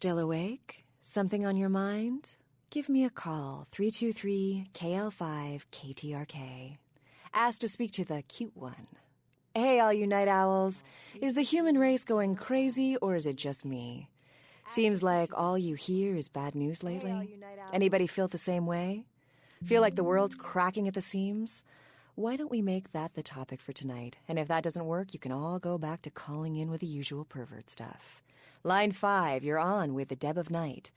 Still awake? Something on your mind? Give me a call, 323-KL5-KTRK. Ask to speak to the cute one. Hey, all you night owls. Is the human race going crazy, or is it just me? Seems like all you hear is bad news lately. Anybody feel the same way? Feel like the world's cracking at the seams? Why don't we make that the topic for tonight? And if that doesn't work, you can all go back to calling in with the usual pervert stuff. Line 5, you're on with the Deb of Night.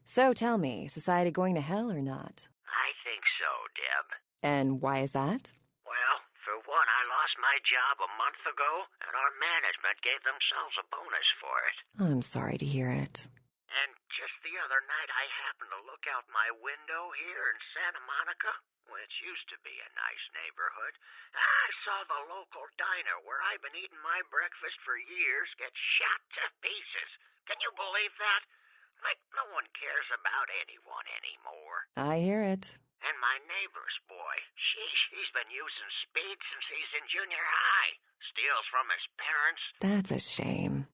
So tell me, society going to hell or not? I think so, Deb. And why is that? Well, for one, I lost my job a month ago, and our management gave themselves a bonus for it. I'm sorry to hear it. And just the other night, I happened to look out my window here in Santa Monica, which used to be a nice neighborhood. I saw the local diner where I've been eating my breakfast for years get shot to pieces. Can you believe that? Like, no one cares about anyone anymore. I hear it. And my neighbor's boy, he's been using speed since he's in junior high. Steals from his parents. That's a shame.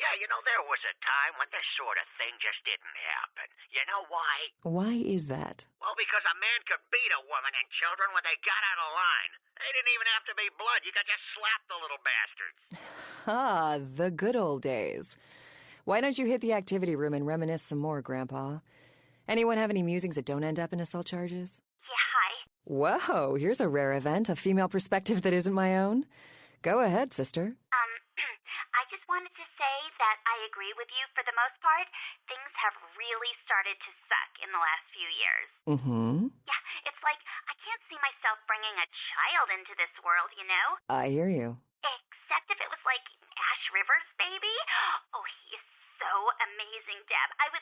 Yeah, you know, there was a time when this sort of thing just didn't happen. You know why? Why is that? Well, because a man could beat a woman and children when they got out of line. They didn't even have to be blood. You could just slap the little bastards. Ah, the good old days. Why don't you hit the activity room and reminisce some more, Grandpa? Anyone have any musings that don't end up in assault charges? Yeah, hi. Whoa, here's a rare event, a female perspective that isn't my own. Go ahead, sister. I just wanted to say that I agree with you for the most part. Things have really started to suck in the last few years. Mm-hmm. Yeah, it's like I can't see myself bringing a child into this world, you know? I hear you. Except if it was like Ash Rivers' baby. Oh, he is so amazing, Deb. I would,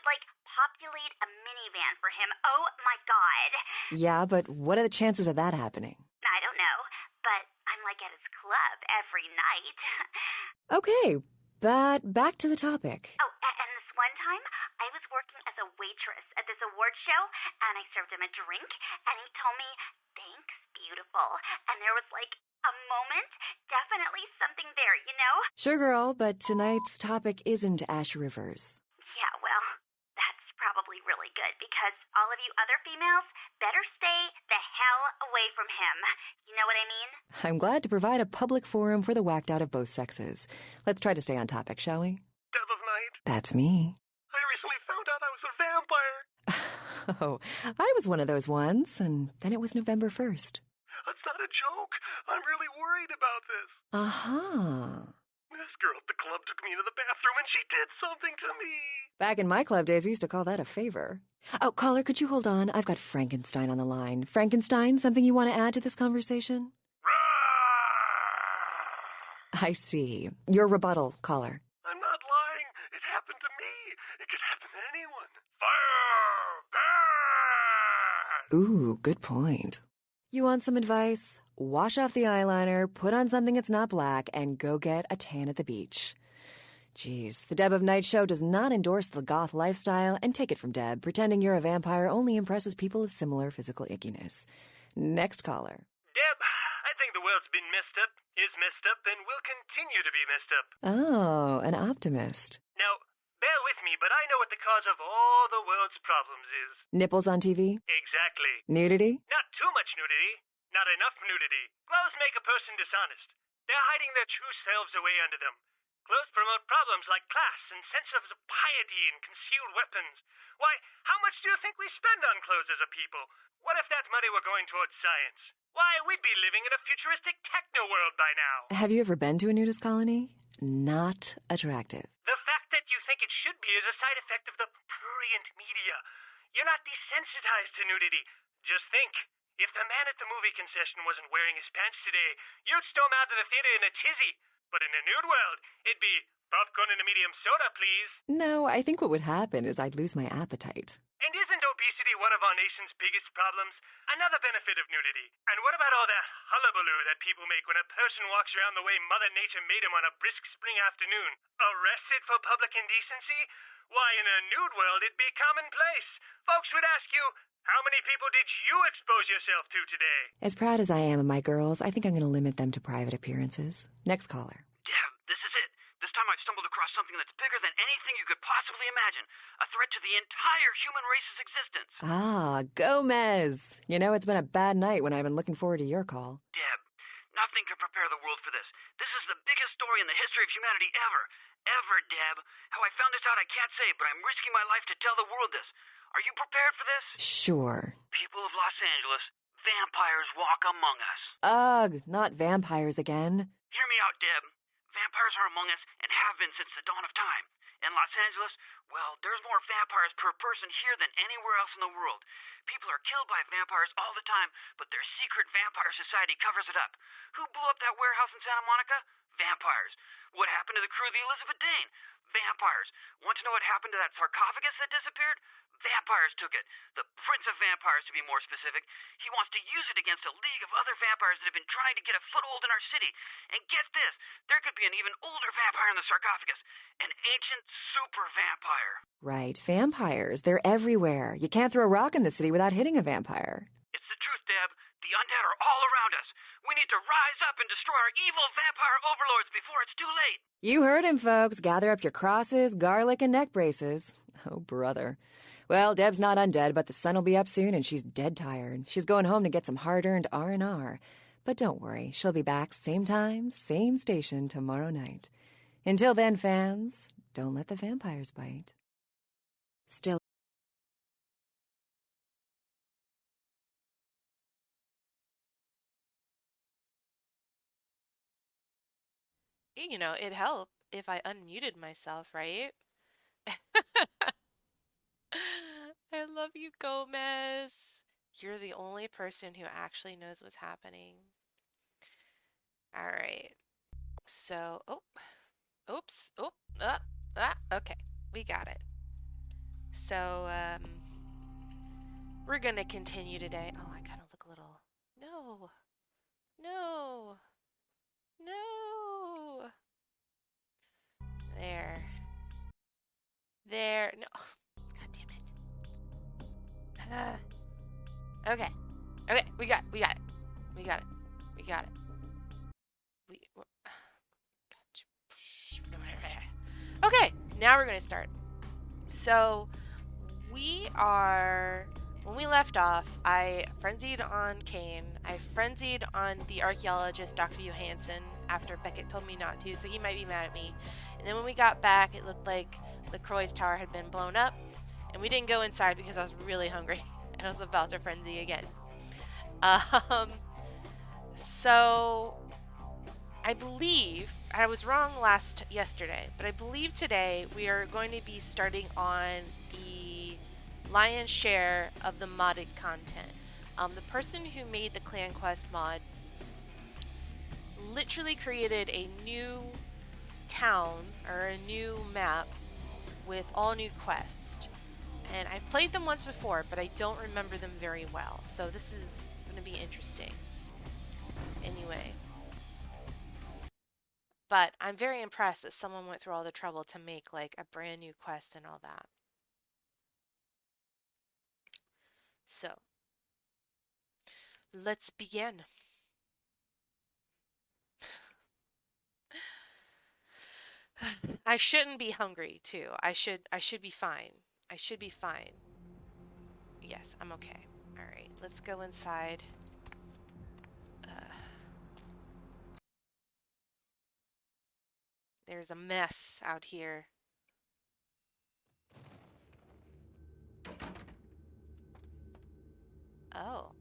populate a minivan for him. Oh, my God. Yeah, but what are the chances of that happening? I don't know, but I'm, at his club every night. Okay, but back to the topic. Oh, and this one time, I was working as a waitress at this award show, and I served him a drink, and he told me, "Thanks, beautiful." And there was, a moment, definitely something there, you know? Sure, girl, but tonight's topic isn't Ash Rivers. Yeah, well, that's probably really good, because all of you other females better stay the hell away from him. You know what I mean? I'm glad to provide a public forum for the whacked out of both sexes. Let's try to stay on topic, shall we? Deb of Night. That's me. I recently found out I was a vampire. Oh, I was one of those ones, and then it was November 1st. That's not a joke. I'm really worried about this. Uh-huh. This girl at the club took me into the bathroom and she did something to me. Back in my club days, we used to call that a favor. Oh, caller, could you hold on? I've got Frankenstein on the line. Frankenstein, something you want to add to this conversation? I see. Your rebuttal, caller. I'm not lying. It happened to me. It could happen to anyone. Fire! Ooh, good point. You want some advice? Wash off the eyeliner, put on something that's not black, and go get a tan at the beach. Jeez, the Deb of Night show does not endorse the goth lifestyle, and take it from Deb, pretending you're a vampire only impresses people of similar physical ickiness. Next caller. Deb, I think the world's been messed up, is messed up, and will continue to be messed up. Oh, an optimist. Now, bear with me, but I know what the cause of all the world's problems is. Nipples on TV? Exactly. Nudity? Not too much nudity. Not enough nudity. Clothes make a person dishonest. They're hiding their true selves away under them. Clothes promote problems like class and sense of piety and concealed weapons. Why, how much do you think we spend on clothes as a people? What if that money were going towards science? Why, we'd be living in a futuristic techno world by now. Have you ever been to a nudist colony? Not attractive. The fact that you think it should be is a side effect of the prurient media. You're not desensitized to nudity. Just think. If the man at the movie concession wasn't wearing his pants today, you'd storm out of the theater in a tizzy. But in a nude world, it'd be popcorn and a medium soda, please. No, I think what would happen is I'd lose my appetite. And isn't obesity one of our nation's biggest problems? Another benefit of nudity. And what about all that hullabaloo that people make when a person walks around the way Mother Nature made him on a brisk spring afternoon? Arrested for public indecency? Why, in a nude world, it'd be commonplace. Folks would ask you, how many people did you expose yourself to today? As proud as I am of my girls, I think I'm going to limit them to private appearances. Next caller. Deb, this is it. This time I stumbled across something something that's bigger than anything you could possibly imagine. A threat to the entire human race's existence. Ah, Gomez. You know, it's been a bad night when I've been looking forward to your call. Deb, nothing could prepare the world for this. This is the biggest story in the history of humanity ever. Ever, Deb. How I found this out I can't say, but I'm risking my life to tell the world this. Are you prepared for this? Sure. People of Los Angeles, vampires walk among us. Ugh, not vampires again. Hear me out, Deb. Vampires are among us and have been since the dawn of time. In Los Angeles, well, there's more vampires per person here than anywhere else in the world. People are killed by vampires all the time, but their secret vampire society covers it up. Who blew up that warehouse in Santa Monica? Vampires. What happened to the crew of the Elizabeth Dane? Vampires. Want to know what happened to that sarcophagus that disappeared? Vampires took it. The Prince of Vampires, to be more specific. He wants to use it against a league of other vampires that have been trying to get a foothold in our city. And get this, there could be an even older vampire in the sarcophagus. An ancient super vampire. Right, vampires. They're everywhere. You can't throw a rock in the city without hitting a vampire. It's the truth, Deb. The undead are all around us. We need to rise up and destroy our evil vampire overlords before it's too late. You heard him, folks. Gather up your crosses, garlic, and neck braces. Oh, brother. Well, Deb's not undead, but the sun will be up soon, and she's dead tired. She's going home to get some hard-earned R&R. But don't worry, she'll be back same time, same station tomorrow night. Until then, fans, don't let the vampires bite. Still. You know, it'd help if I unmuted myself, right? I love you, Gomez. You're the only person who actually knows what's happening. All right. So, oops, okay, we got it. So, we're gonna continue today. Oh, I kind of look a little. No. There. No. God damn it. Okay, we got it. Okay, now we're gonna start. So when we left off, I frenzied on Kane. I frenzied on the archaeologist, Dr. Johansson, after Beckett told me not to, so he might be mad at me. And then when we got back, it looked like LaCroix's tower had been blown up, and we didn't go inside because I was really hungry, and I was about to frenzy again. So I believe, I was wrong yesterday, but I believe today we are going to be starting on the lion's share of the modded content. The person who made the Clan Quest mod literally created a new town or a new map with all new quests. And I've played them once before, but I don't remember them very well. So this is going to be interesting. Anyway. But I'm very impressed that someone went through all the trouble to make like a brand new quest and all that. So, let's begin. I shouldn't be hungry too. I should be fine. I should be fine. Yes, I'm okay. All right, let's go inside. There's a mess out here. Oh.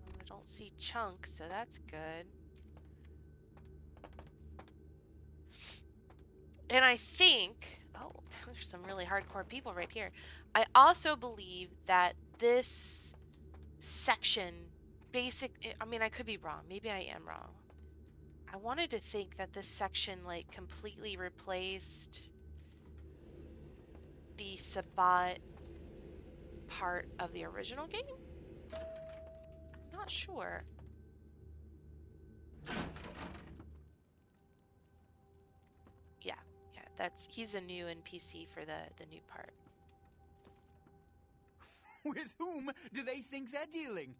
I don't see Chunk, so that's good. And I think, oh, there's some really hardcore people right here. I also believe that this section, I mean, I could be wrong. Maybe I am wrong. I wanted to think that this section, like, completely replaced the Sabbat part of the original game? I'm not sure. Yeah, he's a new NPC for the new part. With whom do they think they're dealing?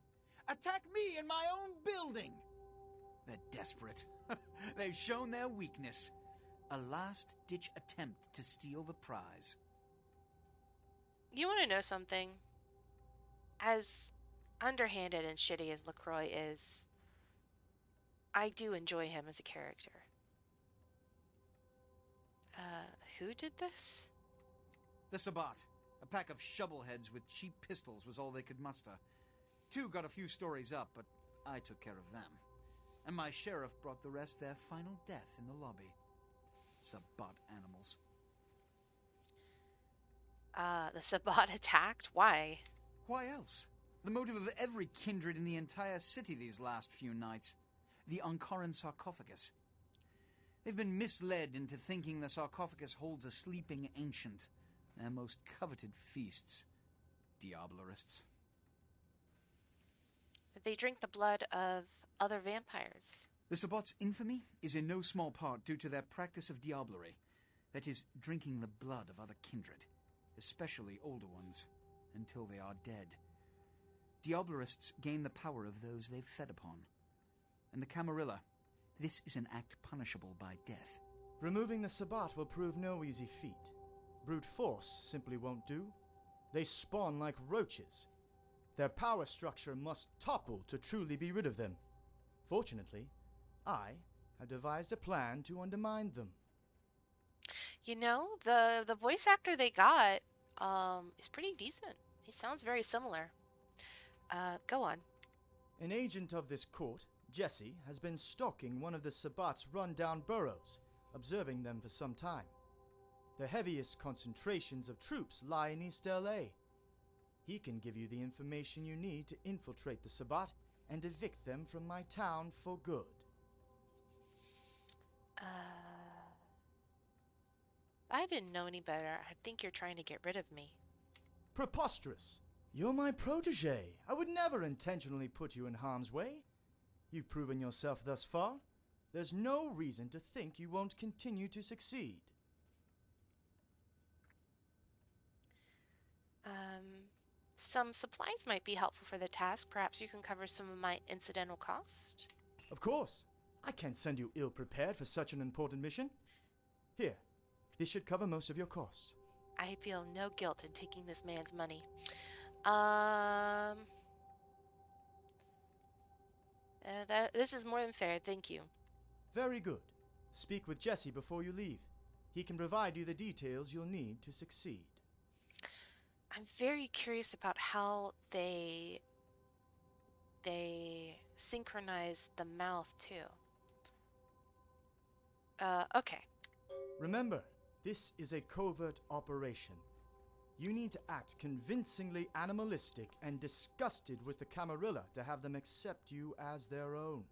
Attack me in my own building! They're desperate. They've shown their weakness. A last-ditch attempt to steal the prize. You want to know something? As underhanded and shitty as LaCroix is, I do enjoy him as a character. Who did this? The Sabbat. A pack of shovelheads with cheap pistols was all they could muster. 2 got a few stories up, but I took care of them. And my sheriff brought the rest their final death in the lobby. Sabbat animals. The Sabbat attacked? Why? Why else? The motive of every kindred in the entire city these last few nights. The Ankaran sarcophagus. They've been misled into thinking the sarcophagus holds a sleeping ancient. Their most coveted feasts. Diablerists. They drink the blood of other vampires. The Sabbat's infamy is in no small part due to their practice of diablerie. That is, drinking the blood of other kindred, especially older ones, until they are dead. Diablerists gain the power of those they've fed upon. And the Camarilla, this is an act punishable by death. Removing the Sabbat will prove no easy feat. Brute force simply won't do. They spawn like roaches. Their power structure must topple to truly be rid of them. Fortunately, I have devised a plan to undermine them. You know, the voice actor they got is pretty decent. He sounds very similar. Go on. An agent of this court, Jesse, has been stalking one of the Sabbat's run-down boroughs, observing them for some time. The heaviest concentrations of troops lie in East L.A. He can give you the information you need to infiltrate the Sabbat and evict them from my town for good. I didn't know any better. I think you're trying to get rid of me. Preposterous! You're my protege. I would never intentionally put you in harm's way. You've proven yourself thus far. There's no reason to think you won't continue to succeed. Some supplies might be helpful for the task. Perhaps you can cover some of my incidental cost? Of course. I can't send you ill-prepared for such an important mission. Here, this should cover most of your costs. I feel no guilt in taking this man's money. This is more than fair, thank you. Very good. Speak with Jesse before you leave. He can provide you the details you'll need to succeed. I'm very curious about how they synchronize the mouth too. Okay. Remember, this is a covert operation. You need to act convincingly animalistic and disgusted with the Camarilla to have them accept you as their own.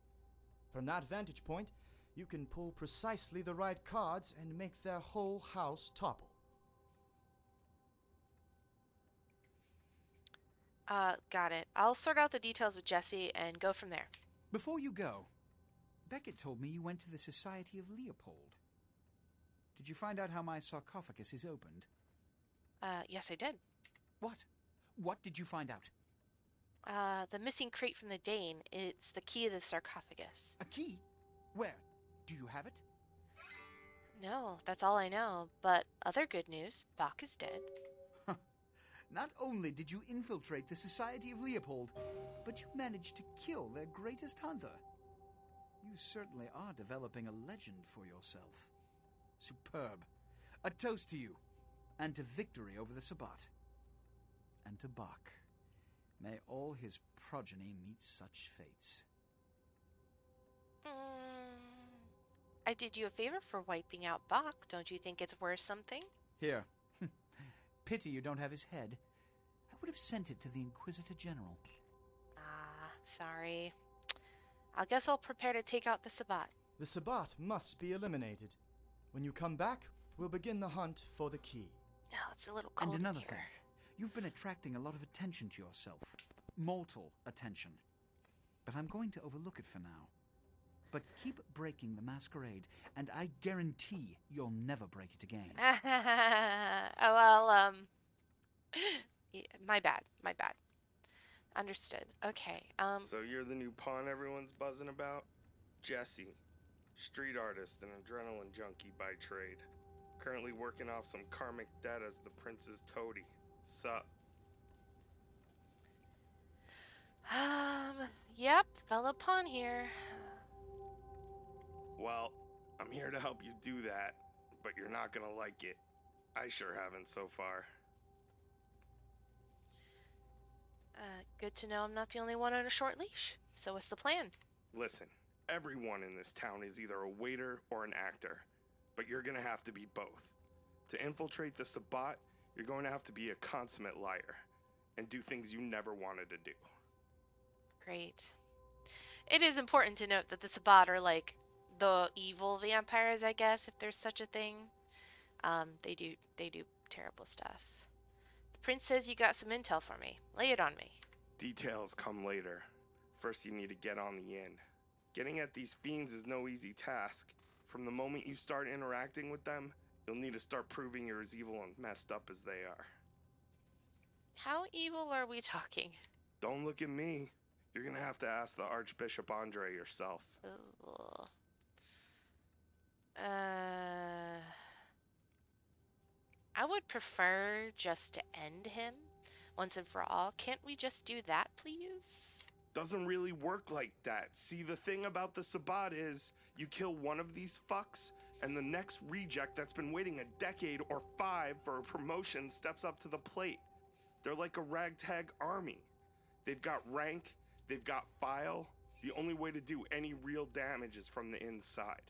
From that vantage point, you can pull precisely the right cards and make their whole house topple. Got it. I'll sort out the details with Jesse and go from there. Before you go, Beckett told me you went to the Society of Leopold. Did you find out how my sarcophagus is opened? Yes, I did. What? What did you find out? The missing crate from the Dane. It's the key to the sarcophagus. A key? Where? Do you have it? No, that's all I know. But other good news, Bach is dead. Not only did you infiltrate the Society of Leopold, but you managed to kill their greatest hunter. You certainly are developing a legend for yourself. Superb. A toast to you, and to victory over the Sabbat. And to Bach. May all his progeny meet such fates. I did you a favor for wiping out Bach. Don't you think it's worth something? Here. Pity you don't have his head. I would have sent it to the Inquisitor General. Sorry. I guess I'll prepare to take out the Sabbat. The Sabbat must be eliminated. When you come back, we'll begin the hunt for the key. No, it's a little cold And another here. thing. You've been attracting a lot of attention to yourself. Mortal attention. But I'm going to overlook it for now. But keep breaking the Masquerade, and I guarantee you'll never break it again. My bad. Understood. Okay, So you're the new pawn everyone's buzzing about? Jesse, street artist and adrenaline junkie by trade. Currently working off some karmic debt as the prince's toady. Sup? Yep, fell upon here. Well, I'm here to help you do that, but you're not gonna like it. I sure haven't so far. Good to know I'm not the only one on a short leash. So what's the plan? Listen, everyone in this town is either a waiter or an actor, but you're gonna have to be both. To infiltrate the Sabbat, you're going to have to be a consummate liar and do things you never wanted to do. Great. It is important to note that the Sabbat are like the evil vampires, I guess, if there's such a thing. They do terrible stuff. The prince says you got some intel for me. Lay it on me. Details come later. First you need to get on the inn. Getting at these fiends is no easy task. From the moment you start interacting with them, you'll need to start proving you're as evil and messed up as they are. How evil are we talking? Don't look at me. You're gonna have to ask the Archbishop Andre yourself. Ugh. I would prefer just to end him once and for all. Can't we just do that, please? Doesn't really work like that. See, the thing about the Sabbat is, you kill one of these fucks, and the next reject that's been waiting a decade or 5 for a promotion steps up to the plate. They're like a ragtag army. They've got rank, they've got file. The only way to do any real damage is from the inside.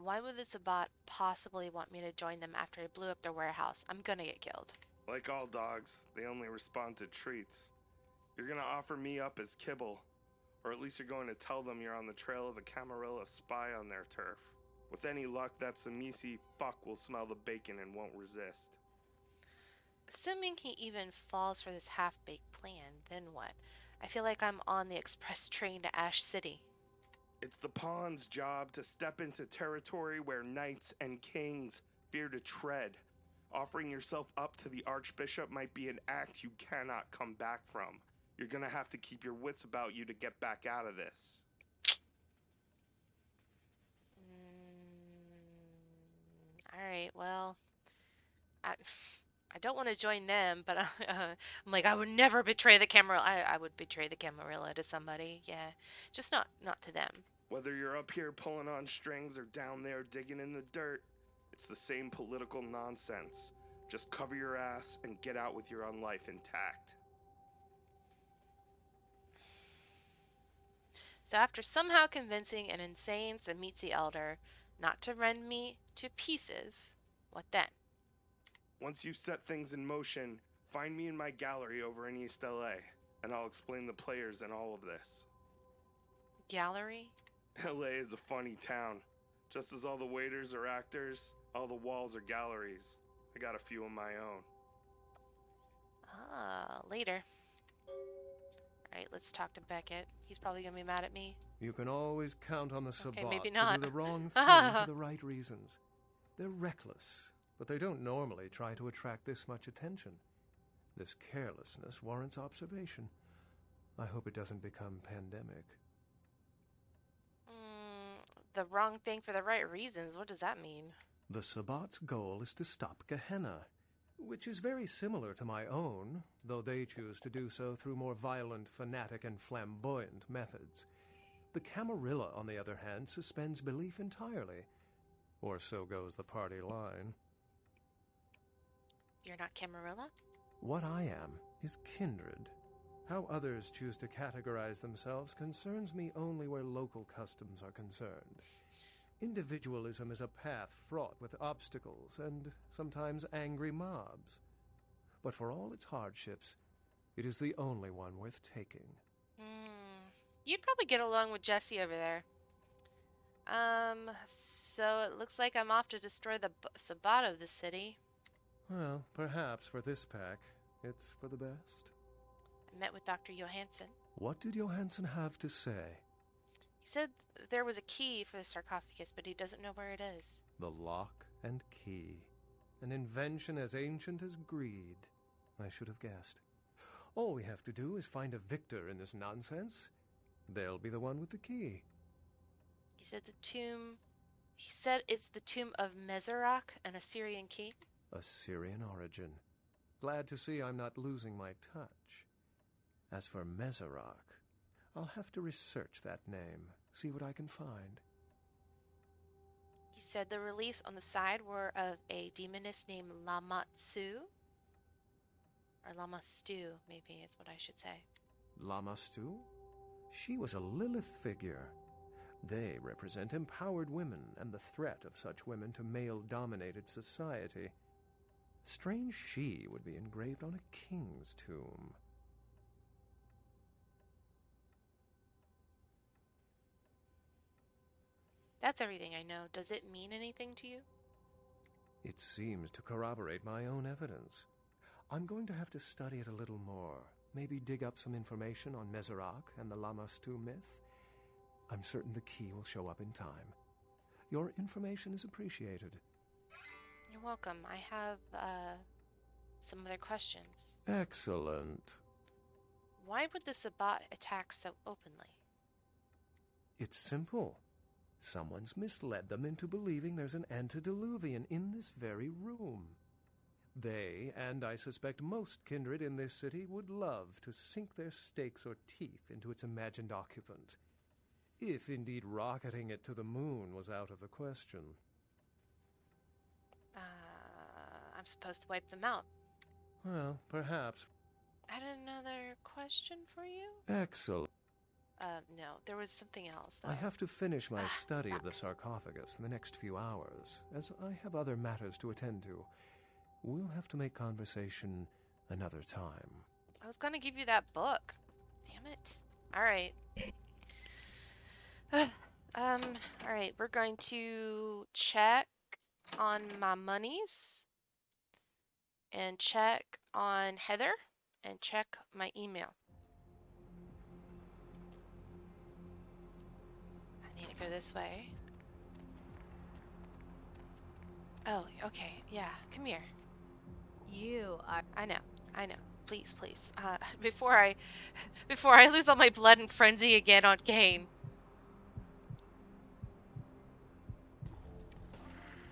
Why would the Sabbat possibly want me to join them after I blew up their warehouse? I'm gonna get killed. Like all dogs, they only respond to treats. You're gonna offer me up as kibble, or at least you're going to tell them you're on the trail of a Camarilla spy on their turf. With any luck, that Samisi fuck will smell the bacon and won't resist. Assuming he even falls for this half-baked plan, then what? I feel like I'm on the express train to Ash City. It's the pawn's job to step into territory where knights and kings fear to tread. Offering yourself up to the Archbishop might be an act you cannot come back from. You're gonna have to keep your wits about you to get back out of this. Alright, well, I don't want to join them, but I'm like, I would never betray the Camarilla. I would betray the Camarilla to somebody, yeah. Just not to them. Whether you're up here pulling on strings or down there digging in the dirt, it's the same political nonsense. Just cover your ass and get out with your own life intact. So after somehow convincing an insane Samitsi elder not to rend me to pieces, what then? Once you set things in motion, find me in my gallery over in East LA, and I'll explain the players and all of this. Gallery? LA is a funny town. Just as all the waiters are actors, all the walls are galleries. I got a few of my own. Later. Alright, let's talk to Beckett. He's probably gonna be mad at me. You can always count on the Sabbat maybe not. to do the wrong thing for the right reasons. They're reckless, but they don't normally try to attract this much attention. This carelessness warrants observation. I hope it doesn't become pandemic. The wrong thing for the right reasons. What does that mean? The Sabbat's goal is to stop Gehenna, which is very similar to my own, though they choose to do so through more violent, fanatic, and flamboyant methods. The Camarilla, on the other hand, suspends belief entirely. Or so goes the party line. You're not Camarilla? What I am is kindred. How others choose to categorize themselves concerns me only where local customs are concerned. Individualism is a path fraught with obstacles and sometimes angry mobs. But for all its hardships, it is the only one worth taking. You'd probably get along with Jesse over there. So it looks like I'm off to destroy the Sabbat of the city. Well, perhaps for this pack, it's for the best. I met with Dr. Johansson. What did Johansson have to say? He said there was a key for the sarcophagus, but he doesn't know where it is. The lock and key. An invention as ancient as greed. I should have guessed. All we have to do is find a victor in this nonsense, They'll be the one with the key. He said the tomb... He said it's the tomb of Mesarach, an Assyrian king. Assyrian origin. Glad to see I'm not losing my touch. As for Mesarach, I'll have to research that name, see what I can find. He said the reliefs on the side were of a demoness named Lamatsu. Or Lamastu, maybe is what I should say. Lamastu? She was a Lilith figure. They represent empowered women and the threat of such women to male-dominated society. Strange she would be engraved on a king's tomb. That's everything I know. Does it mean anything to you? It seems to corroborate my own evidence. I'm going to have to study it a little more. Maybe dig up some information on Mesarach and the Lamastu myth. I'm certain the key will show up in time. Your information is appreciated. You're welcome. I have, some other questions. Excellent. Why would the Sabbat attack so openly? It's simple. Someone's misled them into believing there's an antediluvian in this very room. They, and I suspect most kindred in this city, would love to sink their stakes or teeth into its imagined occupant. If indeed rocketing it to the moon was out of the question. I'm supposed to wipe them out. Well, perhaps. I had another question for you? Excellent. No, there was something else, though. I have to finish my study of the sarcophagus in the next few hours, as I have other matters to attend to. We'll have to make conversation another time. I was gonna give you that book. Damn it. Alright. Alright, we're going to check on my monies, and check on Heather, and check my email. I need to go this way. Oh, okay, yeah, come here. You are... I know. Please. Before I lose all my blood and frenzy again on Kane.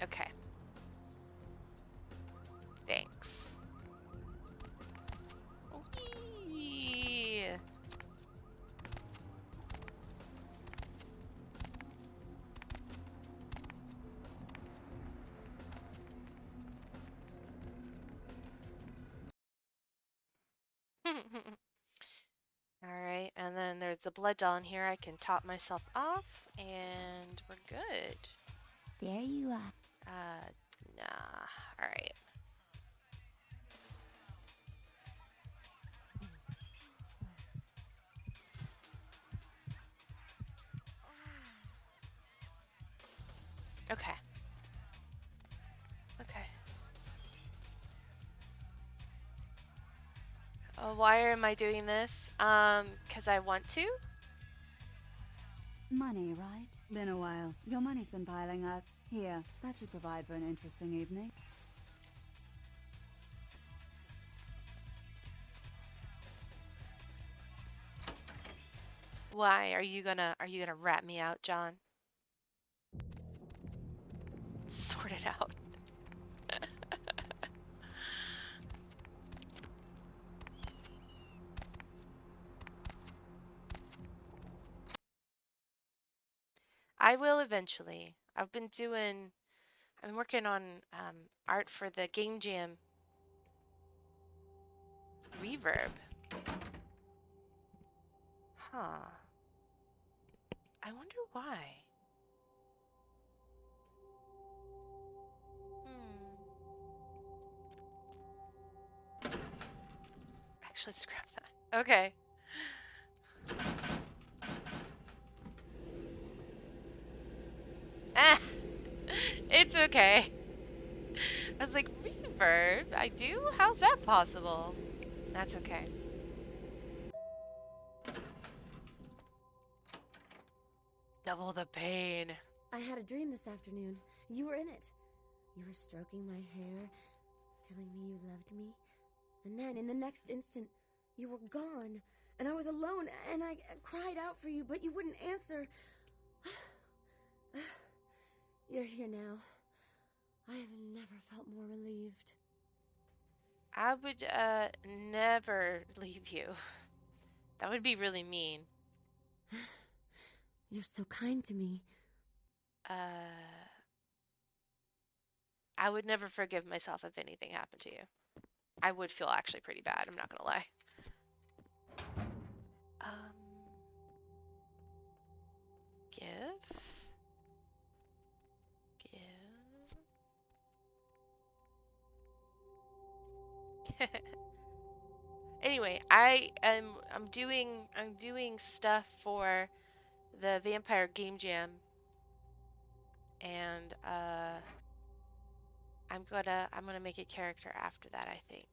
Okay. Thanks. Whee! Alright, and then there's a blood doll in here. I can top myself off, and we're good. There you are. Nah. Alright. Okay. Why am I doing this? 'Cause I want to? Money, right? Been a while. Your money's been piling up. Here, that should provide for an interesting evening. Why are you gonna rat me out, John? Sort it out. I will eventually. I've been working on art for the Game Jam reverb. Huh. I wonder why. Actually, scrap that. Okay. It's okay. I was like, reverb? I do? How's that possible? That's okay. Double the pain. I had a dream this afternoon. You were in it. You were stroking my hair, telling me you loved me. And then, in the next instant, you were gone. and I was alone, and I cried out for you, but you wouldn't answer. You're here now. I have never felt more relieved. I would never leave you. That would be really mean. You're so kind to me. I would never forgive myself if anything happened to you. I would feel actually pretty bad, I'm not gonna lie. Give. Anyway, I'm doing stuff for the Vampire Game Jam, and I'm gonna make a character after that, I think.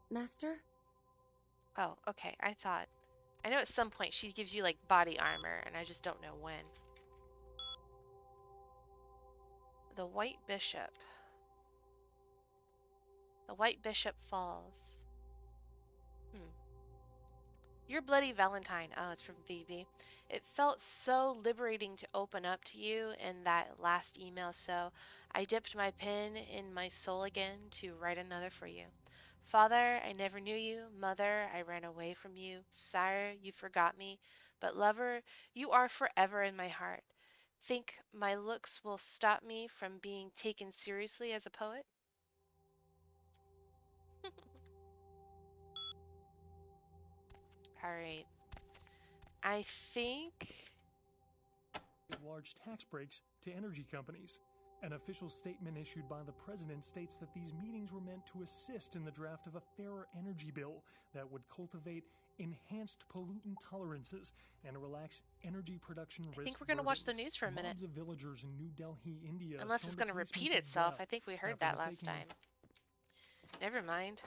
Master? Oh, okay. I know at some point she gives you like body armor, and I just don't know when. The White Bishop. The White Bishop falls. Your Bloody Valentine. Oh, it's from BB. It felt so liberating to open up to you in that last email, so I dipped my pen in my soul again to write another for you. Father, I never knew you. Mother, I ran away from you. Sire, you forgot me. But lover, you are forever in my heart. Think my looks will stop me from being taken seriously as a poet? Alright. I think... large tax breaks to energy companies. An official statement issued by the president states that these meetings were meant to assist in the draft of a fairer energy bill that would cultivate enhanced pollutant tolerances and relax energy production risk. I think we're going to watch the news for a minute. Mobs of villagers in New Delhi, India, unless it's going to repeat itself. I think we heard that last time. Never mind.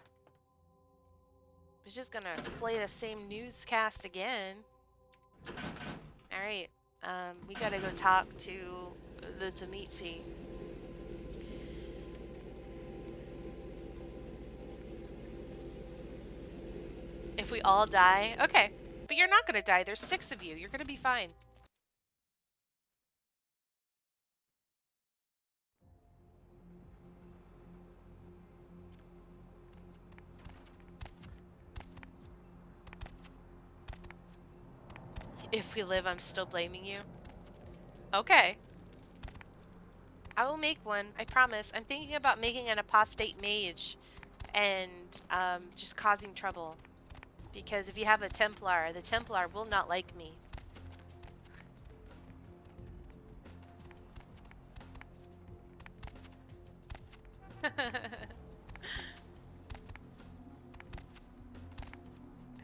It's just going to play the same newscast again. Alright. We got to go talk to the Tzimisce. If we all die? Okay. But you're not going to die. There's 6 of you. You're going to be fine. If we live, I'm still blaming you. Okay. I will make one. I promise. I'm thinking about making an apostate mage and just causing trouble. Because if you have a Templar, the Templar will not like me. I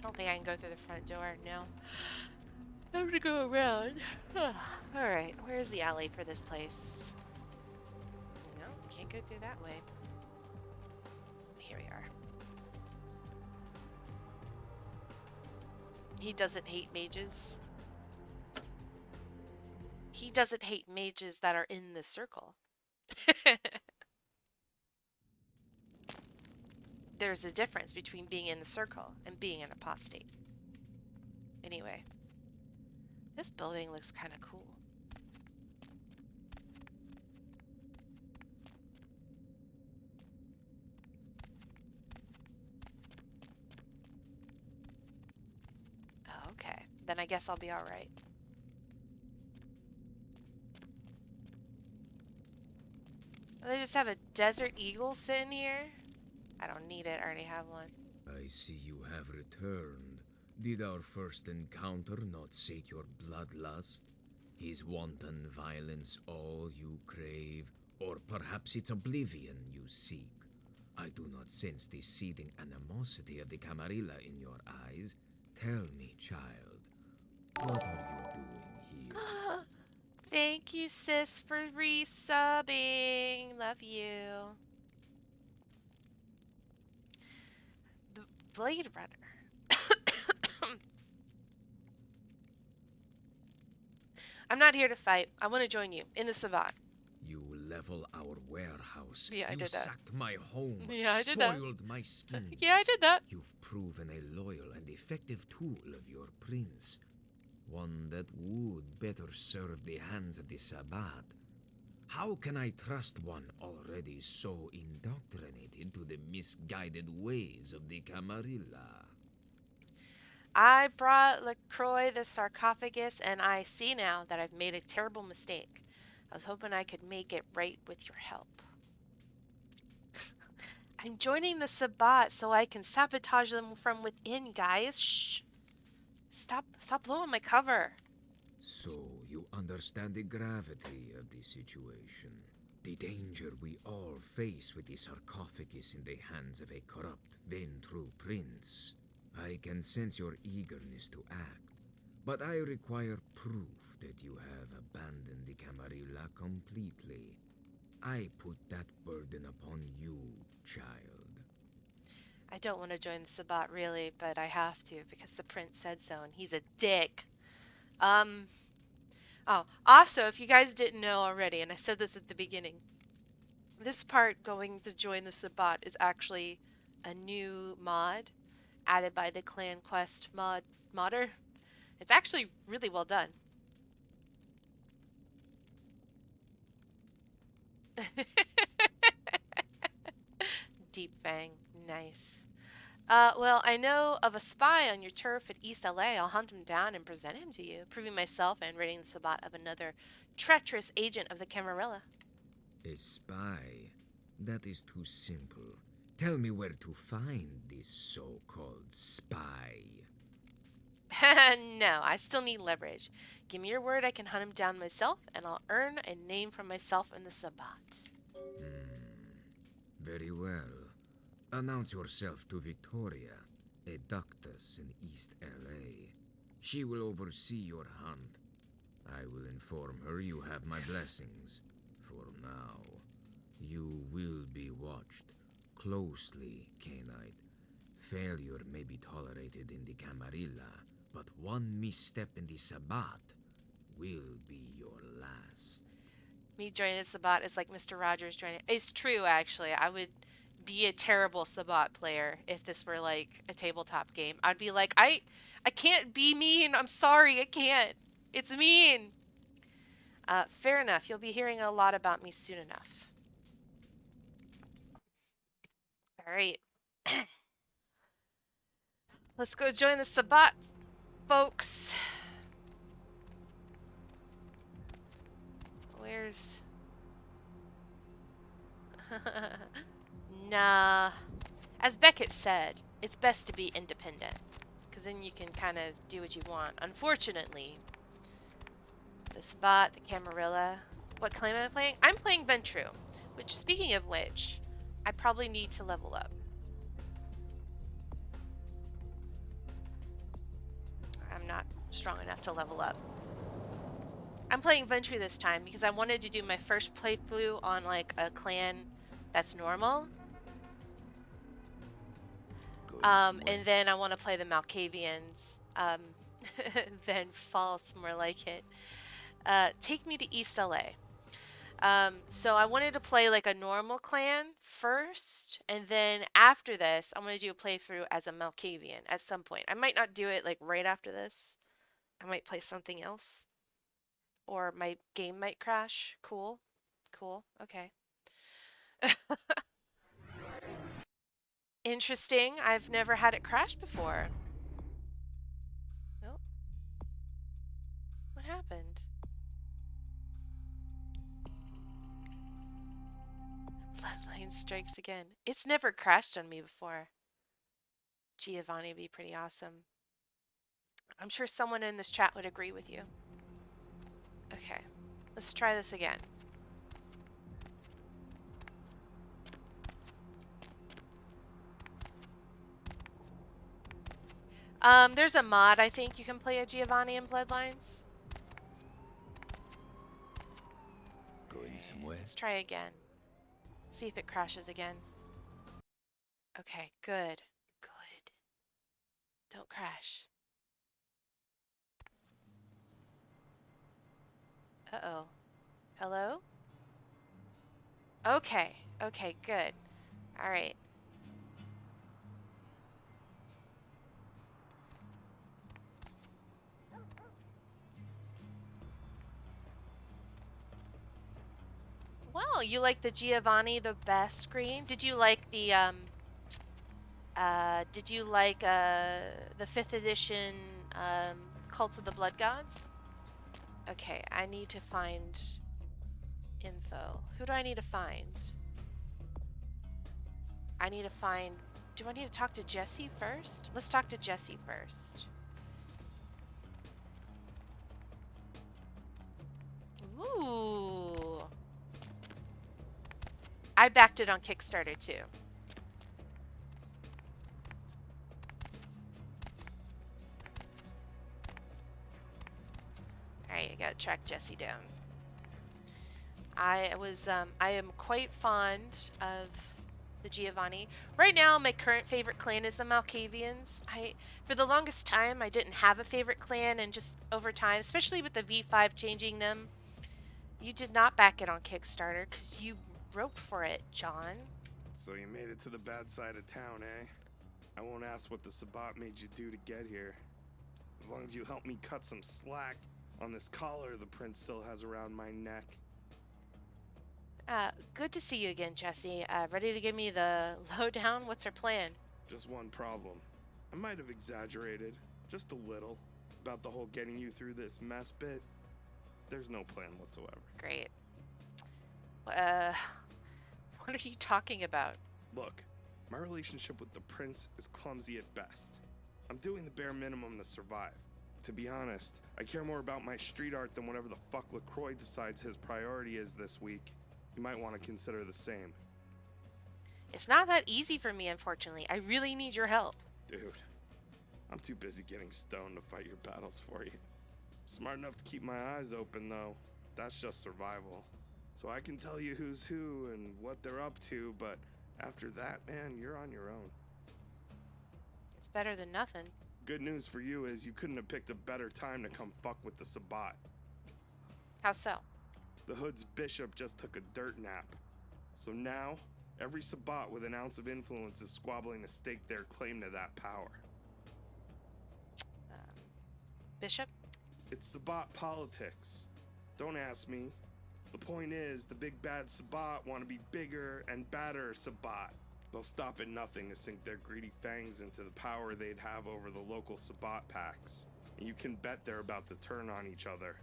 don't think I can go through the front door, no. I have to go around. Alright, where's the alley for this place? No, can't go through that way. Here we are. He doesn't hate mages. He doesn't hate mages that are in the circle. There's a difference between being in the circle and being an apostate. Anyway. This building looks kind of cool. Okay, then I guess I'll be alright. They just have a desert eagle sitting here? I don't need it, I already have one. I see you have returned. Did our first encounter not sate your bloodlust? Is wanton violence all you crave? Or perhaps it's oblivion you seek? I do not sense the seething animosity of the Camarilla in your eyes. Tell me, child, what are you doing here? Thank you, sis, for resubbing. Love you. The Blade Runner. I'm not here to fight. I want to join you in the Sabbat. You level our warehouse. Yeah, I you did that. sacked my home. Yeah, I did that. Spoiled my schemes. Yeah, I did that. You've proven a loyal and effective tool of your prince. One that would better serve the hands of the Sabbat. How can I trust one already so indoctrinated to the misguided ways of the Camarilla? I brought LaCroix the sarcophagus, and I see now that I've made a terrible mistake. I was hoping I could make it right with your help. I'm joining the Sabbat so I can sabotage them from within, guys. Shh. Stop blowing my cover. So you understand the gravity of the situation. The danger we all face with the sarcophagus in the hands of a corrupt Ventrue prince. I can sense your eagerness to act, but I require proof that you have abandoned the Camarilla completely. I put that burden upon you, child. I don't want to join the Sabbat, really, but I have to because the prince said so, and he's a dick. Oh, also, if you guys didn't know already, and I said this at the beginning, this part going to join the Sabbat is actually a new mod added by the Clan Quest modder. It's actually really well done. Deep Fang, nice. Well, I know of a spy on your turf at East LA. I'll hunt him down and present him to you, proving myself and ridding the Sabbat of another treacherous agent of the Camarilla. A spy? That is too simple. Tell me where to find this so-called spy. No, I still need leverage. Give me your word I can hunt him down myself, and I'll earn a name for myself in the Sabbat. Very well. Announce yourself to Victoria, a doctus in East LA. She will oversee your hunt. I will inform her you have my blessings. For now, you will be watched closely, Canite. Failure may be tolerated in the Camarilla, but one misstep in the Sabbat will be your last. Me joining the Sabbat is like Mr. Rogers joining. It's true, actually. I would be a terrible Sabbat player if this were like a tabletop game. I'd be like, I can't be mean. I'm sorry, I can't. It's mean. Fair enough. You'll be hearing a lot about me soon enough. All right. Let's go join the Sabbat, folks. Where's... Nah. As Beckett said, it's best to be independent, because then you can kind of do what you want. Unfortunately, the Sabbat, the Camarilla... What clan am I playing? I'm playing Ventrue, which, speaking of which, I probably need to level up. I'm not strong enough to level up. I'm playing Ventrue this time because I wanted to do my first playthrough on like a clan that's normal. And then I want to play the Malkavians. Then false, more like it. Take me to East LA. So I wanted to play like a normal clan first, and then after this, I'm going to do a playthrough as a Malkavian at some point. I might not do it like right after this. I might play something else. Or my game might crash. Cool. Cool. Okay. Interesting. I've never had it crash before. Oh. What happened? Bloodlines strikes again. It's never crashed on me before. Giovanni would be pretty awesome. I'm sure someone in this chat would agree with you. Okay, let's try this again. There's a mod I think you can play a Giovanni in Bloodlines. Going somewhere. Let's try again. See if it crashes again. Okay, good. Good. Don't crash. Uh-oh. Hello? Okay. Okay, good. All right. Well, you like the Giovanni the best green? Did you like the the 5th edition Cults of the Blood Gods? Okay, I need to find info. Who do I need to find? I need to find... Do I need to talk to Jesse first? Let's talk to Jesse first. Ooh. I backed it on Kickstarter too. Alright, I gotta track Jesse down. I am quite fond of the Giovanni. Right now, my current favorite clan is the Malkavians. For the longest time, I didn't have a favorite clan, and just over time, especially with the V5 changing them, you did not back it on Kickstarter because you roped for it, John. So you made it to the bad side of town, eh? I won't ask what the Sabbat made you do to get here. As long as you help me cut some slack on this collar the prince still has around my neck. Good to see you again, Jesse. Ready to give me the lowdown? What's our plan? Just one problem. I might have exaggerated, just a little, about the whole getting you through this mess bit. There's no plan whatsoever. Great. What are you talking about? Look, my relationship with the prince is clumsy at best. I'm doing the bare minimum to survive. To be honest, I care more about my street art than whatever the fuck LaCroix decides his priority is this week. You might want to consider the same. It's not that easy for me, unfortunately. I really need your help. Dude, I'm too busy getting stoned to fight your battles for you. Smart enough to keep my eyes open, though. That's just survival. So I can tell you who's who and what they're up to, but after that, man, you're on your own. It's better than nothing. Good news for you is you couldn't have picked a better time to come fuck with the Sabbat. How so? The Hood's bishop just took a dirt nap. So now, every Sabbat with an ounce of influence is squabbling to stake their claim to that power. Bishop? It's Sabbat politics. Don't ask me. The point is, the big bad Sabbat want to be bigger and badder Sabbat. They'll stop at nothing to sink their greedy fangs into the power they'd have over the local Sabbat packs. And you can bet they're about to turn on each other.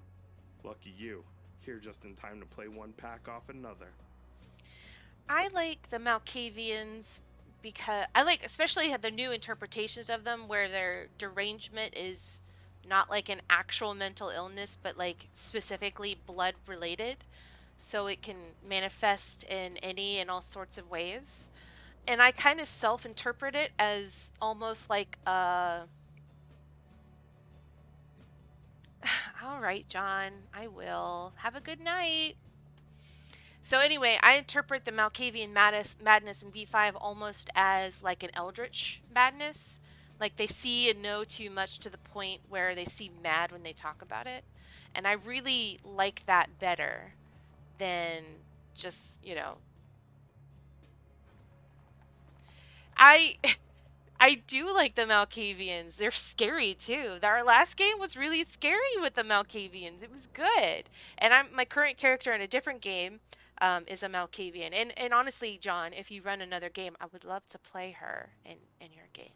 Lucky you. Here just in time to play one pack off another. I like the Malkavians because I like especially the new interpretations of them where their derangement is not like an actual mental illness but like specifically blood related, so it can manifest in any and all sorts of ways. And I kind of self-interpret it as almost like a... All right, John, I will. Have a good night. So anyway, I interpret the Malkavian madness in V5 almost as like an eldritch madness. Like they see and know too much to the point where they seem mad when they talk about it. And I really like that better than just, you know... I do like the Malkavians. They're scary too. Our last game was really scary with the Malkavians. It was good. And my current character in a different game is a Malkavian. And honestly, John, if you run another game, I would love to play her in your game.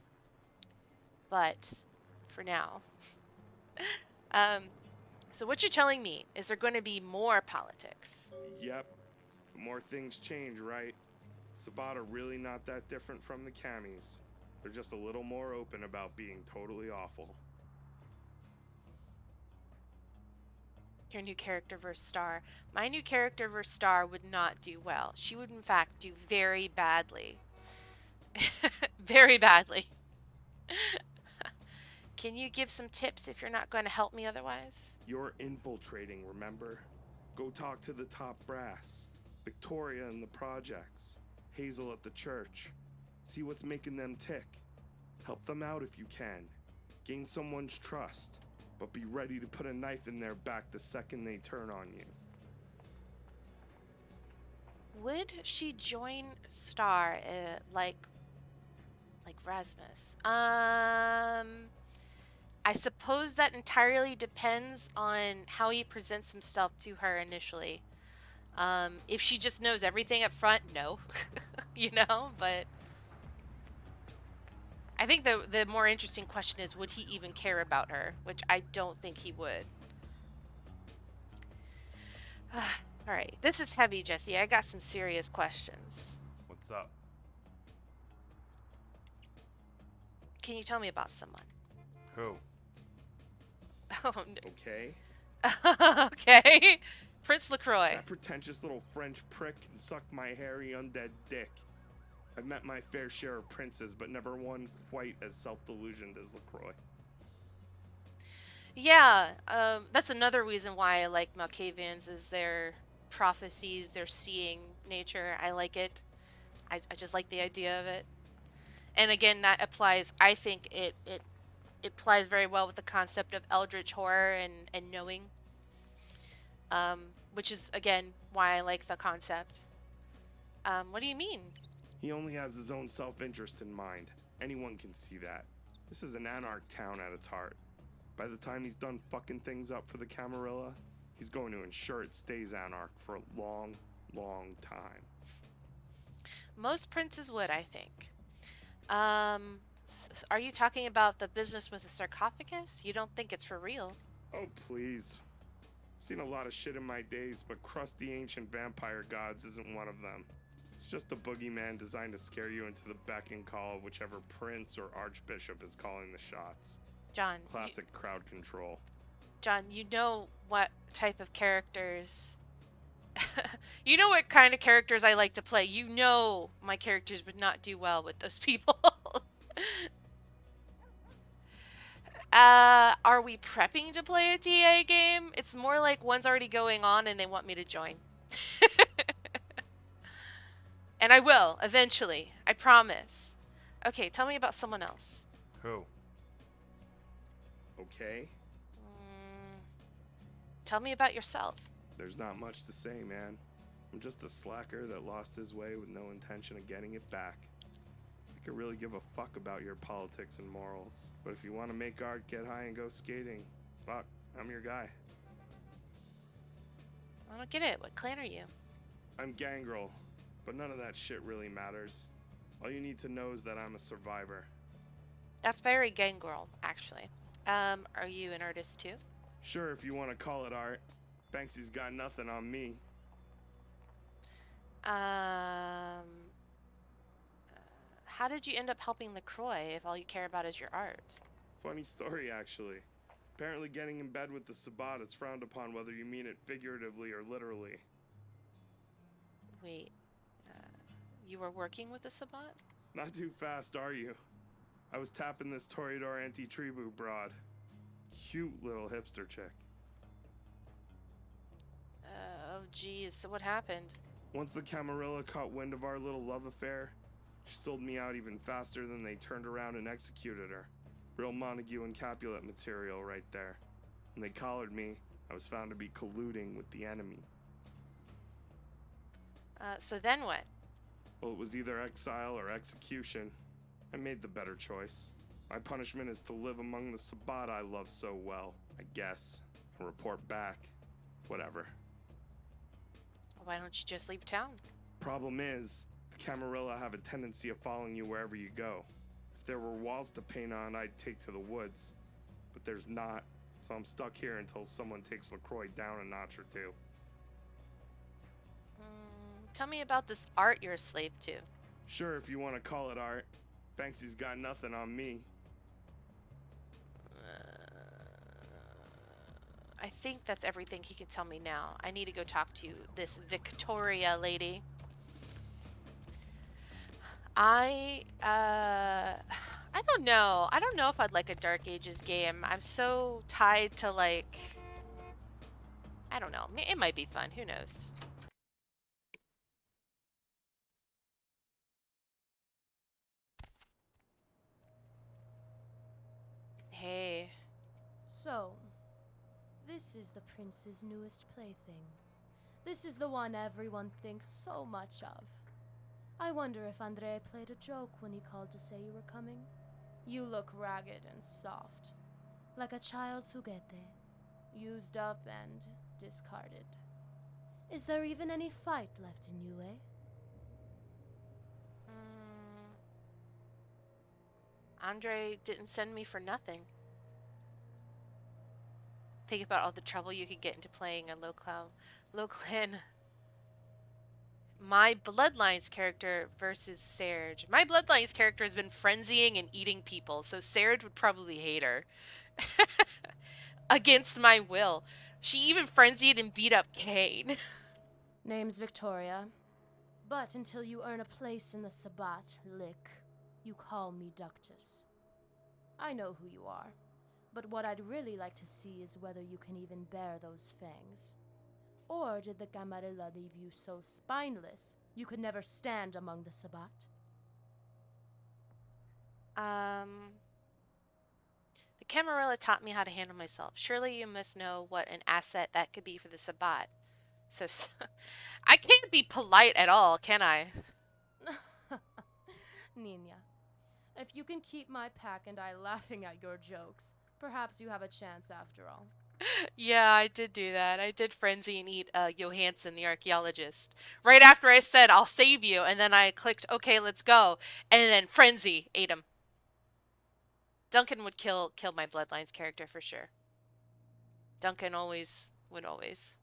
But for now. So what you're telling me is there going to be more politics? Yep. The more things change, right? Sabbat are really not that different from the Camis. They're just a little more open about being totally awful. Your new character versus Star. My new character versus Star would not do well. She would in fact do very badly. Very badly. Can you give some tips if you're not going to help me otherwise? You're infiltrating, remember? Go talk to the top brass. Victoria in the projects. Hazel at the church. See what's making them tick. Help them out if you can. Gain someone's trust. But be ready to put a knife in their back the second they turn on you. Would she join Star like Rasmus? I suppose that entirely depends on how he presents himself to her initially. If she just knows everything up front, no. You know, but I think the more interesting question is, would he even care about her? Which I don't think he would. All right, this is heavy, Jesse. I got some serious questions. What's up? Can you tell me about someone? Who? Oh, no. Okay. Okay. Prince LaCroix. That pretentious little French prick can suck my hairy undead dick. I've met my fair share of princes, but never one quite as self-delusioned as LaCroix. Yeah, that's another reason why I like Malkavians is their prophecies, their seeing nature. I like it. I just like the idea of it. And again, that applies, I think it applies very well with the concept of eldritch horror and knowing. Which is, again, why I like the concept. What do you mean? He only has his own self-interest in mind. Anyone can see that. This is an anarch town at its heart. By the time he's done fucking things up for the Camarilla, he's going to ensure it stays anarch for a long, long time. Most princes would, I think. Are you talking about the business with the sarcophagus? You don't think it's for real? Oh, please. Seen a lot of shit in my days, but crusty ancient vampire gods isn't one of them. It's just a boogeyman designed to scare you into the beck and call of whichever prince or archbishop is calling the shots. John. Classic crowd control. John, you know what type of characters... You know what kind of characters I like to play. You know my characters would not do well with those people. Are we prepping to play a TA game? It's more like one's already going on and they want me to join. And I will, eventually. I promise. Okay, tell me about someone else. Who? Okay. Tell me about yourself. There's not much to say, man. I'm just a slacker that lost his way with no intention of getting it back. I could really give a fuck about your politics and morals. But if you want to make art, get high, and go skating, fuck, I'm your guy. I don't get it. What clan are you? I'm Gangrel, but none of that shit really matters. All you need to know is that I'm a survivor. That's very Gangrel, actually. Are you an artist too? Sure, if you want to call it art. Banksy's got nothing on me. How did you end up helping LaCroix if all you care about is your art? Funny story, actually. Apparently getting in bed with the Sabbat is frowned upon whether you mean it figuratively or literally. Wait, you were working with the Sabbat? Not too fast, are you? I was tapping this Toreador anti-tribu broad. Cute little hipster chick. Oh geez, so what happened? Once the Camarilla caught wind of our little love affair, she sold me out even faster than they turned around and executed her. Real Montague and Capulet material right there. When they collared me, I was found to be colluding with the enemy. So then what? Well, it was either exile or execution. I made the better choice. My punishment is to live among the Sabbat I love so well, I guess, and report back. Whatever. Why don't you just leave town? Problem is, the Camarilla have a tendency of following you wherever you go. If there were walls to paint on, I'd take to the woods. But there's not, so I'm stuck here until someone takes LaCroix down a notch or two. Tell me about this art you're a slave to. Sure, if you want to call it art. Banksy's got nothing on me. I think that's everything he can tell me now. I need to go talk to this Victoria lady. I don't know. I don't know if I'd like a Dark Ages game. I'm so tied to, like, I don't know. It might be fun. Who knows? Hey. So, this is the prince's newest plaything. This is the one everyone thinks so much of. I wonder if Andre played a joke when he called to say you were coming. You look ragged and soft, like a child's juguete, used up and discarded. Is there even any fight left in you, eh? Andre didn't send me for nothing. Think about all the trouble you could get into playing a low clan. My Bloodlines character versus Serge. My Bloodlines character has been frenzying and eating people, so Serge would probably hate her. Against my will. She even frenzied and beat up Kane. Name's Victoria. But until you earn a place in the Sabbat lick, you call me Ductus. I know who you are, but what I'd really like to see is whether you can even bear those fangs. Or did the Camarilla leave you so spineless you could never stand among the Sabbat? The Camarilla taught me how to handle myself. Surely you must know what an asset that could be for the Sabbat. So I can't be polite at all, can I? Nina, if you can keep my pack and I laughing at your jokes, perhaps you have a chance after all. Yeah, I did do that. I did frenzy and eat Johansson, the archaeologist. Right after I said, I'll save you, and then I clicked, okay, let's go. And then frenzy ate him. Duncan would kill my Bloodlines character for sure. Duncan would always.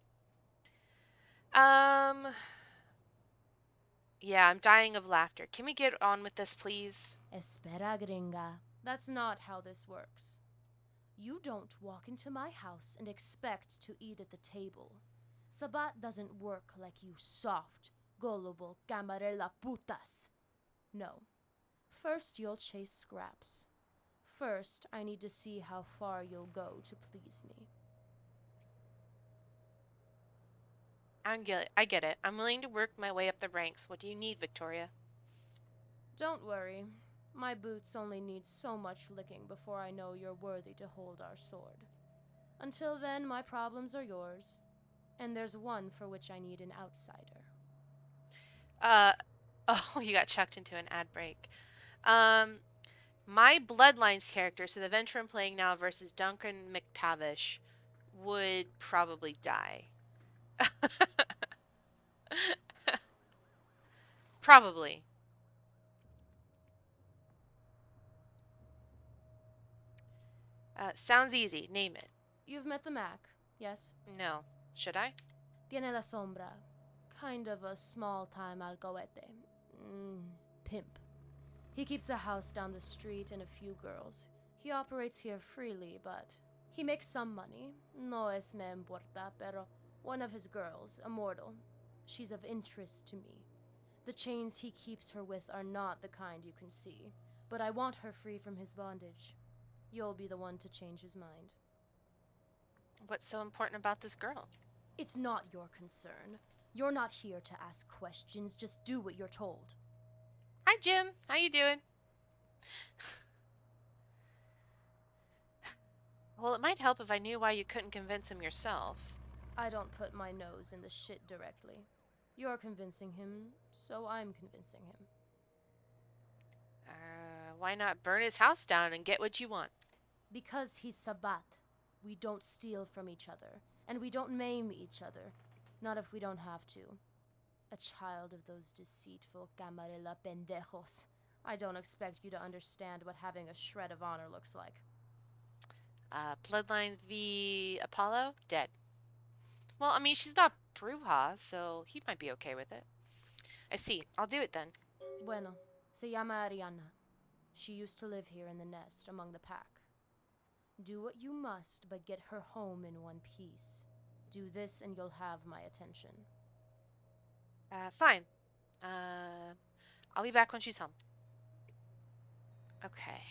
Yeah, I'm dying of laughter. Can we get on with this, please? Espera, gringa. That's not how this works. You don't walk into my house and expect to eat at the table. Sabbat doesn't work like you soft, gullible camarilla putas. No. First, you'll chase scraps. First, I need to see how far you'll go to please me. I get it. I'm willing to work my way up the ranks. What do you need, Victoria? Don't worry. My boots only need so much licking before I know you're worthy to hold our sword. Until then, my problems are yours. And there's one for which I need an outsider. Oh, you got chucked into an ad break. My Bloodlines character, so the Ventrue I'm playing now versus Duncan McTavish, would probably die. Probably. Sounds easy. Name it. You've met the Mac, yes? No. Should I? Tiene la sombra. Kind of a small-time alcahuete. Pimp. He keeps a house down the street and a few girls. He operates here freely, but he makes some money. No es me importa, pero one of his girls, a mortal, she's of interest to me. The chains he keeps her with are not the kind you can see, but I want her free from his bondage. You'll be the one to change his mind. What's so important about this girl? It's not your concern. You're not here to ask questions, just do what you're told. Hi, Jim. How you doing? Well, it might help if I knew why you couldn't convince him yourself. I don't put my nose in the shit directly. You're convincing him, so I'm convincing him. Why not burn his house down and get what you want? Because he's Sabbat. We don't steal from each other, and we don't maim each other. Not if we don't have to. A child of those deceitful camarilla pendejos. I don't expect you to understand what having a shred of honor looks like. Bloodlines v. Apollo? Dead. Well, I mean, she's not Bruja, so he might be okay with it. I see. I'll do it then. Bueno, se llama Ariana. She used to live here in the nest, among the pack. Do what you must, but get her home in one piece. Do this and you'll have my attention. Fine. I'll be back when she's home. Okay.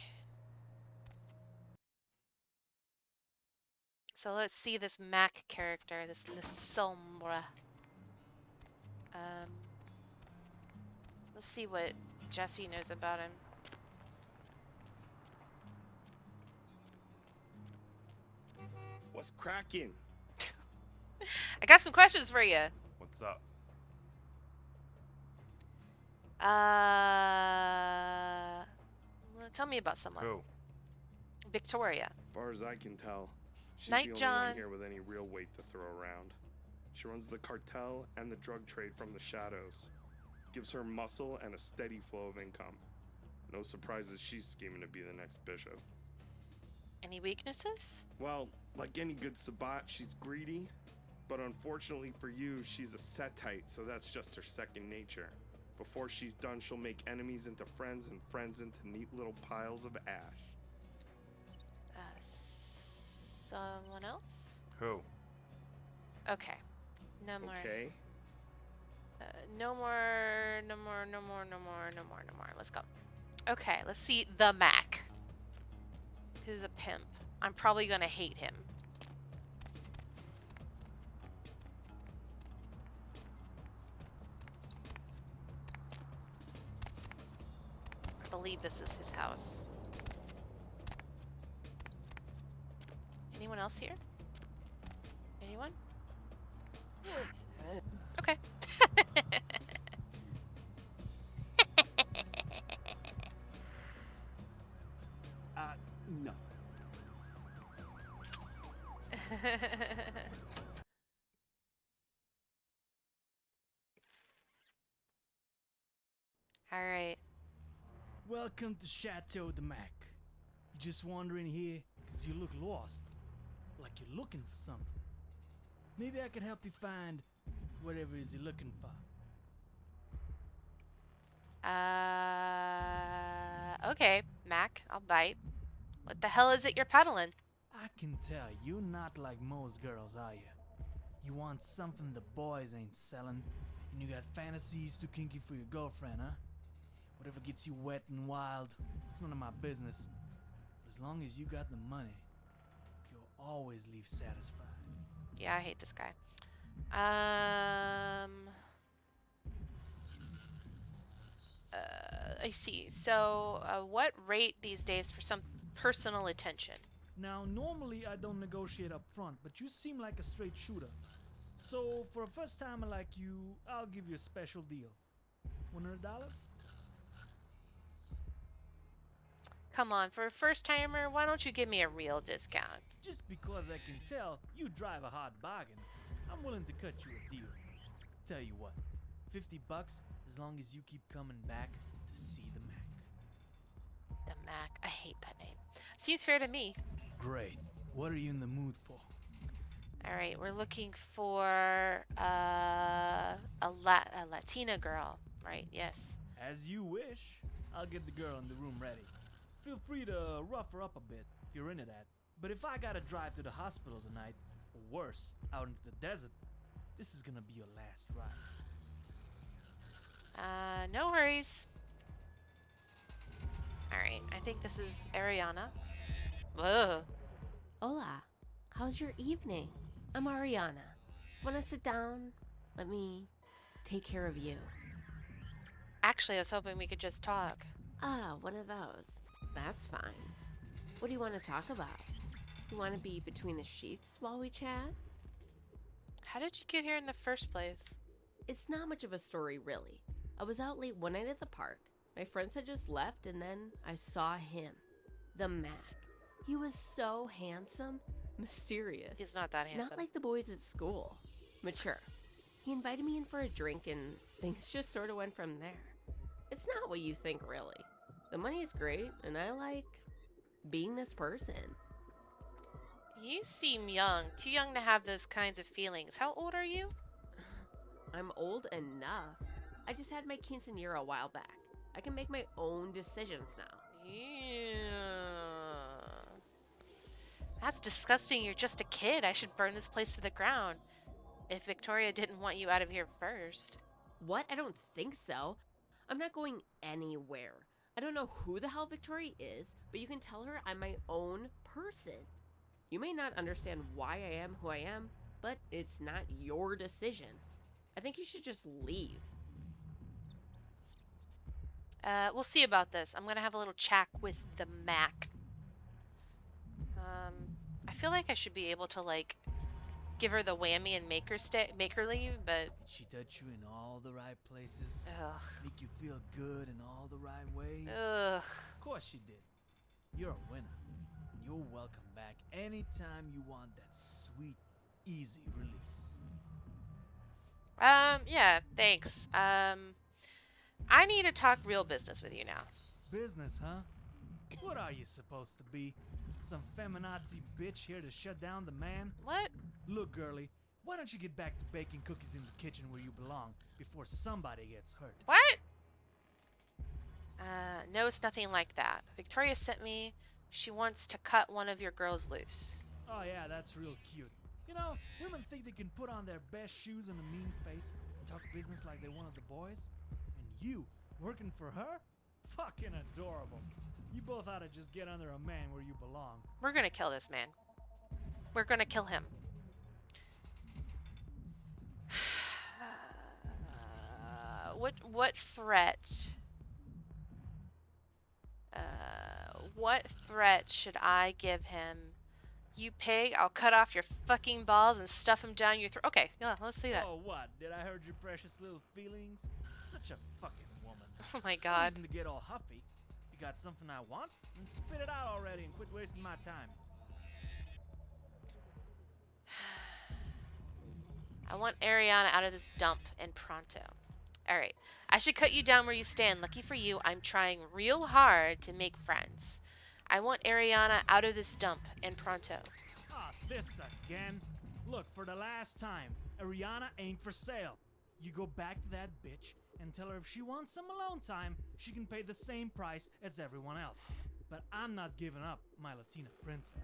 So let's see this Mac character, this La Sombra. Let's see what Jesse knows about him. What's cracking? I got some questions for you. What's up? Tell me about someone. Who? Victoria. As far as I can tell, she's Night, the only John. one here with any real weight to throw around. She runs the cartel and the drug trade from the shadows. Gives her muscle and a steady flow of income. No surprises she's scheming to be the next bishop. Any weaknesses? Well, like any good Sabbat, she's greedy. But unfortunately for you, she's a Setite, so that's just her second nature. Before she's done, she'll make enemies into friends and friends into neat little piles of ash. Someone else? Who? Okay. No more. Okay. No more. Let's go. Okay, let's see the Mac. Who's a pimp. I'm probably gonna hate him. I believe this is his house. Anyone else here? Anyone? Okay. No. All right. Welcome to Chateau de Mac. You just wandering here because you look lost. Like you're looking for something. Maybe I could help you find whatever it is you're looking for. Okay, Mac, I'll bite. What the hell is it you're peddling? I can tell you're not like most girls, are you? You want something the boys ain't selling, and you got fantasies too kinky for your girlfriend, huh? Whatever gets you wet and wild, it's none of my business. But as long as you got the money, you'll always leave satisfied. Yeah, I hate this guy. I see. So, what rate these days for some personal attention? Now, normally I don't negotiate up front, but you seem like a straight shooter. So, for a first timer like you, I'll give you a special deal. $100? Come on, for a first timer, why don't you give me a real discount? Just because I can tell you drive a hard bargain, I'm willing to cut you a deal. Tell you what, $50 as long as you keep coming back to see the Mac. The Mac, I hate that name. Seems fair to me. Great. What are you in the mood for? All right, we're looking for a Latina girl, right? Yes. As you wish. I'll get the girl in the room ready. Feel free to rough her up a bit if you're into that. But if I gotta drive to the hospital tonight, or worse, out into the desert, this is gonna be your last ride. No worries. All right, I think this is Ariana. Whoa. Hola. How's your evening? I'm Ariana. Wanna sit down? Let me take care of you. Actually, I was hoping we could just talk. Ah, one of those. That's fine. What do you want to talk about? You want to be between the sheets while we chat? How did you get here in the first place? It's not much of a story, really. I was out late one night at the park. My friends had just left, and then I saw him. The Mac. He was so handsome, mysterious. He's not that handsome. Not like the boys at school. Mature. He invited me in for a drink, and things just sort of went from there. It's not what you think, really. The money is great, and I like being this person. You seem young. Too young to have those kinds of feelings. How old are you? I'm old enough. I just had my quinceañera a while back. I can make my own decisions now. Yeah. That's disgusting. You're just a kid. I should burn this place to the ground. If Victoria didn't want you out of here first. What? I don't think so. I'm not going anywhere. I don't know who the hell Victoria is, but you can tell her I'm my own person. You may not understand why I am who I am, but it's not your decision. I think you should just leave. We'll see about this. I'm gonna have a little chat with the Mac. I feel like I should be able to, like, give her the whammy and make her leave, but Did she touch you in all the right places? ugh. Make you feel good in all the right ways? Ugh. Of course she did. You're a winner. You're welcome back anytime you want that sweet, easy release. Yeah, thanks. I need to talk real business with you now. Business, huh? What are you supposed to be? Some feminazi bitch here to shut down the man? What? Look, girlie, why don't you get back to baking cookies in the kitchen where you belong before somebody gets hurt? What? No, it's nothing like that. Victoria sent me. She wants to cut one of your girls loose. Oh yeah, that's real cute. You know, women think they can put on their best shoes and a mean face and talk business like they're one of the boys. And you, working for her? Fucking adorable. You both ought to just get under a man where you belong. We're gonna kill this man. We're gonna kill him. What threat? What threat should I give him? You pig, I'll cut off your fucking balls and stuff them down your throat. Okay, yeah, let's see that. Oh, what? Did I hurt your precious little feelings? Such a fucking woman. Oh my No god. reason to get all huffy. You got something I want? Then spit it out already and quit wasting my time. I want Ariana out of this dump and pronto. Alright, I should cut you down where you stand. Lucky for you, I'm trying real hard to make friends. I want Ariana out of this dump and pronto. Ah, this again? Look, for the last time, Ariana ain't for sale. You go back to that bitch and tell her if she wants some alone time, she can pay the same price as everyone else. But I'm not giving up my Latina princess.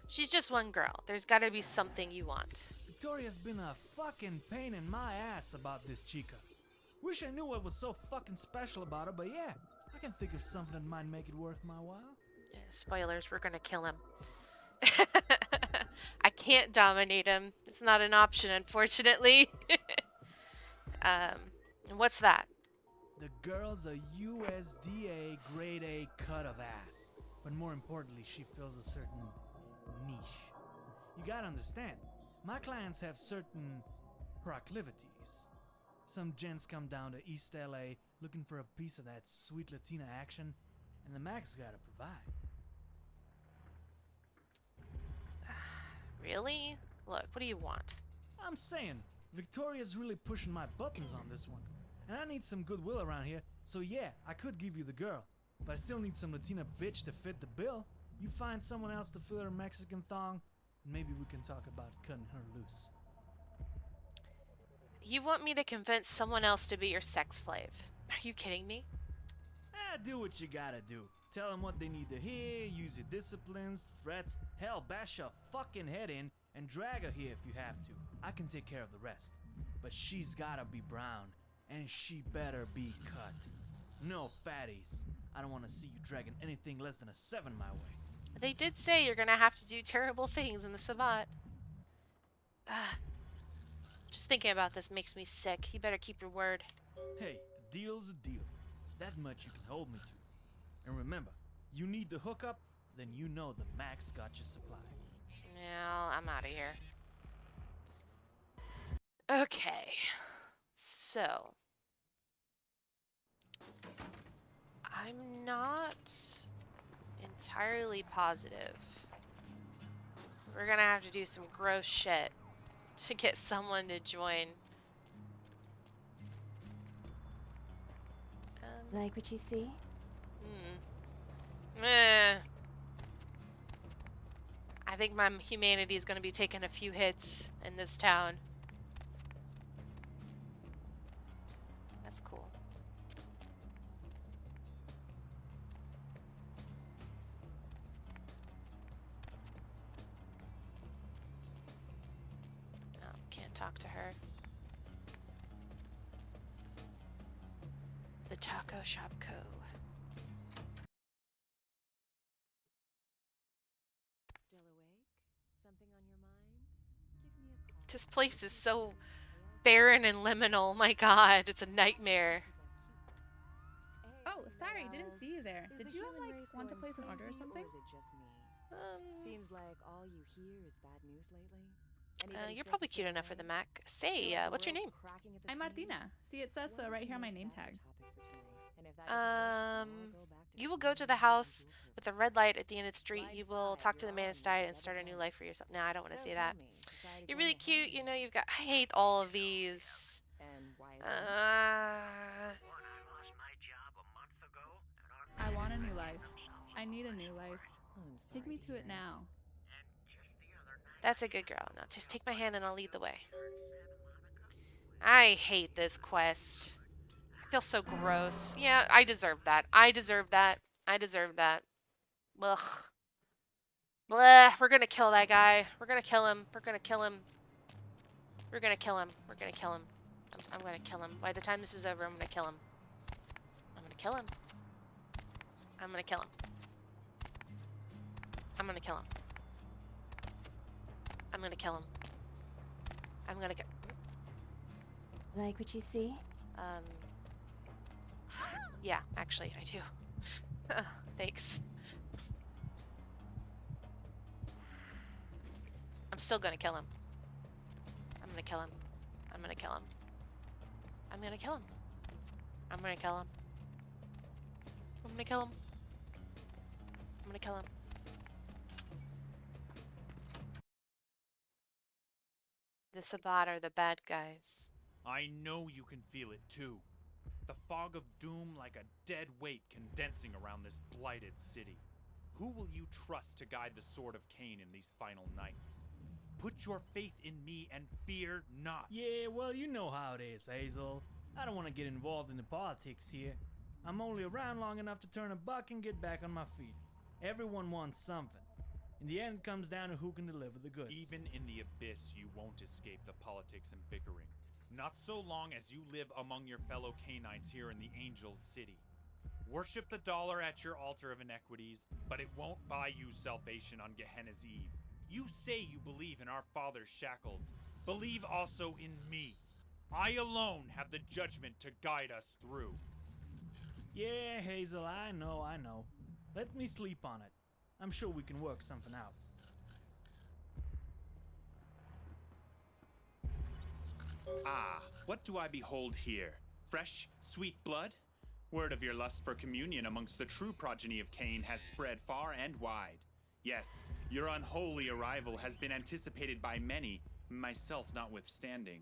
She's just one girl. There's gotta be something you want. Victoria's been a fucking pain in my ass about this chica. Wish I knew what was so fucking special about her, but yeah, I can think of something that might make it worth my while. Yeah, spoilers, we're gonna kill him. I can't dominate him. It's not an option, unfortunately. What's that? The girl's a USDA grade A cut of ass. But more importantly, she fills a certain niche. You gotta understand, my clients have certain proclivities. Some gents come down to East LA looking for a piece of that sweet Latina action, and the Mac's gotta provide. Really? Look, what do you want? I'm saying, Victoria's really pushing my buttons on this one. And I need some goodwill around here, so yeah, I could give you the girl. But I still need some Latina bitch to fit the bill. You find someone else to fill her Mexican thong, and maybe we can talk about cutting her loose. You want me to convince someone else to be your sex slave? Are you kidding me? Do what you gotta do. Tell them what they need to hear, use your disciplines, threats, hell, bash her fucking head in, and drag her here if you have to. I can take care of the rest. But she's gotta be brown, and she better be cut. No fatties. I don't want to see you dragging anything less than a 7 my way. They did say you're gonna have to do terrible things in the Sabbat. Just thinking about this makes me sick. You better keep your word. Hey, a deal's a deal. That much you can hold me to. And remember, you need the hookup, then you know the Mac's got your supply. Yeah, I'm out of here. Okay. So. I'm not entirely positive. We're gonna have to do some gross shit to get someone to join. Like what you see? I think my humanity is gonna be taking a few hits in this town. That's cool. Oh, can't talk to her. The Taco Shop Co. Still awake? Something on your mind? Give me a call. This place is so barren and liminal. My god, it's a nightmare. Oh, sorry, didn't see you there. Did you want to place an order or something? Seems like all you hear is bad news lately. You're probably cute enough for the Mac. Say, what's your name? I'm Martina. See, it says so right here on my name tag. You will go to the house with the red light at the end of the street. You will talk to the man inside and start a new life for yourself. No, I don't want to say that. You're really cute. You know, you've got... I hate all of these. I want a new life. I need a new life. Take me to it now. That's a good girl. Now, just take my hand and I'll lead the way. I hate this quest. I feel so gross. Yeah, I deserve that. I deserve that. I deserve that. Ugh. Bleh. We're gonna kill that guy. We're gonna kill him. We're gonna kill him. We're gonna kill him. We're gonna kill him. I'm gonna kill him. By the time this is over, I'm gonna kill him. I'm gonna kill him. I'm gonna kill him. I'm gonna kill him. I'm gonna kill him. I'm gonna get. Like what you see? Yeah, actually, I do. Thanks. I'm still gonna kill him. I'm gonna kill him. I'm gonna kill him. I'm gonna kill him. I'm gonna kill him. I'm gonna kill him. I'm gonna kill him. The Sabbat are the bad guys. I know you can feel it too. The fog of doom like a dead weight condensing around this blighted city. Who will you trust to guide the sword of Cain in these final nights? Put your faith in me and fear not. Yeah, well, you know how it is, Hazel. I don't want to get involved in the politics here. I'm only around long enough to turn a buck and get back on my feet. Everyone wants something. In the end, it comes down to who can deliver the goods. Even in the abyss, you won't escape the politics and bickering. Not so long as you live among your fellow Canaanites here in the Angel City. Worship the dollar at your altar of iniquities, but it won't buy you salvation on Gehenna's Eve. You say you believe in our father's shackles. Believe also in me. I alone have the judgment to guide us through. Yeah, Hazel, I know. Let me sleep on it. I'm sure we can work something out. Ah, what do I behold here? Fresh, sweet blood? Word of your lust for communion amongst the true progeny of Cain has spread far and wide. Yes, your unholy arrival has been anticipated by many, myself notwithstanding.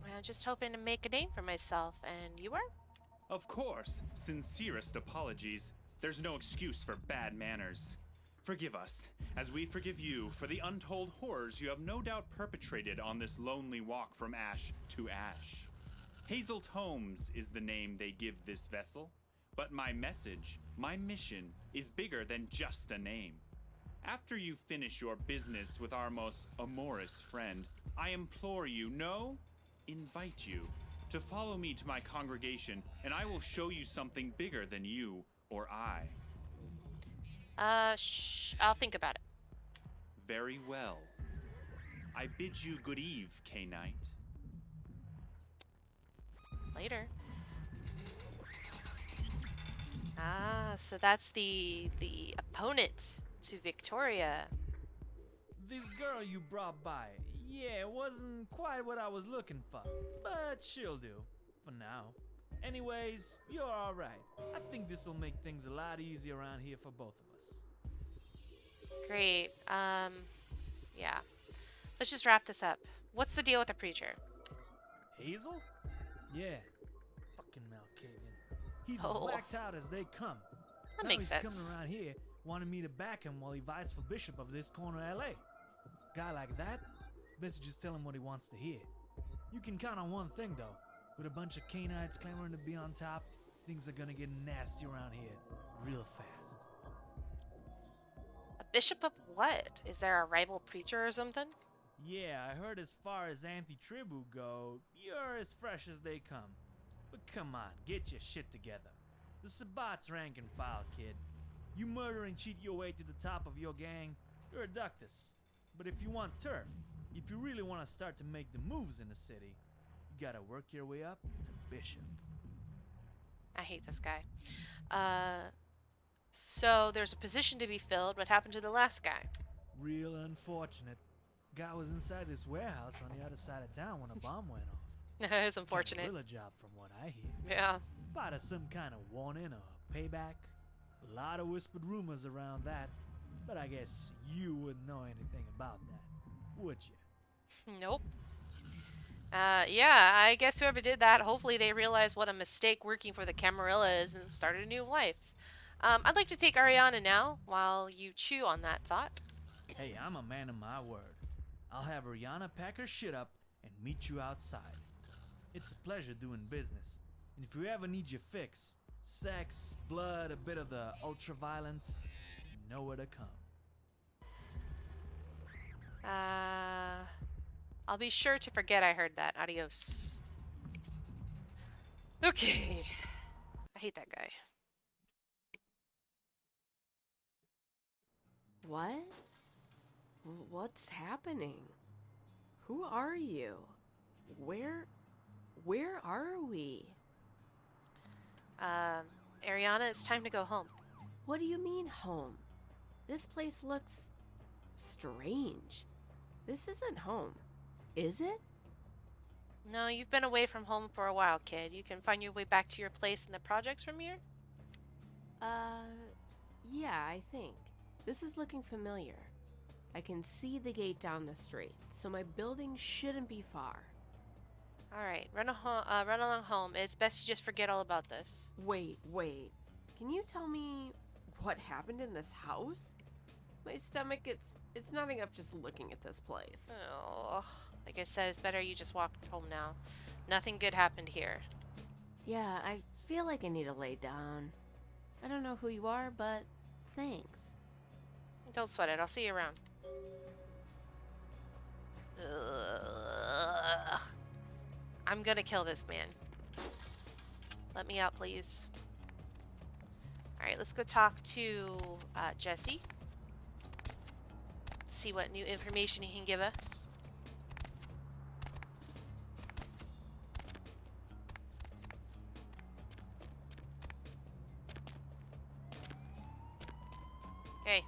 I'm just hoping to make a name for myself, and you are? Of course, sincerest apologies. There's no excuse for bad manners. Forgive us, as we forgive you for the untold horrors you have no doubt perpetrated on this lonely walk from ash to ash. Hazel Holmes is the name they give this vessel, but my message, my mission, is bigger than just a name. After you finish your business with our most amorous friend, I implore you, no, invite you, to follow me to my congregation, and I will show you something bigger than you or I. I'll think about it. Very well. I bid you good eve, K-Knight. Later. Ah, so that's the opponent to Victoria. This girl you brought by, yeah, it wasn't quite what I was looking for, but she'll do, for now. Anyways, you're alright. I think this'll make things a lot easier around here for both of us. Great. Yeah. Let's just wrap this up. What's the deal with the preacher? Hazel? Yeah. Fucking Malkavian. He's as whacked out as they come. That Now makes he's sense. coming around here, wanting me to back him while he vies for bishop of this corner of LA. Guy like that, best just tell him what he wants to hear. You can count on one thing though. With a bunch of Canaanites clamoring to be on top, things are gonna get nasty around here real fast. A bishop of what? Is there a rival preacher or something? Yeah, I heard as far as anti-tribute go, you're as fresh as they come. But come on, get your shit together. The Sabbat's rank and file, kid. You murder and cheat your way to the top of your gang, you're a ductus. But if you want turf, if you really want to start to make the moves in the city, you gotta work your way up to bishop. I hate this guy. So there's a position to be filled. What happened to the last guy? Real unfortunate. Guy was inside this warehouse on the other side of town when a bomb went off. It's unfortunate. Guerrilla job from what I hear. Yeah. About some kind of warning or payback. A lot of whispered rumors around that, but I guess you wouldn't know anything about that, would you? Nope. Yeah, I guess whoever did that, hopefully they realized what a mistake working for the Camarilla is and started a new life. I'd like to take Ariana now, while you chew on that thought. Hey, I'm a man of my word. I'll have Rihanna pack her shit up and meet you outside. It's a pleasure doing business. And if you ever need your fix, sex, blood, a bit of the ultra-violence, you know where to come. I'll be sure to forget I heard that. Adios. Okay. I hate that guy. What? What's happening? Who are you? Where are we? Ariana, it's time to go home. What do you mean home? This place looks strange. This isn't home, is it? No, you've been away from home for a while, kid. You can find your way back to your place in the projects from here? Yeah, I think. This is looking familiar. I can see the gate down the street, so my building shouldn't be far. Alright, run along home. It's best you just forget all about this. Wait. Can you tell me what happened in this house? My stomach, it's nothing up just looking at this place. Oh, like I said, it's better you just walk home now. Nothing good happened here. Yeah, I feel like I need to lay down. I don't know who you are, but thanks. Don't sweat it. I'll see you around. Ugh. I'm gonna kill this man. Let me out, please. Alright, let's go talk to Jesse. See what new information he can give us. Hey.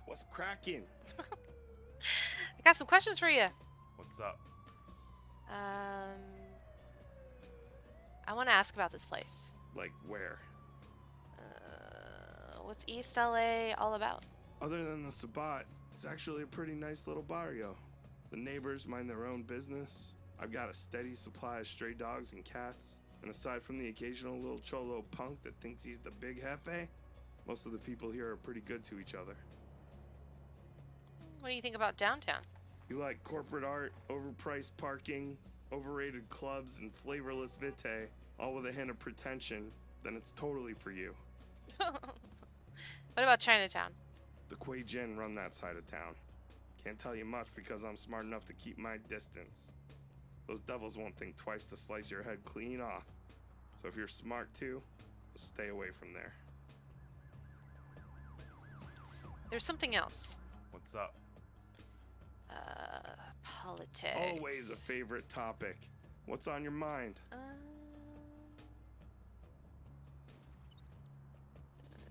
What's cracking? I got some questions for you. What's up? I want to ask about this place. Like where? What's East LA all about? Other than the Sabbat, it's actually a pretty nice little barrio. The neighbors mind their own business. I've got a steady supply of stray dogs and cats. And aside from the occasional little cholo punk that thinks he's the big jefe, most of the people here are pretty good to each other. What do you think about downtown? You like corporate art, overpriced parking, overrated clubs, and flavorless vitae, all with a hint of pretension, then it's totally for you. What about Chinatown? The Kuei Jin run that side of town. Can't tell you much because I'm smart enough to keep my distance. Those devils won't think twice to slice your head clean off. So if you're smart too, just stay away from there. There's something else. What's up? Politics. Always a favorite topic. What's on your mind?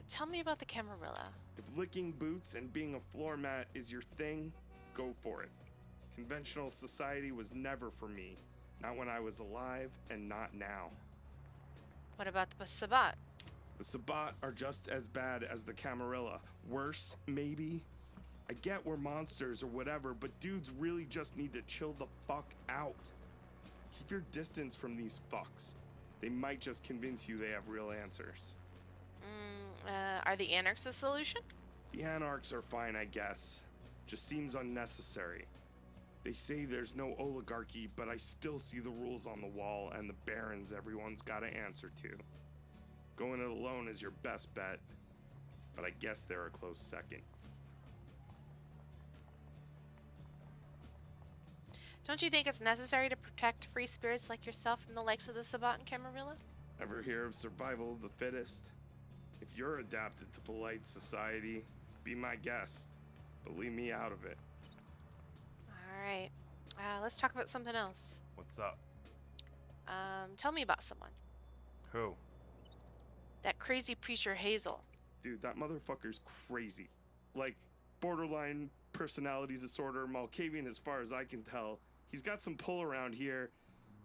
Tell me about the Camarilla. If licking boots and being a floor mat is your thing, go for it. Conventional society was never for me. Not when I was alive and not now. What about the Sabbat? The Sabbat are just as bad as the Camarilla. Worse, maybe. I get we're monsters or whatever, but dudes really just need to chill the fuck out. Keep your distance from these fucks. They might just convince you they have real answers. Are the Anarchs the solution? The Anarchs are fine, I guess. Just seems unnecessary. They say there's no oligarchy, but I still see the rules on the wall and the barons everyone's gotta answer to. Going it alone is your best bet, but I guess they're a close second. Don't you think it's necessary to protect free spirits like yourself from the likes of the Sabbat and Camarilla? Ever hear of survival of the fittest? If you're adapted to polite society, be my guest, but leave me out of it. Alright. Let's talk about something else. What's up? Tell me about someone. Who? That crazy preacher Hazel. Dude, that motherfucker's crazy. Like, borderline personality disorder, Malkavian as far as I can tell. He's got some pull around here,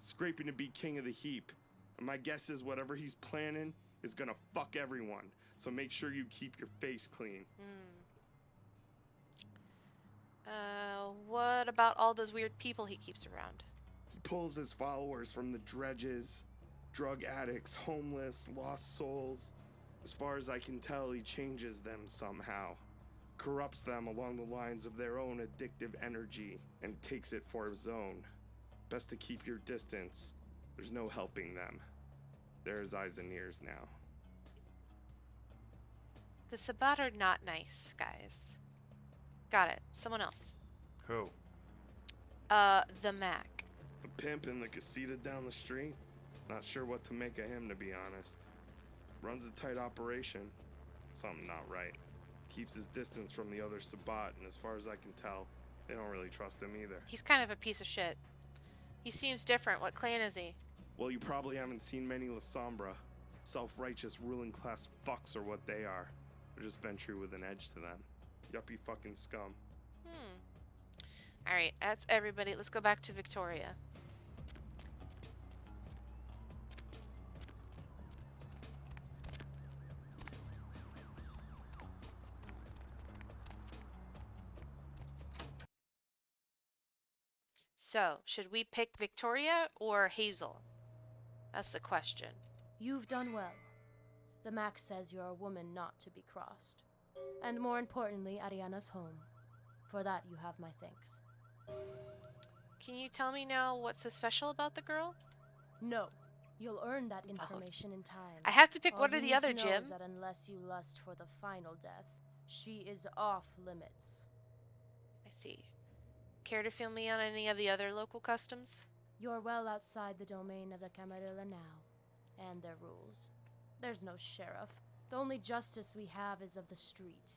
scraping to be king of the heap. And my guess is whatever he's planning is gonna fuck everyone. So make sure you keep your face clean. What about all those weird people he keeps around? He pulls his followers from the dredges, drug addicts, homeless, lost souls. As far as I can tell, he changes them somehow. Corrupts them along the lines of their own addictive energy and takes it for his own. Best to keep your distance. There's no helping them. They're his eyes and ears now. The Sabbat are not nice, guys. Got it. Someone else. Who? The Mac. The pimp in the casita down the street? Not sure what to make of him, to be honest. Runs a tight operation. Something not right. Keeps his distance from the other Sabbat, and as far as I can tell, they don't really trust him either. He's kind of a piece of shit. He seems different. What clan is he? Well, you probably haven't seen many La Sombra. Self-righteous ruling class fucks are what they are. They're just Ventrue with an edge to them. Yuppie fucking scum. Alright, that's everybody. Let's go back to Victoria. So, should we pick Victoria or Hazel? That's the question. You've done well. The Mac says you're a woman not to be crossed. And more importantly, Ariana's home. For that, you have my thanks. Can you tell me now what's so special about the girl? No. You'll earn that information in time. I have to pick All one or you the need other, to know Jim. is that unless you lust for the final death, she is off limits. I see. Care to fill me on any of the other local customs? You're well outside the domain of the Camarilla now, and their rules. There's no sheriff. The only justice we have is of the street.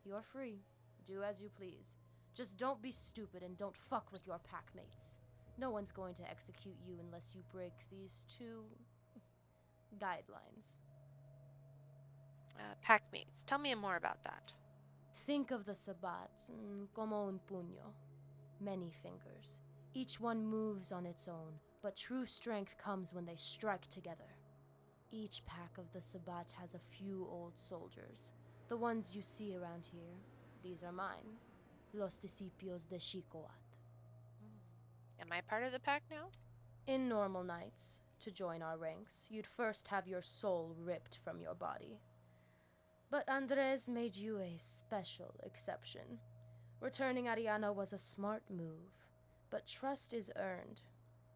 You're free. Do as you please. Just don't be stupid and don't fuck with your packmates. No one's going to execute you unless you break these two guidelines. Packmates. Tell me more about that. Think of the Sabbat como un puño. Many fingers. Each one moves on its own, but true strength comes when they strike together. Each pack of the Sabbat has a few old soldiers. The ones you see around here, these are mine. Los Discípulos de Xicoat. Am I part of the pack now? In normal nights, to join our ranks, you'd first have your soul ripped from your body. But Andres made you a special exception. Returning Ariana was a smart move, but trust is earned.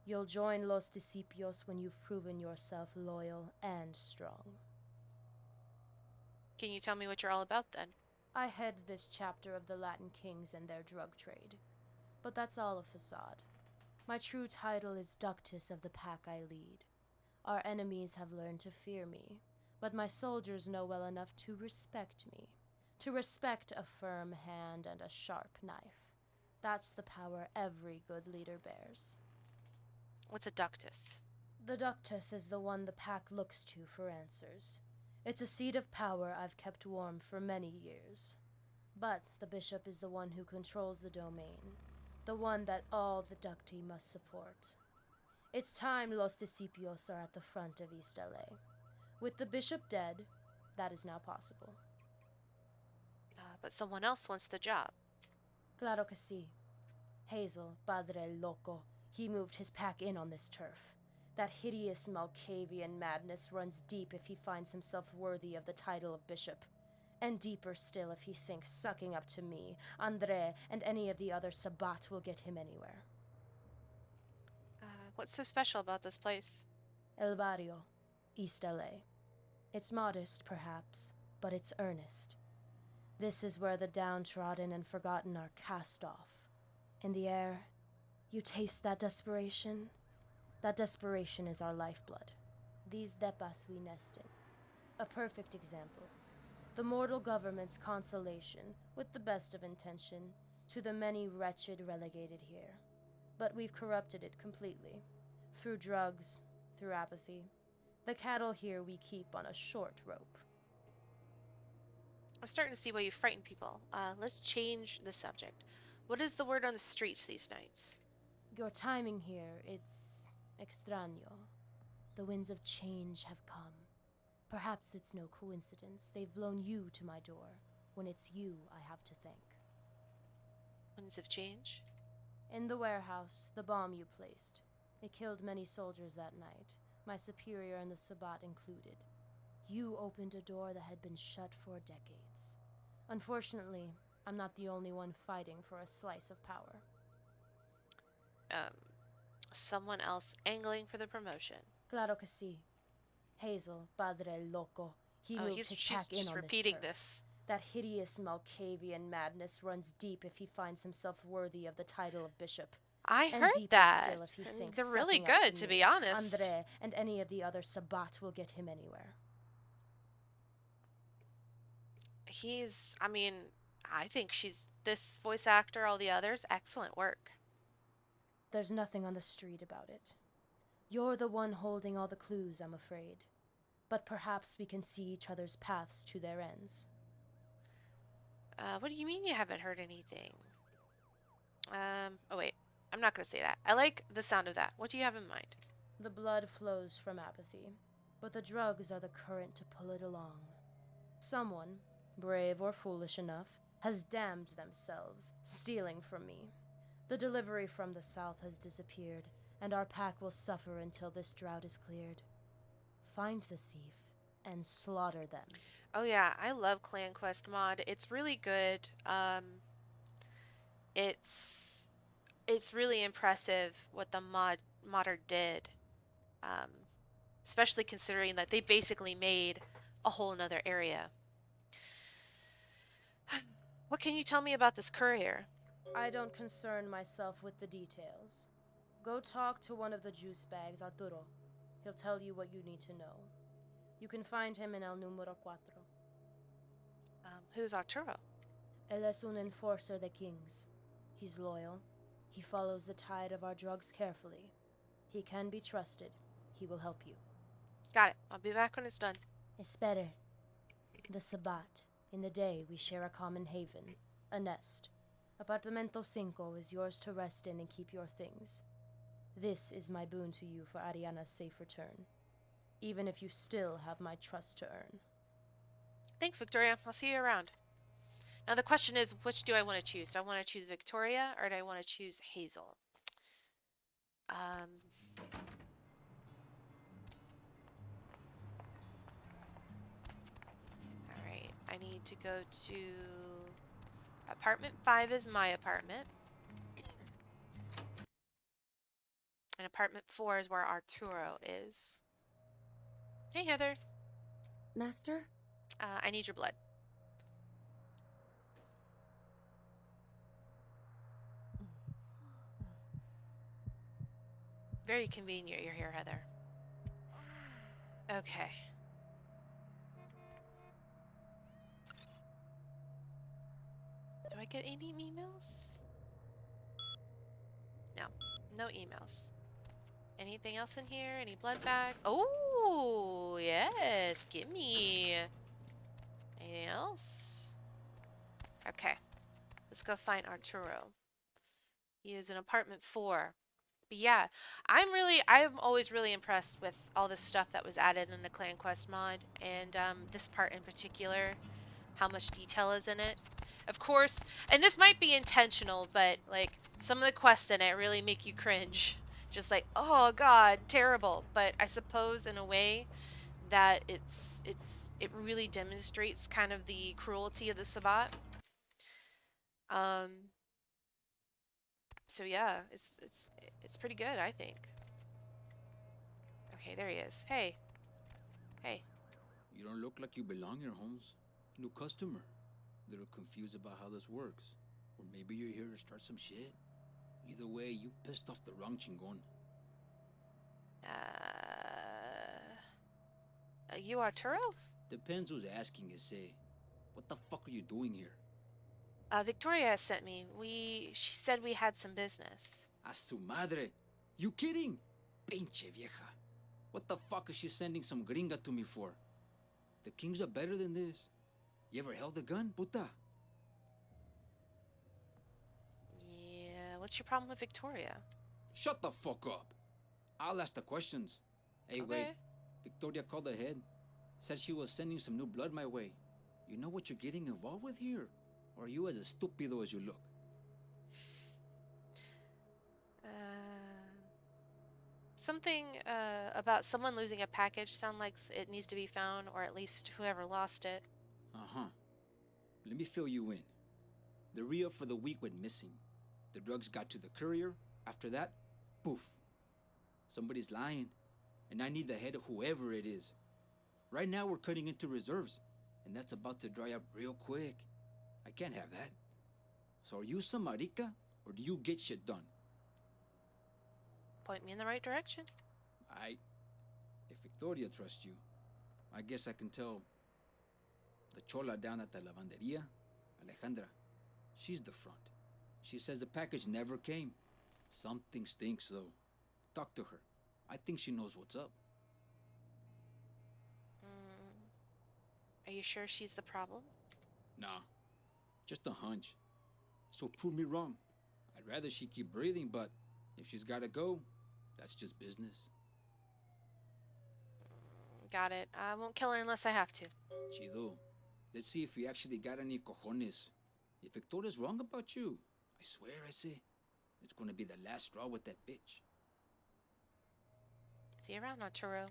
You'll join Los Discípulos when you've proven yourself loyal and strong. Can you tell me what you're all about then? I head this chapter of the Latin Kings and their drug trade, but that's all a facade. My true title is Ductus of the pack I lead. Our enemies have learned to fear me, but my soldiers know well enough to respect me. To respect a firm hand and a sharp knife. That's the power every good leader bears. What's a ductus? The ductus is the one the pack looks to for answers. It's a seat of power I've kept warm for many years. But the bishop is the one who controls the domain. The one that all the ducti must support. It's time Los Discípulos are at the front of East LA. With the bishop dead, that is now possible. But someone else wants the job. Claro que sí. Hazel, Padre Loco, he moved his pack in on this turf. That hideous Malkavian madness runs deep if he finds himself worthy of the title of bishop. And deeper still if he thinks sucking up to me, André, and any of the other Sabbat will get him anywhere. What's so special about this place? El Barrio, East LA. It's modest, perhaps, but it's earnest. This is where the downtrodden and forgotten are cast off. In the air, you taste that desperation? That desperation is our lifeblood. These depas we nest in. A perfect example. The mortal government's consolation, with the best of intention, to the many wretched relegated here. But we've corrupted it completely. Through drugs, through apathy. The cattle here we keep on a short rope. I'm starting to see why you frighten people. Let's change the subject. What is the word on the streets these nights? Your timing here, it's extraño. The winds of change have come. Perhaps it's no coincidence they've blown you to my door, when it's you I have to thank. Winds of change? In the warehouse, the bomb you placed. It killed many soldiers that night, my superior and the Sabbat included. You opened a door that had been shut for decades. Unfortunately, I'm not the only one fighting for a slice of power. Someone else angling for the promotion. Claro que sí. Hazel, padre loco. He moved his She's pack in just on repeating this turf. this. That hideous Malkavian madness runs deep if he finds himself worthy of the title of bishop. I And heard deeper that. Still if he thinks They're really sucking up good, to me, be honest. Andre and any of the other Sabbat will get him anywhere. I think this voice actor, all the others, excellent work. There's nothing on the street about it. You're the one holding all the clues, I'm afraid. But perhaps we can see each other's paths to their ends. What do you mean you haven't heard anything? Oh wait, I'm not going to say that. I like the sound of that. What do you have in mind? The blood flows from apathy, but the drugs are the current to pull it along. Someone, brave or foolish enough, has damned themselves, stealing from me. The delivery from the south has disappeared, and our pack will suffer until this drought is cleared. Find the thief and slaughter them. Oh yeah, I love Clan Quest mod. It's really good. It's really impressive what the modder did. Especially considering that they basically made a whole nother area. What can you tell me about this courier? I don't concern myself with the details. Go talk to one of the juice bags, Arturo. He'll tell you what you need to know. You can find him in El Número 4. Who's Arturo? Él es un enforcer de King's. He's loyal. He follows the tide of our drugs carefully. He can be trusted. He will help you. Got it. I'll be back when it's done. Espere. The Sabbat. In the day, we share a common haven. A nest. Apartamento 5 is yours to rest in and keep your things. This is my boon to you for Ariana's safe return. Even if you still have my trust to earn. Thanks, Victoria. I'll see you around. Now the question is, which do I want to choose? Do I want to choose Victoria or do I want to choose Hazel? Alright, I need to go to... Apartment 5 is my apartment. And apartment 4 is where Arturo is. Hey, Heather. Master? I need your blood. Very convenient you're here, Heather. Okay. Do I get any emails? No. No emails. Anything else in here? Any blood bags? Oh, yes. Gimme. Anything else? Okay. Let's go find Arturo. He is in apartment 4. But yeah, I'm always really impressed with all this stuff that was added in the Clan Quest mod, and this part in particular, how much detail is in it. Of course, and this might be intentional, but like some of the quests in it really make you cringe. Just like, oh god, terrible. But I suppose in a way that it really demonstrates kind of the cruelty of the Sabbat. So yeah, it's pretty good, I think. Okay, there he is. Hey. Hey. You don't look like you belong here, Holmes. New customer. Little confused about how this works. Or maybe you're here to start some shit. Either way, you pissed off the wrong chingon. You Arturo? Depends who's asking, you say. What the fuck are you doing here? Victoria sent me. She said we had some business. A su madre. You kidding? Pinche vieja. What the fuck is she sending some gringa to me for? The Kings are better than this. You ever held a gun, puta? Yeah, what's your problem with Victoria? Shut the fuck up. I'll ask the questions. Hey, Okay. wait. Victoria called ahead. Said she was sending some new blood my way. You know what you're getting involved with here? Or are you as estúpido as you look? Something about someone losing a package sound like it needs to be found, or at least whoever lost it. Uh-huh. Let me fill you in. The re-up for the week went missing. The drugs got to the courier. After that, poof. Somebody's lying. And I need the head of whoever it is. Right now we're cutting into reserves. And that's about to dry up real quick. I can't have that. So are you some marica, or do you get shit done? Point me in the right direction. If Victoria trusts you, I guess I can tell the chola down at the lavanderia, Alejandra. She's the front. She says the package never came. Something stinks, though. Talk to her. I think she knows what's up. Are you sure she's the problem? Nah, just a hunch. So prove me wrong. I'd rather she keep breathing, but if she's gotta go, that's just business. Got it. I won't kill her unless I have to. Chido. Let's see if we actually got any cojones. If Victoria's wrong about you, I swear I say, it's gonna be the last straw with that bitch. See you around, Arturo.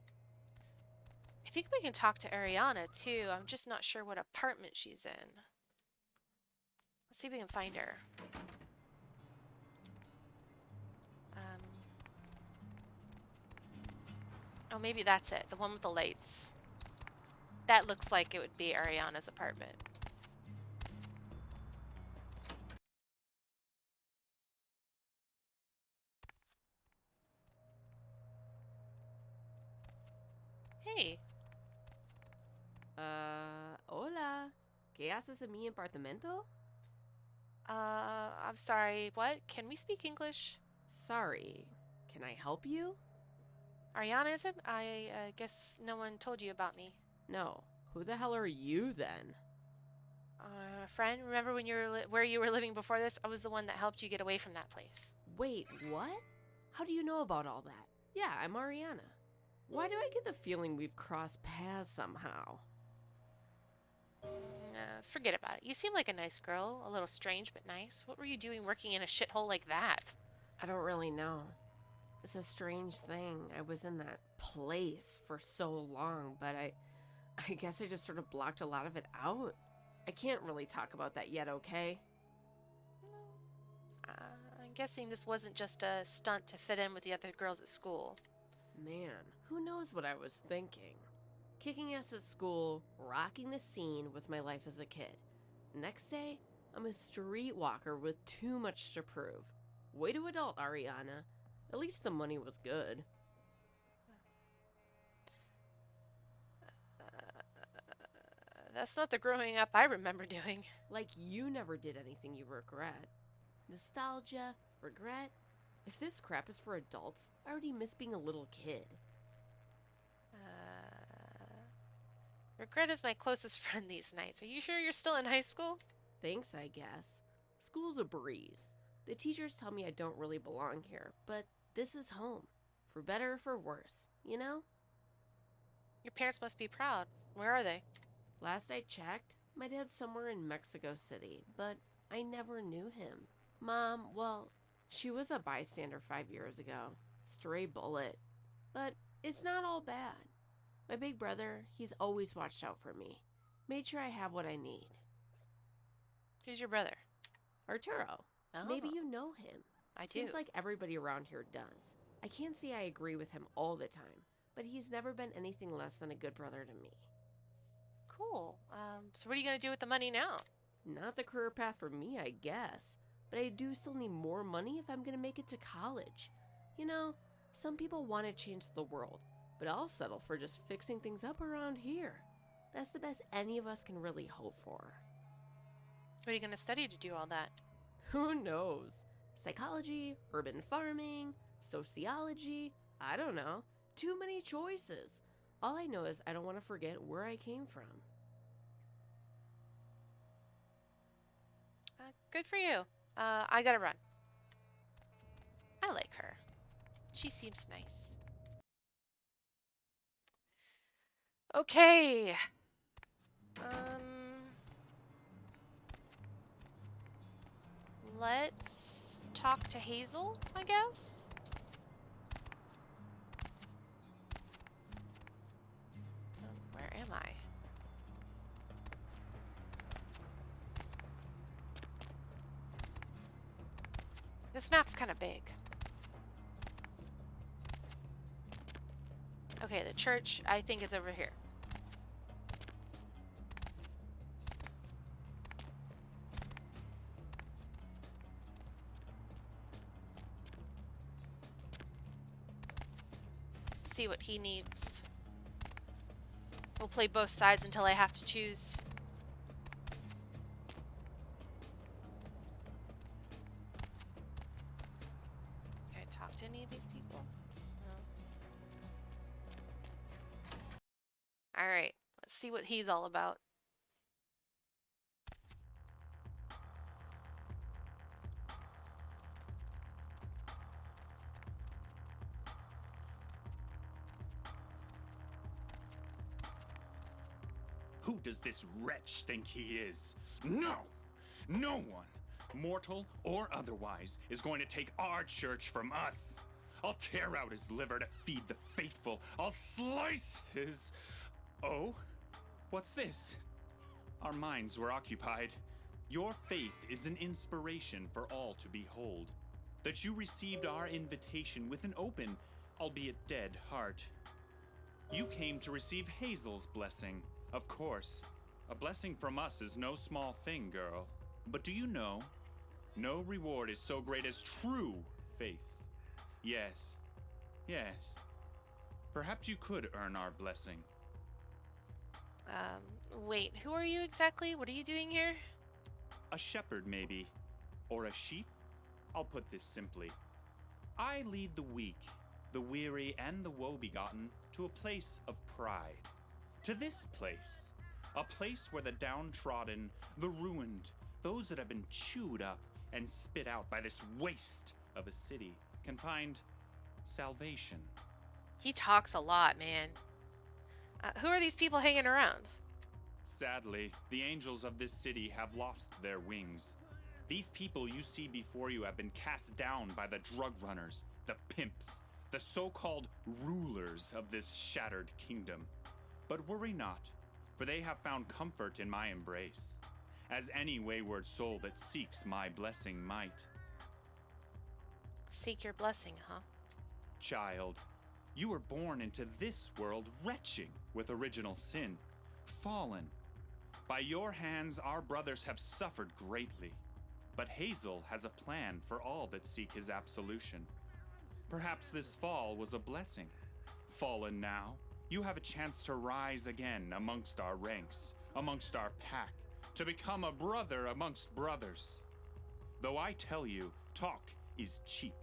I think we can talk to Ariana, too. I'm just not sure what apartment she's in. Let's see if we can find her. Oh, maybe that's it. The one with the lights. That looks like it would be Ariana's apartment. Hey. Hola. ¿Qué haces en mi apartamento? I'm sorry, what? Can we speak English? Sorry. Can I help you? Ariana, is it? I guess no one told you about me. No. Who the hell are you then? Friend, remember when where you were living before this? I was the one that helped you get away from that place. Wait, what? How do you know about all that? Yeah, I'm Ariana. Why do I get the feeling we've crossed paths somehow? Forget about it. You seem like a nice girl. A little strange, but nice. What were you doing working in a shithole like that? I don't really know. It's a strange thing. I was in that place for so long, but I guess I just sort of blocked a lot of it out. I can't really talk about that yet, okay? I'm guessing this wasn't just a stunt to fit in with the other girls at school. Man, who knows what I was thinking? Kicking ass at school, rocking the scene was my life as a kid. Next day, I'm a streetwalker with too much to prove. Way to adult, Ariana. At least the money was good. That's not the growing up I remember doing. Like you never did anything you regret. Nostalgia, regret. If this crap is for adults, I already miss being a little kid. Regret is my closest friend these nights. Are you sure you're still in high school? Thanks, I guess. School's a breeze. The teachers tell me I don't really belong here, but this is home. For better or for worse, you know? Your parents must be proud. Where are they? Last I checked, my dad's somewhere in Mexico City, but I never knew him. Mom, well, she was a bystander 5 years ago. Stray bullet. But it's not all bad. My big brother, he's always watched out for me. Made sure I have what I need. Who's your brother? Arturo. Oh. Maybe you know him. I do. Seems like everybody around here does. I can't say I agree with him all the time, but he's never been anything less than a good brother to me. Cool. So what are you going to do with the money now? Not the career path for me, I guess. But I do still need more money if I'm going to make it to college. You know, some people want to change the world, but I'll settle for just fixing things up around here. That's the best any of us can really hope for. What are you going to study to do all that? Who knows? Psychology, urban farming, sociology, I don't know. Too many choices. All I know is I don't want to forget where I came from. Good for you. I gotta run. I like her. She seems nice. Okay. Let's talk to Hazel, I guess. Where am I? This map's kind of big. Okay, the church, I think, is over here. See what he needs. We'll play both sides until I have to choose. Can I talk to any of these people? No. Alright, let's see what he's all about. Who does this wretch think he is? No! No one, mortal or otherwise, is going to take our church from us. I'll tear out his liver to feed the faithful. I'll slice his... Oh? What's this? Our minds were occupied. Your faith is an inspiration for all to behold. That you received our invitation with an open, albeit dead, heart. You came to receive Hazel's blessing. Of course, a blessing from us is no small thing, girl. But do you know, no reward is so great as true faith. Yes, yes. Perhaps you could earn our blessing. Wait, who are you exactly? What are you doing here? A shepherd, maybe. Or a sheep? I'll put this simply. I lead the weak, the weary, and the woe-begotten to a place of pride. To this place. A place where the downtrodden, the ruined, those that have been chewed up and spit out by this waste of a city can find salvation. He talks a lot, man. Who are these people hanging around? Sadly, the angels of this city have lost their wings. These people you see before you have been cast down by the drug runners, the pimps, the so-called rulers of this shattered kingdom. But worry not, for they have found comfort in my embrace, as any wayward soul that seeks my blessing might. Seek your blessing, huh? Child, you were born into this world retching with original sin, fallen. By your hands our brothers have suffered greatly, but Hazel has a plan for all that seek his absolution. Perhaps this fall was a blessing. Fallen now, you have a chance to rise again amongst our ranks, amongst our pack, to become a brother amongst brothers. Though I tell you, talk is cheap.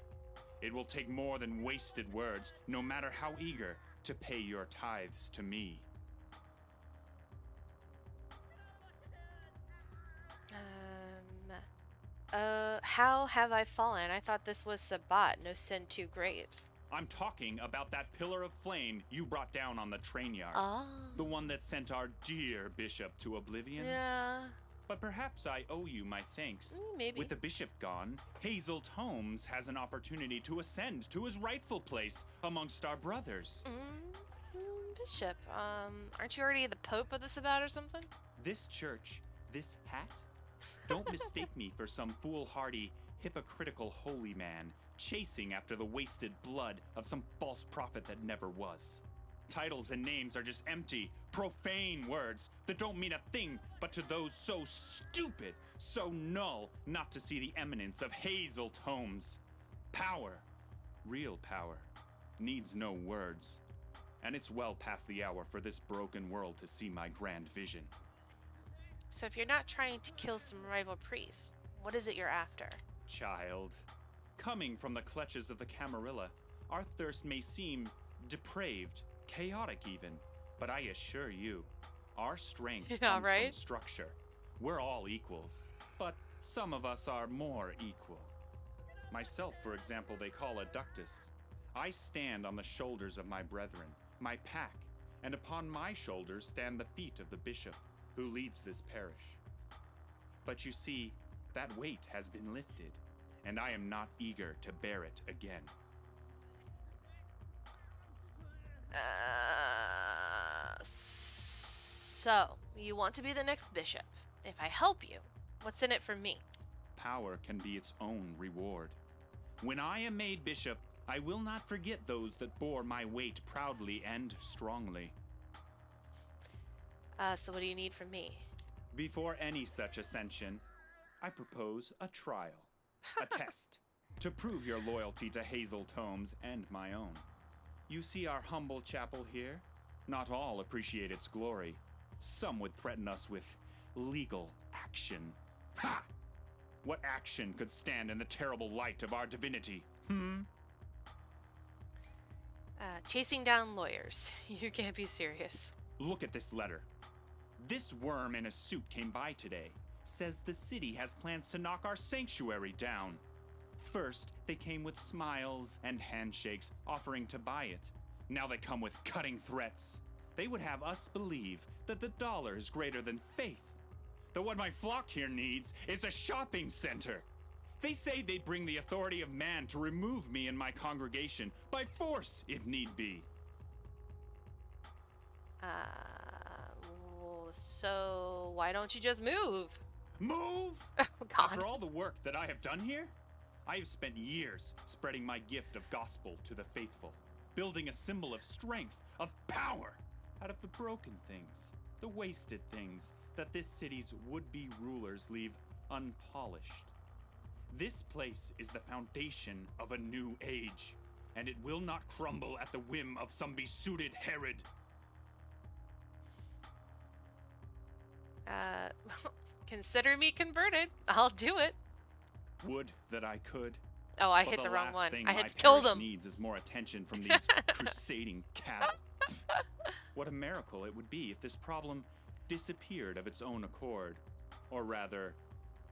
It will take more than wasted words, no matter how eager, to pay your tithes to me. How have I fallen? I thought this was Sabbat, no sin too great. I'm talking about that pillar of flame you brought down on the train yard. Ah. The one that sent our dear bishop to oblivion. Yeah. But perhaps I owe you my thanks. Maybe. With the bishop gone, Hazel Tomes has an opportunity to ascend to his rightful place amongst our brothers. Bishop, aren't you already the Pope of the Sabbat or something? This church, this hat? Don't mistake me for some foolhardy, hypocritical holy man chasing after the wasted blood of some false prophet that never was. Titles and names are just empty, profane words that don't mean a thing but to those so stupid, so null, not to see the eminence of Hazel Tomes. Power, real power, needs no words. And it's well past the hour for this broken world to see my grand vision. So if you're not trying to kill some rival priest, what is it you're after? Child, coming from the clutches of the Camarilla, our thirst may seem depraved, chaotic even, but I assure you, our strength comes from structure. We're all equals. but some of us are more equal. Myself, for example, they call a ductus. I stand on the shoulders of my brethren, my pack, and upon my shoulders stand the feet of the bishop, who leads this parish. But you see, that weight has been lifted, and I am not eager to bear it again. So, you want to be the next bishop. If I help you, what's in it for me? Power can be its own reward. When I am made bishop, I will not forget those that bore my weight proudly and strongly. So what do you need from me? Before any such ascension, I propose a trial, a test, to prove your loyalty to Hazel Tomes and my own. You see our humble chapel here? Not all appreciate its glory. Some would threaten us with legal action. Ha! What action could stand in the terrible light of our divinity? Chasing down lawyers. You can't be serious. Look at this letter. This worm in a suit came by today. Says the city has plans to knock our sanctuary down. First, they came with smiles and handshakes, offering to buy it. Now they come with cutting threats. They would have us believe that the dollar is greater than faith. That what my flock here needs is a shopping center. They say they'd bring the authority of man to remove me and my congregation, by force if need be. So why don't you just move? Move? Oh, God. After all the work that I have done here, I have spent years spreading my gift of gospel to the faithful, building a symbol of strength, of power, out of the broken things, the wasted things that this city's would-be rulers leave unpolished. This place is the foundation of a new age, and it will not crumble at the whim of some besuited Herod. Consider me converted. I'll do it. Would that I could. Oh, I But hit the wrong one. thing I had my to kill parish them. Needs is more attention from these crusading cattle. What a miracle it would be if this problem disappeared of its own accord, or rather,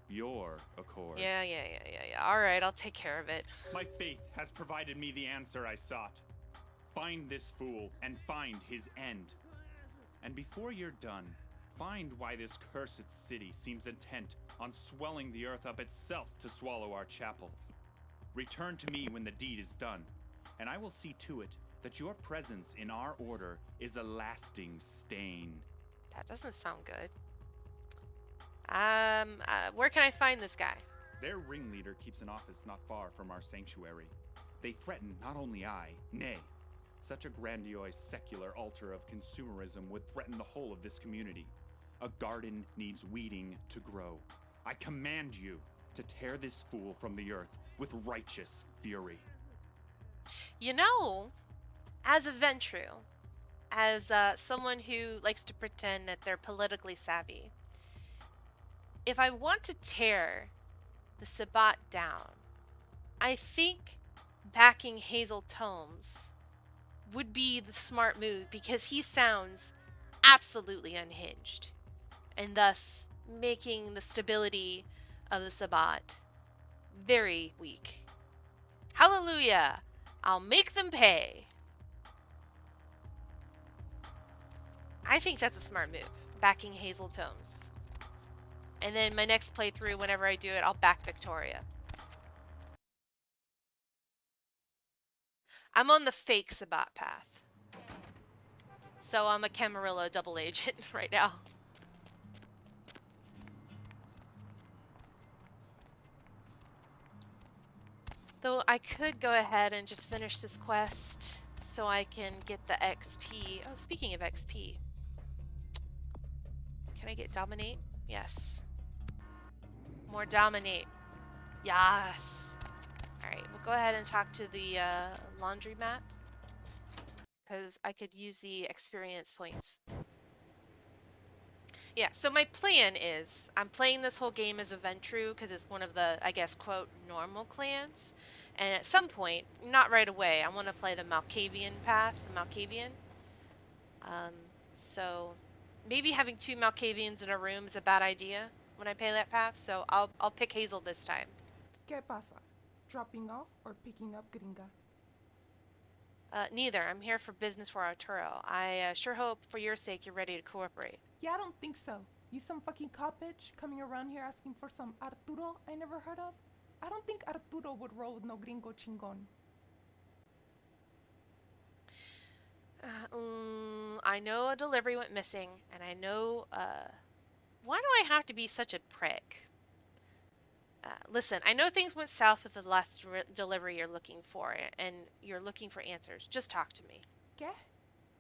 your accord. Yeah. All right, I'll take care of it. My faith has provided me the answer I sought. Find this fool and find his end. And before you're done, find why this cursed city seems intent on swelling the earth up itself to swallow our chapel. Return to me when the deed is done, and I will see to it that your presence in our order is a lasting stain. That doesn't sound good. Where can I find this guy? Their ringleader keeps an office not far from our sanctuary. They threaten not only I, nay, such a grandiose secular altar of consumerism would threaten the whole of this community. A garden needs weeding to grow. I command you to tear this fool from the earth with righteous fury. You know, as a Ventrue, as someone who likes to pretend that they're politically savvy, if I want to tear the Sabbat down, I think backing Hazel Tomes would be the smart move, because he sounds absolutely unhinged, and thus making the stability of the Sabbat very weak. Hallelujah! I'll make them pay. I think that's a smart move, backing Hazel Tomes. And then my next playthrough, whenever I do it, I'll back Victoria. I'm on the fake Sabbat path. So I'm a Camarilla double agent right now. Though I could go ahead and just finish this quest so I can get the XP. Oh, speaking of XP. Can I get Dominate? Yes. More Dominate. Yes. Alright, we'll go ahead and talk to the laundromat, because I could use the experience points. Yeah, so my plan is, I'm playing this whole game as a Ventrue because it's one of the, I guess, quote, normal clans. And at some point, not right away, I want to play the Malkavian path, the Malkavian. So maybe having two Malkavians in a room is a bad idea. when I pay that path, so I'll pick Hazel this time. ¿Qué pasa? Dropping off or picking up, gringa? Neither. I'm here for business for Arturo. I sure hope for your sake you're ready to cooperate. Yeah, I don't think so. You some fucking cop bitch coming around here asking for some Arturo I never heard of? I don't think Arturo would roll with no gringo chingon. I know a delivery went missing, and I know, why do I have to be such a prick? Listen, I know things went south with the last delivery you're looking for, and you're looking for answers. Just talk to me. ¿Qué?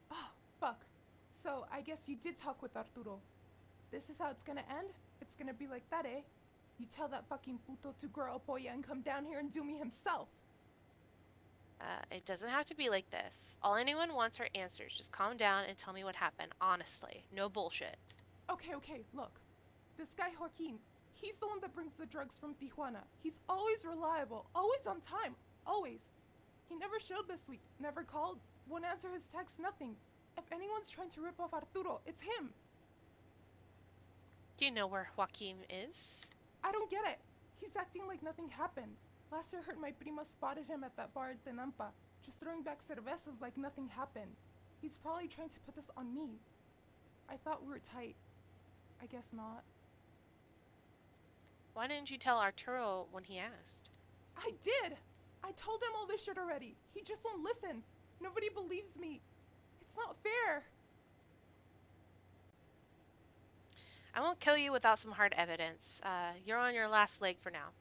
Oh, fuck. So, I guess you did talk with Arturo. This is how it's gonna end? It's gonna be like that, eh? You tell that fucking puto to grow a polla and come down here and do me himself. It doesn't have to be like this. All anyone wants are answers. Just calm down and tell me what happened, honestly. No bullshit. Okay, look. This guy Joaquin, he's the one that brings the drugs from Tijuana. He's always reliable, always on time, always. He never showed this week, never called, won't answer his texts, nothing. If anyone's trying to rip off Arturo, it's him. Do you know where Joaquin is? I don't get it. He's acting like nothing happened. Last year I heard my prima spotted him at that bar at Tenampa, just throwing back cervezas like nothing happened. He's probably trying to put this on me. I thought we were tight. I guess not. Why didn't you tell Arturo when he asked? I did! I told him all this shit already. He just won't listen. Nobody believes me. It's not fair. I won't kill you without some hard evidence. You're on your last leg for now.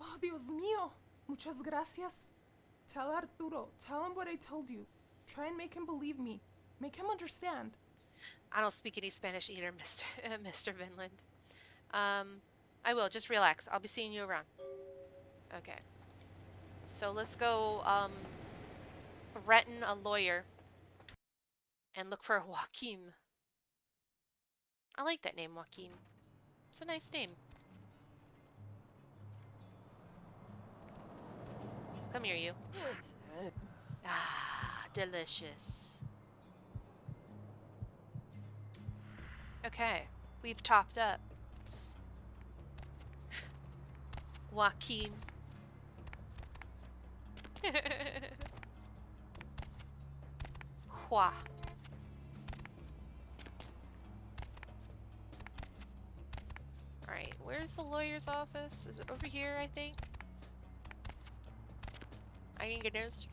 Oh, Dios mío. Muchas gracias. Tell Arturo. Tell him what I told you. Try and make him believe me. Make him understand. I don't speak any Spanish either, Mr. Vinland. I will. Just relax. I'll be seeing you around. Okay. So let's go, threaten a lawyer and look for Joaquin. I like that name, Joaquin. It's a nice name. Come here, you. Ah, delicious. Okay, we've topped up. Joaquin. Hua. Alright, where's the lawyer's office? Is it over here, I think? I can get news.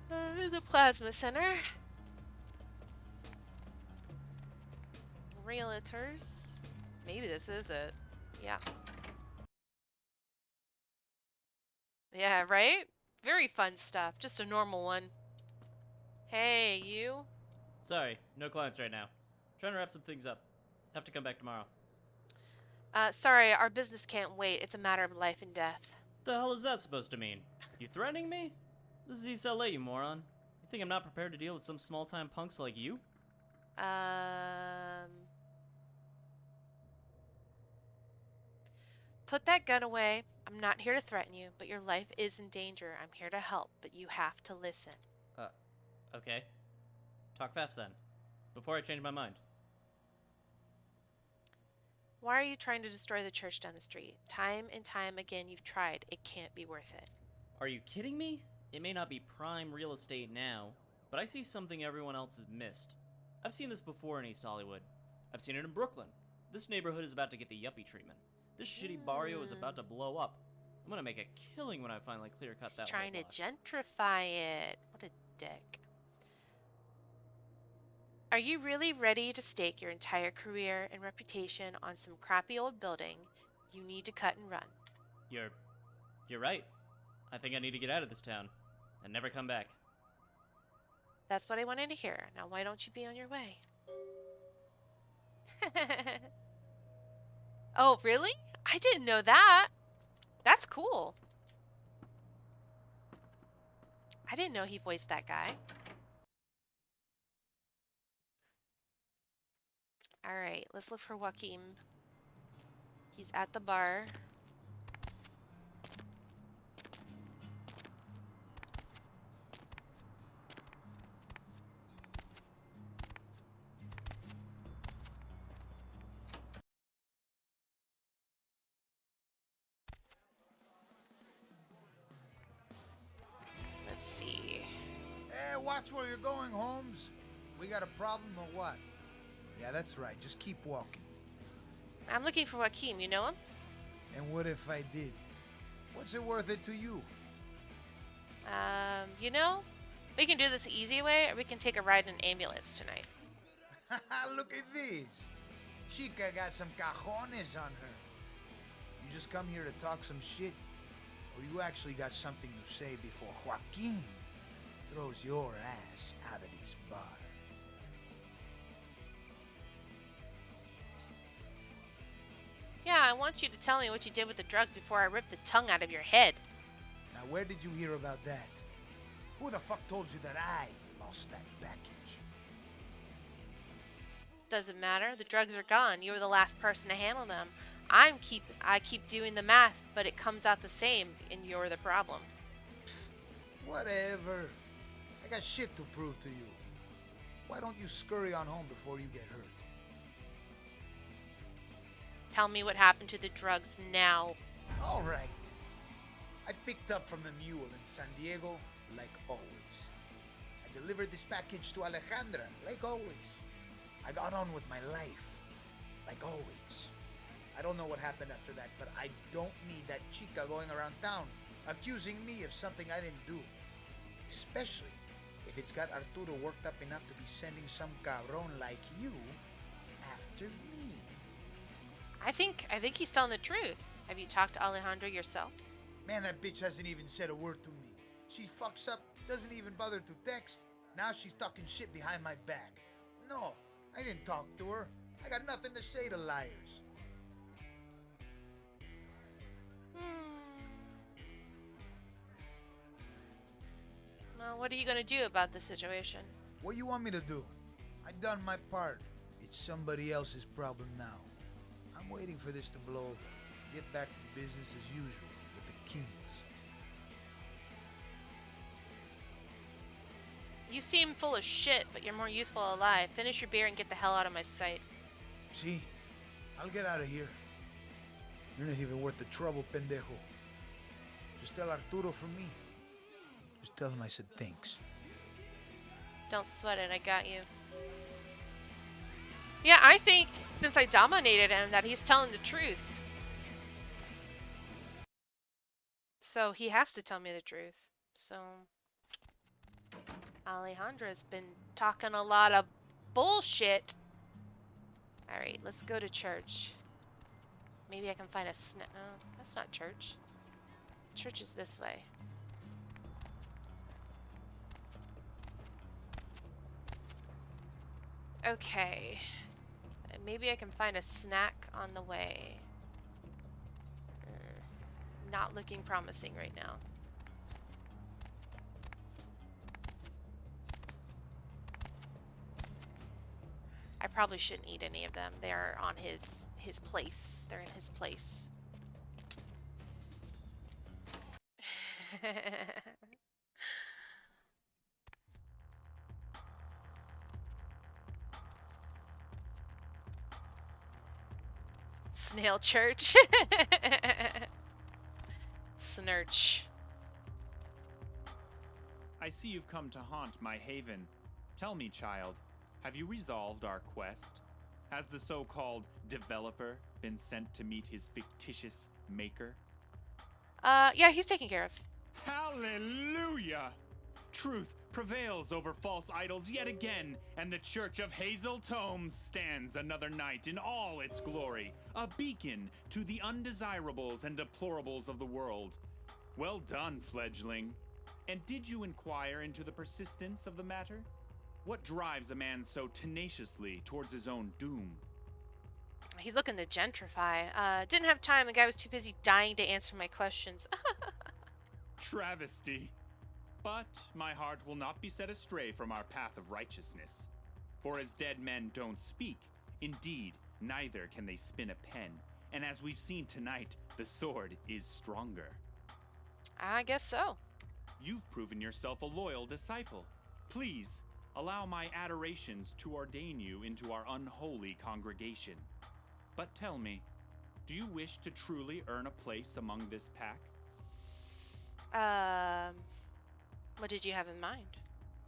The plasma center. Realtors. Maybe this is it. Yeah. Yeah, right? Very fun stuff. Just a normal one. Hey, you? Sorry, no clients right now. Trying to wrap some things up. Have to come back tomorrow. Sorry, our business can't wait. It's a matter of life and death. The hell is that supposed to mean? You threatening me? This is East LA, you moron. You think I'm not prepared to deal with some small-time punks like you? Put that gun away. I'm not here to threaten you, but your life is in danger. I'm here to help, but you have to listen. Okay. Talk fast then, before I change my mind. Why are you trying to destroy the church down the street? Time and time again you've tried. It can't be worth it. Are you kidding me? It may not be prime real estate now, but I see something everyone else has missed. I've seen this before in East Hollywood. I've seen it in Brooklyn. This neighborhood is about to get the yuppie treatment. This shitty barrio is about to blow up. I'm gonna make a killing when I finally clear-cut that He's trying to whole block. gentrify it. What a dick. Are you really ready to stake your entire career and reputation on some crappy old building? You need to cut and run. You're right. I think I need to get out of this town and never come back. That's what I wanted to hear. Now why don't you be on your way? Oh, really? I didn't know that. That's cool. I didn't know he voiced that guy. Alright, let's look for Joaquin. He's at the bar. Hey, watch where you're going, Holmes. We got a problem or what? Yeah, that's right. Just keep walking. I'm looking for Joaquin. You know him? And what if I did? What's it worth it to you? You know, we can do this the easy way, or we can take a ride in an ambulance tonight. Look at this. Chica got some cajones on her. You just come here to talk some shit? Or you actually got something to say before Joaquin throws your ass out of this bar? Yeah, I want you to tell me what you did with the drugs before I rip the tongue out of your head. Now, where did you hear about that? Who the fuck told you that I lost that package? Doesn't matter. The drugs are gone. You were the last person to handle them. I keep doing the math, but it comes out the same, and you're the problem. Whatever. I got shit to prove to you. Why don't you scurry on home before you get hurt? Tell me what happened to the drugs now. All right. I picked up from the mule in San Diego, like always. I delivered this package to Alejandra, like always. I got on with my life, like always. I don't know what happened after that, but I don't need that chica going around town accusing me of something I didn't do. Especially if it's got Arturo worked up enough to be sending some cabron like you after me. I think he's telling the truth. Have you talked to Alejandra yourself? Man, that bitch hasn't even said a word to me. She fucks up, doesn't even bother to text. Now she's talking shit behind my back. No, I didn't talk to her. I got nothing to say to liars. Well, what are you gonna do about the situation? What you want me to do? I done my part. It's somebody else's problem now. I'm waiting for this to blow over. Get back to business as usual with the Kings. You seem full of shit, but you're more useful alive. Finish your beer and get the hell out of my sight. See, I'll get out of here. You're not even worth the trouble, pendejo. Just tell Arturo from me. Just tell him I said thanks. Don't sweat it, I got you. Yeah, I think since I dominated him that he's telling the truth. So he has to tell me the truth. So Alejandra's been talking a lot of bullshit. Alright, let's go to church. Maybe I can find a snack. Oh, that's not church. Church is this way. Okay. Maybe I can find a snack on the way. Not looking promising right now. I probably shouldn't eat any of them. They're on his place. They're in his place. Snail church. Snurch. I see you've come to haunt my haven. Tell me, child, have you resolved our quest? Has the so-called developer been sent to meet his fictitious maker? Yeah, he's taken care of. Hallelujah! Truth prevails over false idols yet again, and the Church of Hazel Tomes stands another night in all its glory, a beacon to the undesirables and deplorables of the world. Well done, fledgling. And did you inquire into the persistence of the matter? What drives a man so tenaciously towards his own doom? He's looking to gentrify. Didn't have time. The guy was too busy dying to answer my questions. Travesty. But my heart will not be set astray from our path of righteousness. For as dead men don't speak, indeed, neither can they spin a pen. And as we've seen tonight, the sword is stronger. I guess so. You've proven yourself a loyal disciple. Please, allow my adorations to ordain you into our unholy congregation. But tell me, do you wish to truly earn a place among this pack? What did you have in mind?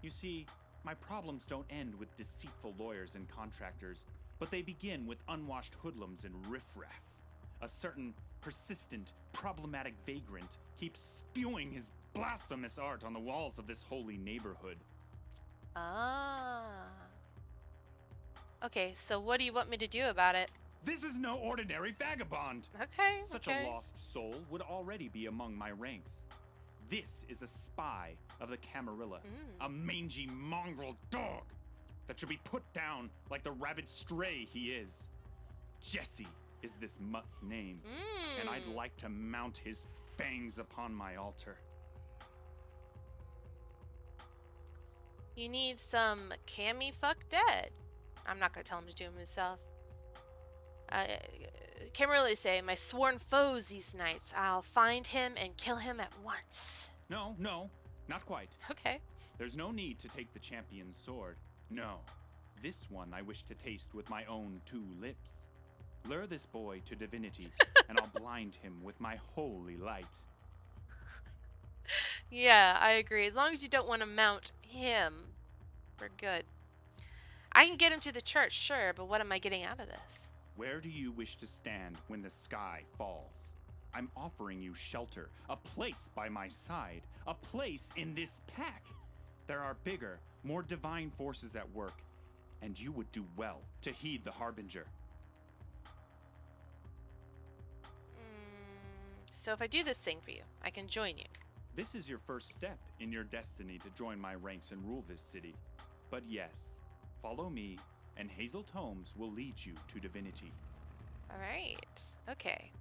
You see, my problems don't end with deceitful lawyers and contractors, but they begin with unwashed hoodlums and riffraff. A certain persistent, problematic vagrant keeps spewing his blasphemous art on the walls of this holy neighborhood. Ah. Okay, so what do you want me to do about it? This is no ordinary vagabond! Okay, Such okay. a lost soul would already be among my ranks. This is a spy of the Camarilla, a mangy mongrel dog that should be put down like the rabid stray he is. Jesse is this mutt's name, and I'd like to mount his fangs upon my altar. You need some Cammy fuck dead. I'm not gonna tell him to do him himself. Can't really say my sworn foes these nights. I'll find him and kill him at once. No, not quite. Okay. There's no need to take the champion's sword. No, this one I wish to taste with my own 2 lips. Lure this boy to divinity, and I'll blind him with my holy light. Yeah, I agree. As long as you don't want to mount him, we're good. I can get him to the church, sure, but what am I getting out of this? Where do you wish to stand when the sky falls? I'm offering you shelter, a place by my side, a place in this pack. There are bigger, more divine forces at work, and you would do well to heed the Harbinger. So if I do this thing for you, I can join you. This is your first step in your destiny to join my ranks and rule this city. But yes, follow me, and Hazel Tomes will lead you to divinity. All right. Okay.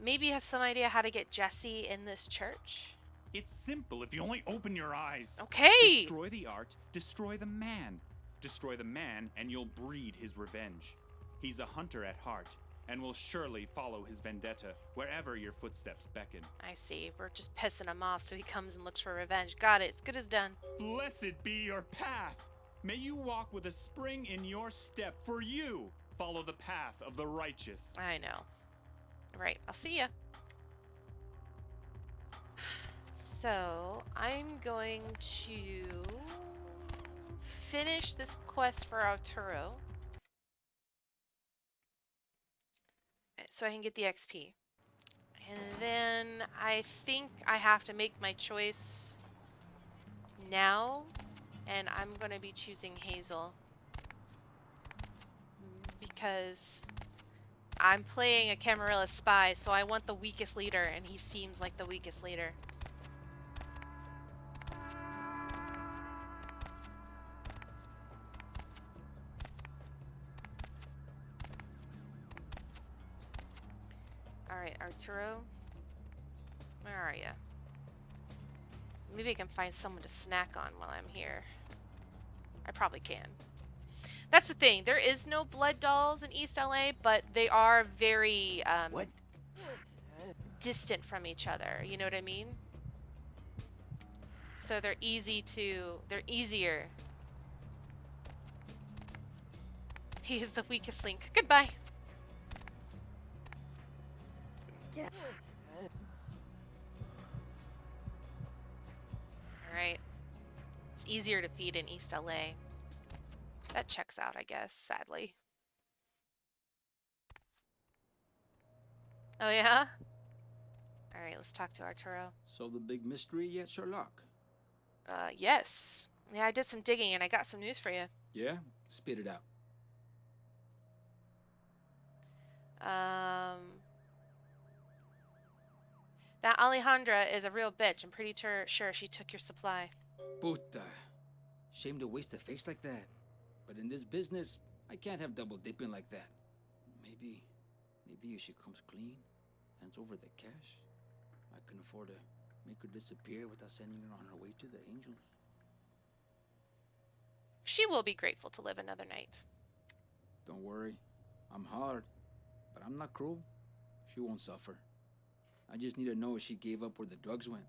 Maybe you have some idea how to get Jesse in this church? It's simple if you only open your eyes. Okay. Destroy the art, destroy the man. Destroy the man, and you'll breed his revenge. He's a hunter at heart, and will surely follow his vendetta wherever your footsteps beckon. I see. We're just pissing him off so he comes and looks for revenge. Got it. It's good as done. Blessed be your path. May you walk with a spring in your step, for you follow the path of the righteous. I know. Right. I'll see ya. So, I'm going to finish this quest for Arturo, so I can get the XP. And then I think I have to make my choice now, and I'm going to be choosing Hazel because I'm playing a Camarilla spy, so I want the weakest leader, and he seems like the weakest leader. Alright, Arturo, where are you? Maybe I can find someone to snack on while I'm here. I probably can. That's the thing. There is no blood dolls in East LA, but they are very distant from each other. You know what I mean? So they're easier. He is the weakest link. Goodbye. Alright. It's easier to feed in East LA. That checks out, I guess, sadly. Oh, yeah? Alright, let's talk to Arturo. So the big mystery yet, Sherlock? Yes. Yeah, I did some digging and I got some news for you. Yeah? Spit it out. That Alejandra is a real bitch. I'm pretty sure she took your supply. Puta. Shame to waste a face like that. But in this business, I can't have double dipping like that. Maybe if she comes clean, hands over the cash, I can afford to make her disappear without sending her on her way to the angels. She will be grateful to live another night. Don't worry. I'm hard, but I'm not cruel. She won't suffer. I just need to know if she gave up where the drugs went.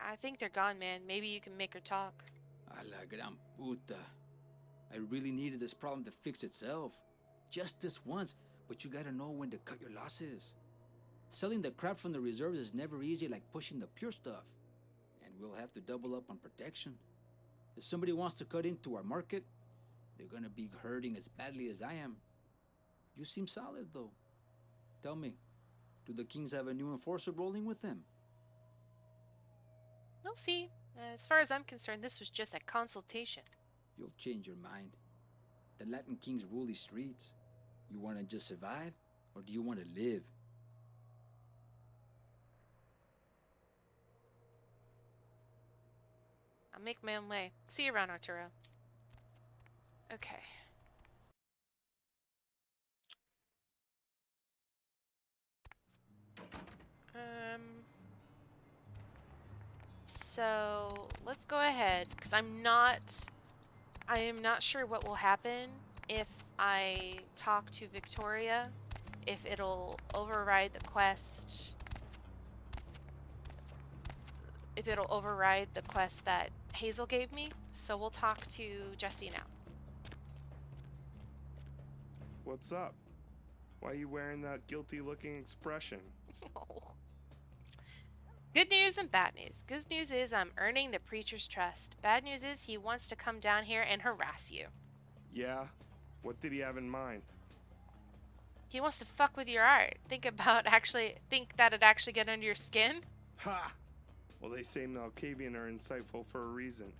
I think they're gone, man. Maybe you can make her talk. A la gran puta. I really needed this problem to fix itself. Just this once, but you gotta know when to cut your losses. Selling the crap from the reserves is never easy like pushing the pure stuff. And we'll have to double up on protection. If somebody wants to cut into our market, they're gonna be hurting as badly as I am. You seem solid, though. Tell me, do the Kings have a new enforcer rolling with them? We'll see. As far as I'm concerned, this was just a consultation. You'll change your mind. The Latin Kings rule these streets. You want to just survive, or do you want to live? I'll make my own way. See you around, Arturo. Okay. So let's go ahead, because I am not sure what will happen if I talk to Victoria, if it'll override the quest, that Hazel gave me. So we'll talk to Jesse now. What's up? Why are you wearing that guilty-looking expression? Good news and bad news. Good news is I'm earning the preacher's trust. Bad news is he wants to come down here and harass you. Yeah? What did he have in mind? He wants to fuck with your art. Think that it'd actually get under your skin? Ha! Well, they say Malkavian are insightful for a reason.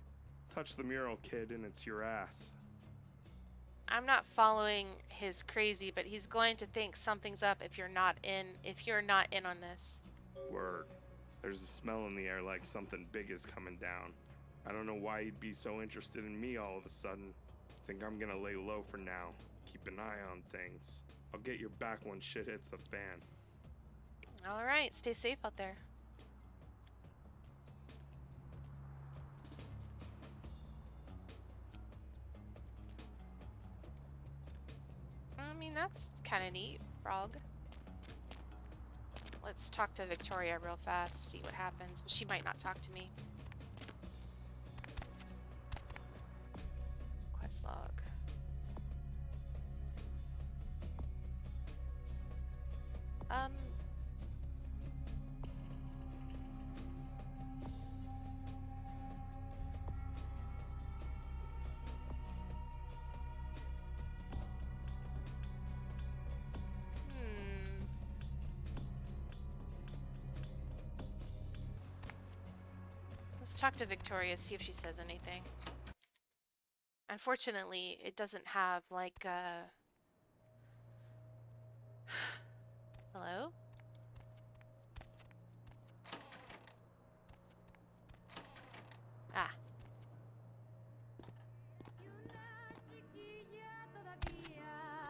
Touch the mural, kid, and it's your ass. I'm not following his crazy, but he's going to think something's up if you're not in on this. Word. There's a smell in the air like something big is coming down. I don't know why he'd be so interested in me all of a sudden. Think I'm gonna lay low for now. Keep an eye on things. I'll get your back when shit hits the fan. Alright, stay safe out there. I mean, that's kind of neat, Frog. Let's talk to Victoria real fast, see what happens. But she might not talk to me. Quest log. Let's talk to Victoria, see if she says anything. Unfortunately, it doesn't have like a... Hello? Ah.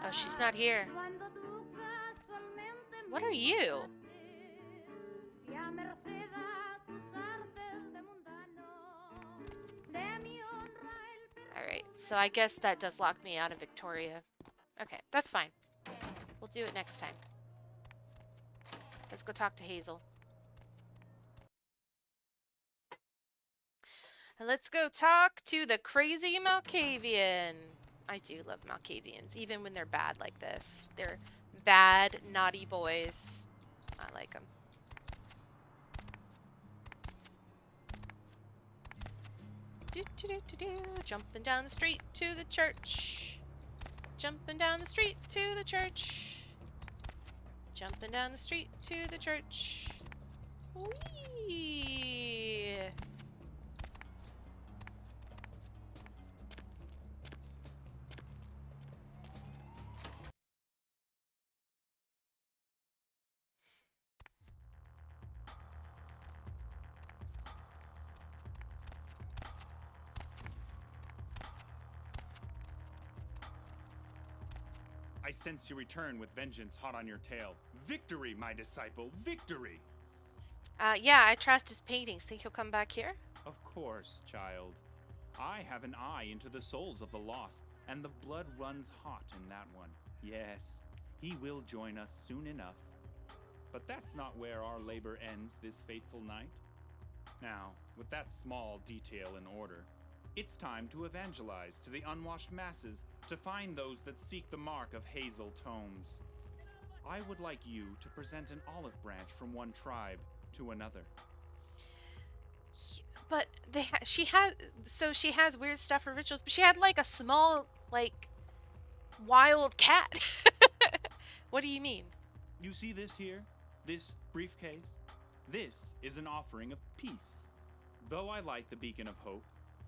Oh, she's not here. What are you? Alright, so I guess that does lock me out of Victoria. Okay, that's fine. We'll do it next time. Let's go talk to Hazel. And let's go talk to the crazy Malkavian. I do love Malkavians, even when they're bad like this. They're bad, naughty boys. I like them. Jumping down the street to the church. Jumping down the street to the church. Jumping down the street to the church. Whee! I sense you return with vengeance hot on your tail. Victory, my disciple, victory! Yeah, I trust his paintings. Think he'll come back here? Of course, child. I have an eye into the souls of the lost, and the blood runs hot in that one. Yes, he will join us soon enough. But that's not where our labor ends this fateful night. Now, with that small detail in order, it's time to evangelize to the unwashed masses to find those that seek the mark of Hazel Tomes. I would like you to present an olive branch from one tribe to another. But she has weird stuff for rituals, but she had like a small, like, wild cat. What do you mean? You see this here? This briefcase? This is an offering of peace. Though I light the beacon of hope,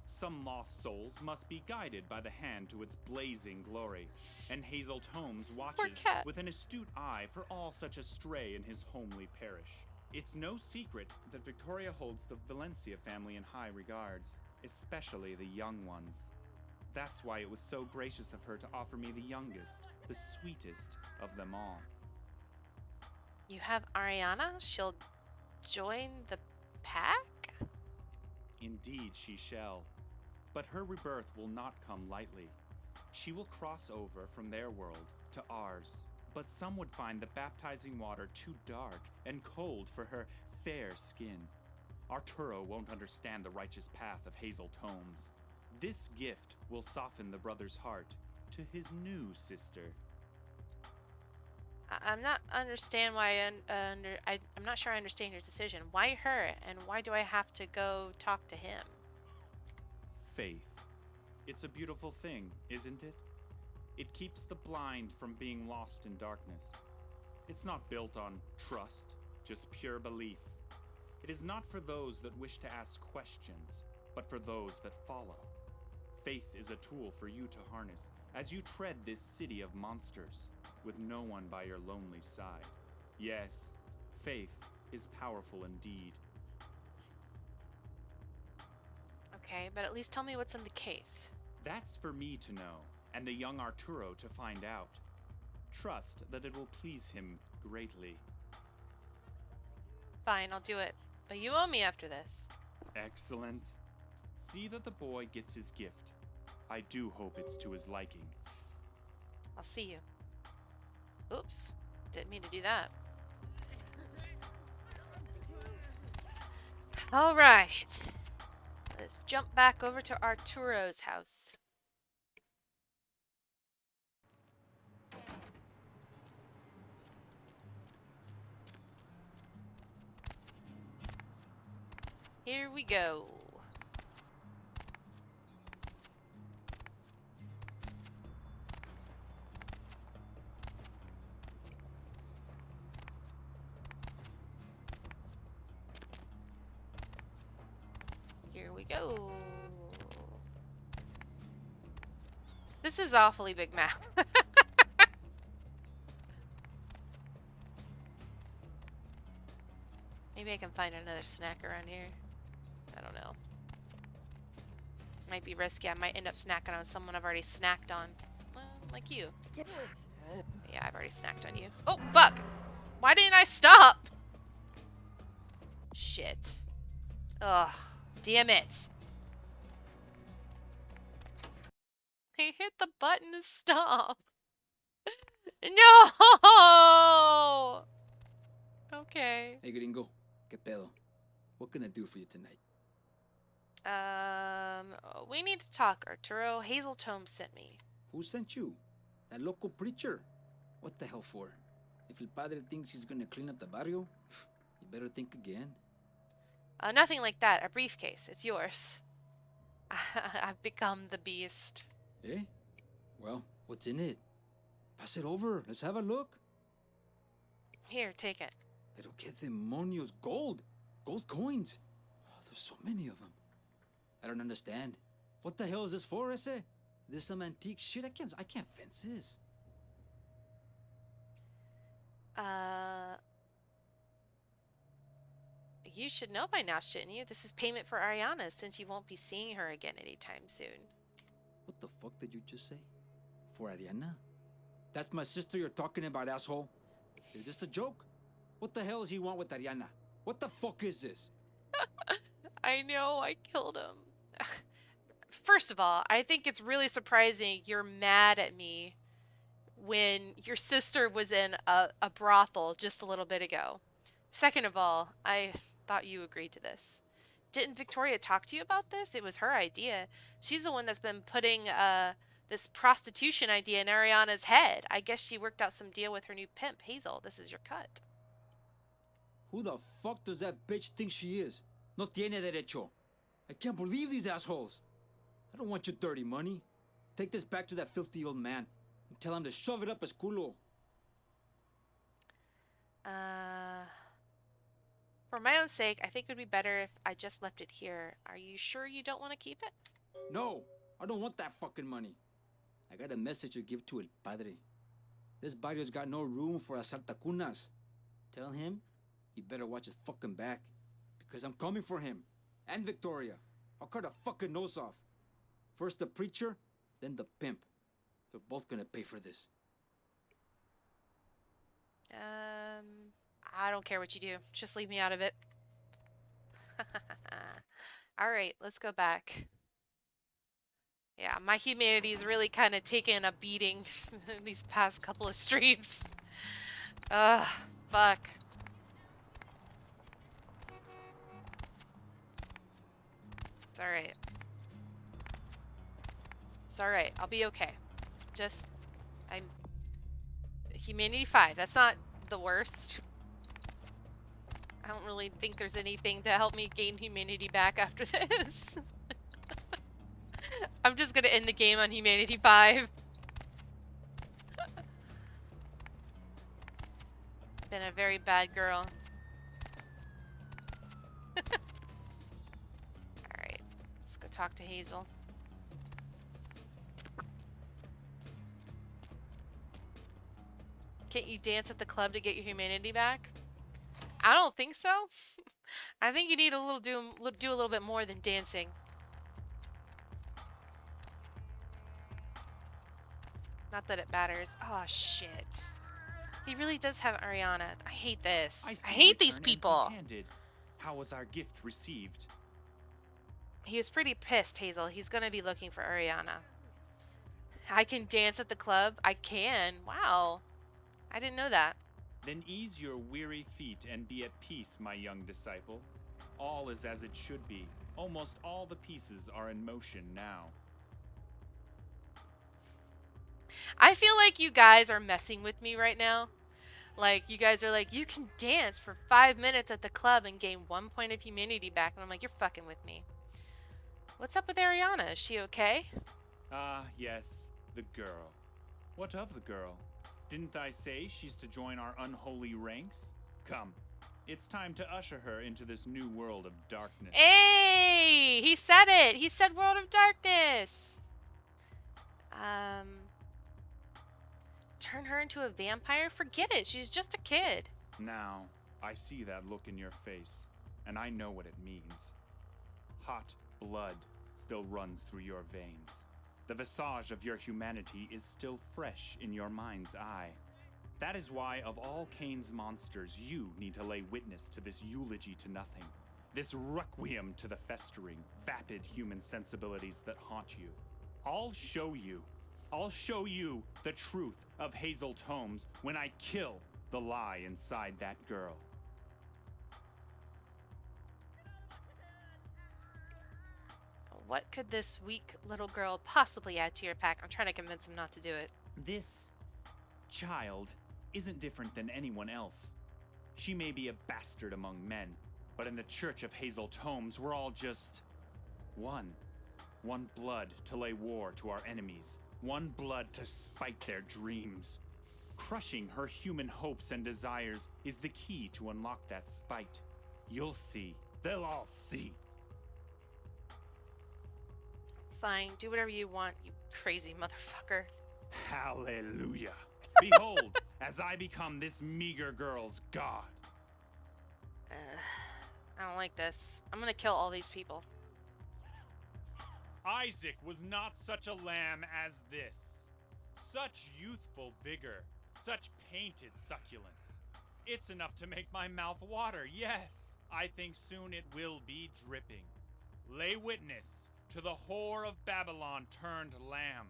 some lost souls must be guided by the hand to its blazing glory, and Hazel Tomes watches with an astute eye for all such astray in his homely parish. It's no secret that Victoria holds the Valencia family in high regards, especially the young ones. That's why it was so gracious of her to offer me the youngest, the sweetest of them all. You have Ariana? She'll join the pack? Indeed she shall. But her rebirth will not come lightly. She will cross over from their world to ours. But some would find the baptizing water too dark and cold for her fair skin. Arturo won't understand the righteous path of Hazel Tomes. This gift will soften the brother's heart to his new sister. I'm not understand why I'm not sure I understand your decision. Why her, and why do I have to go talk to him? Faith. It's a beautiful thing, isn't it? It keeps the blind from being lost in darkness. It's not built on trust, just pure belief. It is not for those that wish to ask questions, but for those that follow. Faith is a tool for you to harness as you tread this city of monsters, with no one by your lonely side. Yes, faith is powerful indeed. Okay, but at least tell me what's in the case. That's for me to know, and the young Arturo to find out. Trust that it will please him greatly. Fine, I'll do it. But you owe me after this. Excellent. See that the boy gets his gift. I do hope it's to his liking. I'll see you. Oops. Didn't mean to do that. Alright. Let's jump back over to Arturo's house. Here we go. Here we go. This is awfully big map. Maybe I can find another snack around here. I don't know. Might be risky. I might end up snacking on someone I've already snacked on. Well, like you. Yeah, I've already snacked on you. Oh, fuck! Why didn't I stop? Shit. Ugh. Damn it. I hit the button to stop. No! Okay. Hey, gringo. ¿Qué pedo? What can I do for you tonight? We need to talk, Arturo. Hazel Tomes sent me. Who sent you? That local preacher? What the hell for? If el padre thinks he's gonna clean up the barrio, you better think again. Nothing like that. A briefcase. It's yours. I've become the beast. Eh? Well, what's in it? Pass it over. Let's have a look. Here, take it. Pero qué demonios. Gold! Gold coins! Oh, there's so many of them. I don't understand. What the hell is this for, ese? There's some antique shit. I can't fence this. You should know by now, shouldn't you? This is payment for Ariana, since you won't be seeing her again anytime soon. What the fuck did you just say? For Ariana? That's my sister you're talking about, asshole. Is this a joke? What the hell does he want with Ariana? What the fuck is this? I know, I killed him. First of all, I think it's really surprising you're mad at me when your sister was in a brothel just a little bit ago. Second of all, I thought you agreed to this. Didn't Victoria talk to you about this? It was her idea. She's the one that's been putting this prostitution idea in Ariana's head. I guess she worked out some deal with her new pimp, Hazel. This is your cut. Who the fuck does that bitch think she is? No tiene derecho. I can't believe these assholes. I don't want your dirty money. Take this back to that filthy old man and tell him to shove it up his culo. For my own sake, I think it would be better if I just left it here. Are you sure you don't want to keep it? No, I don't want that fucking money. I got a message to give to El Padre. This barrio's got no room for asaltacunas. Tell him he better watch his fucking back, because I'm coming for him. And Victoria. I'll cut a fucking nose off. First the preacher, then the pimp. They're both gonna pay for this. I don't care what you do. Just leave me out of it. Alright, let's go back. Yeah, my humanity is really kind of taking a beating these past couple of streams. Ugh, fuck. It's alright. It's alright. I'll be okay. Just, I'm... Humanity 5. That's not the worst. I don't really think there's anything to help me gain humanity back after this. I'm just gonna end the game on humanity 5. Been a very bad girl. Alright, let's go talk to Hazel. Can't you dance at the club to get your humanity back? I don't think so. I think you need to do a little bit more than dancing. Not that it matters. Oh shit. He really does have Ariana. I hate this. I hate these people. How was our gift received? He was pretty pissed, Hazel. He's gonna be looking for Ariana. I can dance at the club. I can. Wow. I didn't know that. Then ease your weary feet and be at peace, my young disciple. All is as it should be. Almost all the pieces are in motion now. I feel like you guys are messing with me right now. Like, you guys are like, you can dance for 5 minutes at the club and gain 1 point of humanity back. And I'm like, you're fucking with me. What's up with Ariana? Is she okay? Ah, yes, the girl. What of the girl? Didn't I say she's to join our unholy ranks? Come, it's time to usher her into this new world of darkness. Hey! He said it! He said World of Darkness! Turn her into a vampire? Forget it, she's just a kid. Now, I see that look in your face, and I know what it means. Hot blood still runs through your veins. The visage of your humanity is still fresh in your mind's eye. That is why, of all Cain's monsters, you need to lay witness to this eulogy to nothing. This requiem to the festering, vapid human sensibilities that haunt you. I'll show you the truth of Hazel Tomes when I kill the lie inside that girl. What could this weak little girl possibly add to your pack? I'm trying to convince him not to do it. This child isn't different than anyone else. She may be a bastard among men, but in the Church of Hazel Tomes, we're all just one. One blood to lay war to our enemies. One blood to spite their dreams. Crushing her human hopes and desires is the key to unlock that spite. You'll see. They'll all see. Fine, do whatever you want, you crazy motherfucker. Hallelujah. Behold, as I become this meager girl's god. I don't like this. I'm gonna kill all these people. Isaac was not such a lamb as this. Such youthful vigor, such painted succulence. It's enough to make my mouth water, yes. I think soon it will be dripping. Lay witness to the whore of Babylon turned lamb,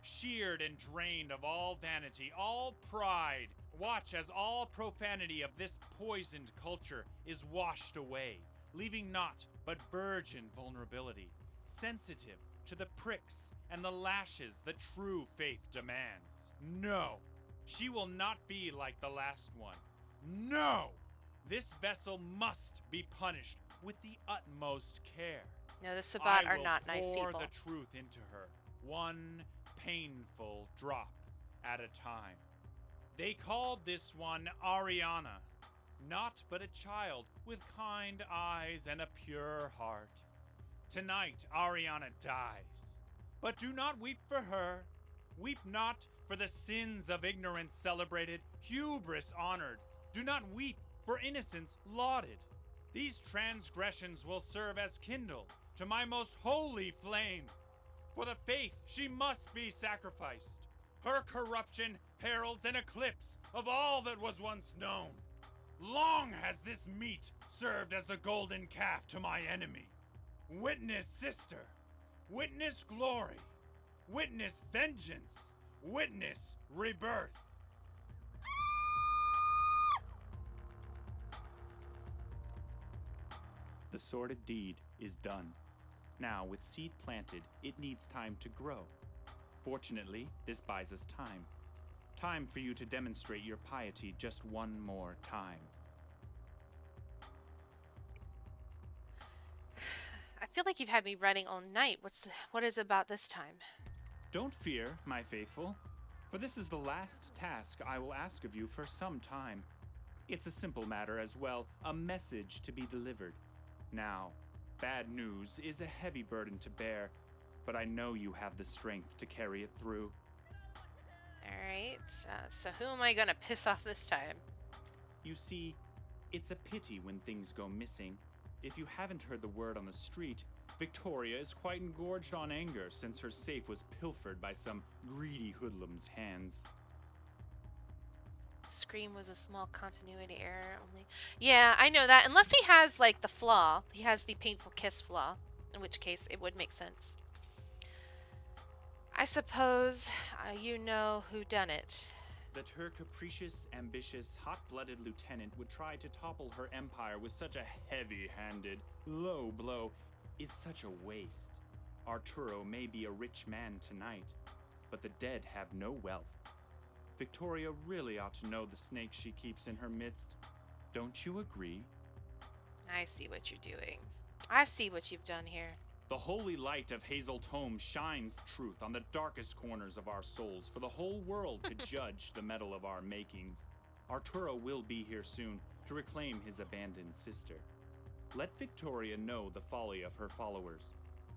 sheared and drained of all vanity, all pride. Watch as all profanity of this poisoned culture is washed away, leaving naught but virgin vulnerability, sensitive, to the pricks and the lashes that true faith demands. No, she will not be like the last one. No! This vessel must be punished with the utmost care. No, the Sabbat are not nice I will people. pour the truth into her, one painful drop at a time. They called this one Ariana, naught but a child with kind eyes and a pure heart. Tonight, Ariana dies. But do not weep for her. Weep not for the sins of ignorance celebrated, hubris honored. Do not weep for innocence lauded. These transgressions will serve as kindle to my most holy flame. For the faith she must be sacrificed. Her corruption heralds an eclipse of all that was once known. Long has this meat served as the golden calf to my enemy. Witness, sister. Witness glory. Witness vengeance. Witness rebirth. The sordid deed is done. Now, with seed planted, it needs time to grow. Fortunately, this buys us time. Time for you to demonstrate your piety just one more time. I feel like you've had me running all night. What is it about this time? Don't fear, my faithful, for this is the last task I will ask of you for some time. It's a simple matter as well, a message to be delivered. Now, bad news is a heavy burden to bear, but I know you have the strength to carry it through. Alright, so who am I gonna piss off this time? You see, it's a pity when things go missing. If you haven't heard the word on the street, Victoria is quite engorged on anger since her safe was pilfered by some greedy hoodlum's hands. Scream was a small continuity error only. Yeah, I know that. Unless he has, like, the flaw. He has the painful kiss flaw. In which case, it would make sense. I suppose you know who done it. That her capricious, ambitious, hot-blooded lieutenant would try to topple her empire with such a heavy-handed, low blow is such a waste. Arturo may be a rich man tonight, but the dead have no wealth. Victoria really ought to know the snake she keeps in her midst. Don't you agree? I see what you're doing. I see what you've done here. The holy light of Hazel Tome shines truth on the darkest corners of our souls, for the whole world to judge the metal of our makings. Arturo will be here soon to reclaim his abandoned sister. Let Victoria know the folly of her followers.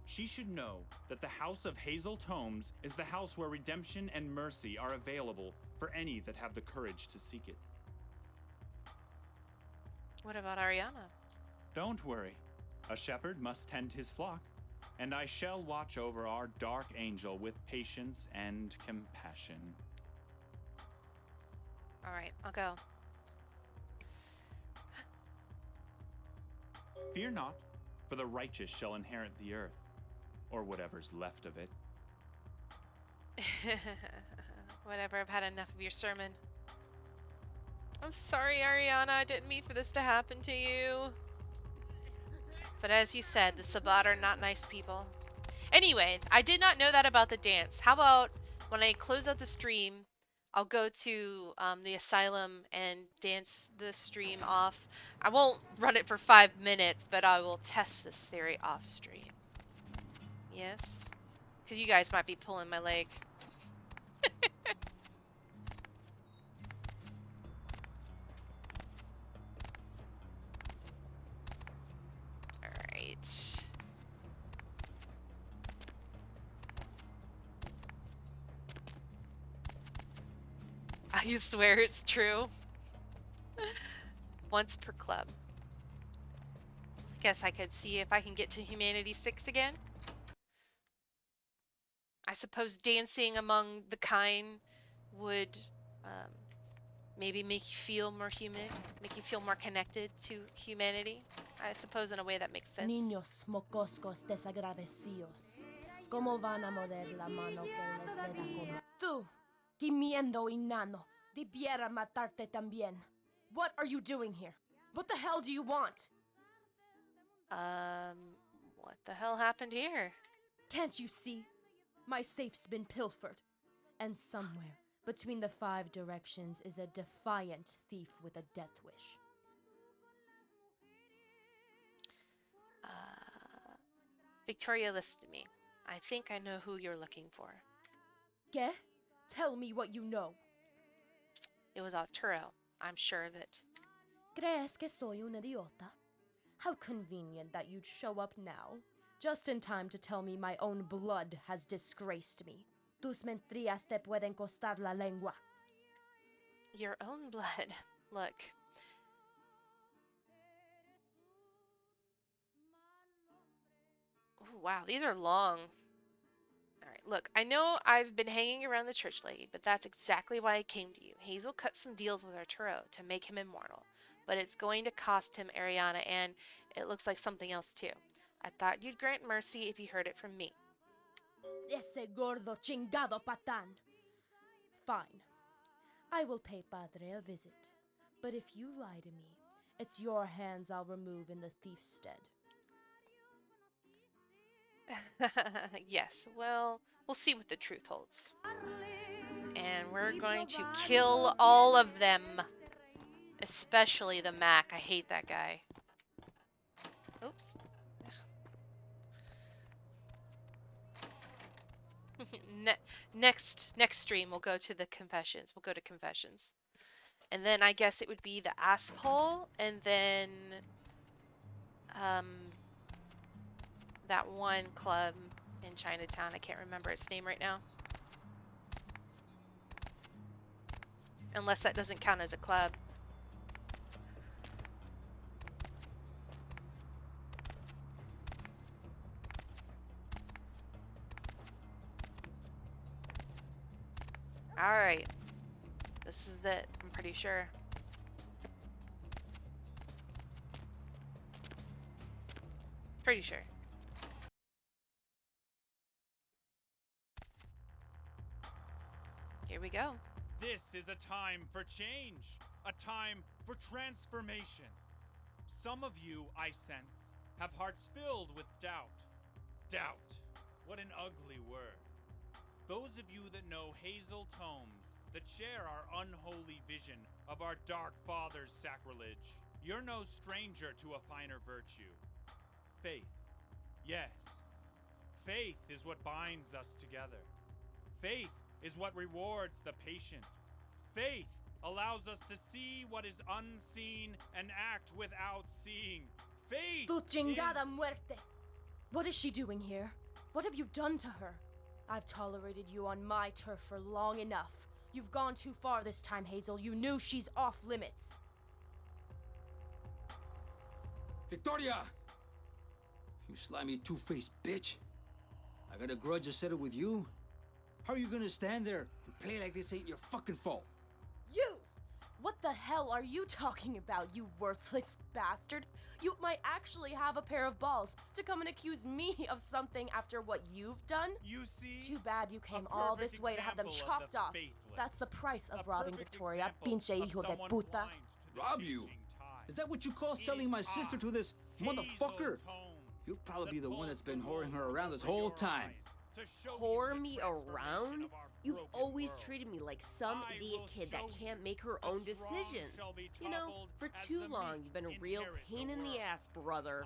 She should know that the House of Hazel Tomes is the house where redemption and mercy are available for any that have the courage to seek it. What about Ariana? Don't worry. A shepherd must tend his flock, and I shall watch over our dark angel with patience and compassion. Alright, I'll go. Fear not, for the righteous shall inherit the earth, or whatever's left of it. Whatever, I've had enough of your sermon. I'm sorry, Ariana, I didn't mean for this to happen to you. But as you said, the Sabbat are not nice people. Anyway, I did not know that about the dance. How about when I close out the stream, I'll go to the asylum and dance the stream off. I won't run it for 5 minutes, but I will test this theory off stream. Yes? Because you guys might be pulling my leg. Alright. I swear it's true. Once per club. I guess I could see if I can get to Humanity 6 again. I suppose dancing among the kind would maybe make you feel more human, make you feel more connected to humanity. I suppose in a way that makes sense. Niños mocoscos desagradecidos. ¿Cómo van a morder la mano que les dé la coma? Tú, gimiendo inano, debiera matarte también. What are you doing here? What the hell do you want? What the hell happened here? Can't you see? My safe's been pilfered. And somewhere between the 5 directions is a defiant thief with a death wish. Victoria, listen to me. I think I know who you're looking for. ¿Qué? Tell me what you know. It was Arturo. I'm sure of it. ¿Crees que soy un idiota? How convenient that you'd show up now, just in time to tell me my own blood has disgraced me. Tus mentiras te pueden costar la lengua. Your own blood. Look. Ooh, wow, these are long. Alright, look, I know I've been hanging around the church lately, but that's exactly why I came to you. Hazel cut some deals with Arturo to make him immortal, but it's going to cost him Ariana, and it looks like something else too. I thought you'd grant mercy if you heard it from me. Ese gordo chingado patán. Fine. I will pay Padre a visit, but if you lie to me, it's your hands I'll remove in the thief's stead. Yes, well, we'll see what the truth holds. And we're going to kill all of them. Especially the Mac. I hate that guy. Oops. Next stream, we'll go to the confessions. We'll go to confessions. And then I guess it would be the ass pole, and then that one club in Chinatown. I can't remember its name right now. Unless that doesn't count as a club. Alright. This is it, I'm pretty sure. Pretty sure. Here we go. This is a time for change, a time for transformation. Some of you, I sense, have hearts filled with doubt. Doubt. What an ugly word. Those of you that know Hazel Tomes, that share our unholy vision of our Dark Father's sacrilege, you're no stranger to a finer virtue. Faith. Yes. Faith is what binds us together. Faith is what rewards the patient. Faith allows us to see what is unseen and act without seeing. Faith Tu chingada is... muerte! What is she doing here? What have you done to her? I've tolerated you on my turf for long enough. You've gone too far this time, Hazel. You knew she's off limits. Victoria! You slimy two-faced bitch. I got a grudge to settle with you. How are you gonna stand there and play like this ain't your fucking fault? You! What the hell are you talking about, you worthless bastard? You might actually have a pair of balls to come and accuse me of something after what you've done. You see? Too bad you came all this way to have them chopped off. That's the price of robbing Victoria, pinche hijo de puta. Rob you? Is that what you call selling my sister to this motherfucker? You'll probably be the one that's been whoring her around this whole time. Whore me around? You've always treated me like some idiot kid that can't make her own decisions. You know, for too long you've been a real pain in the ass, brother.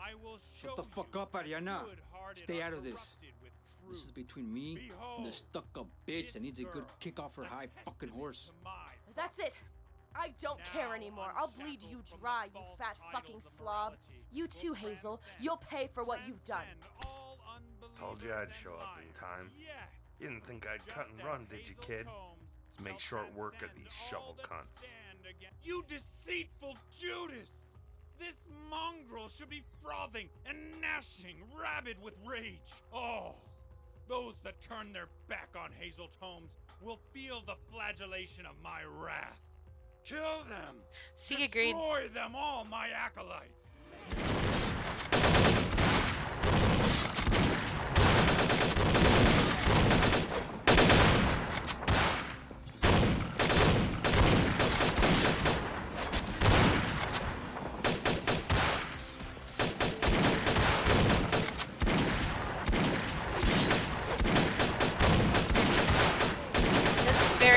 Shut the fuck up, Ariana. Stay out of this. This is between me and the stuck-up bitch that needs a good kick off her high fucking horse. That's it. I don't care anymore. I'll bleed you dry, you fat fucking slob. You too, Hazel. You'll pay for what you've done. Told you I'd show up in time. You didn't think I'd cut and run, did you, kid? Let's make short work of these shovel cunts. You deceitful Judas! This mongrel should be frothing and gnashing, rabid with rage. Oh, those that turn their back on Hazel Tomes will feel the flagellation of my wrath. Kill them! See, agreed. Destroy them all, my acolytes!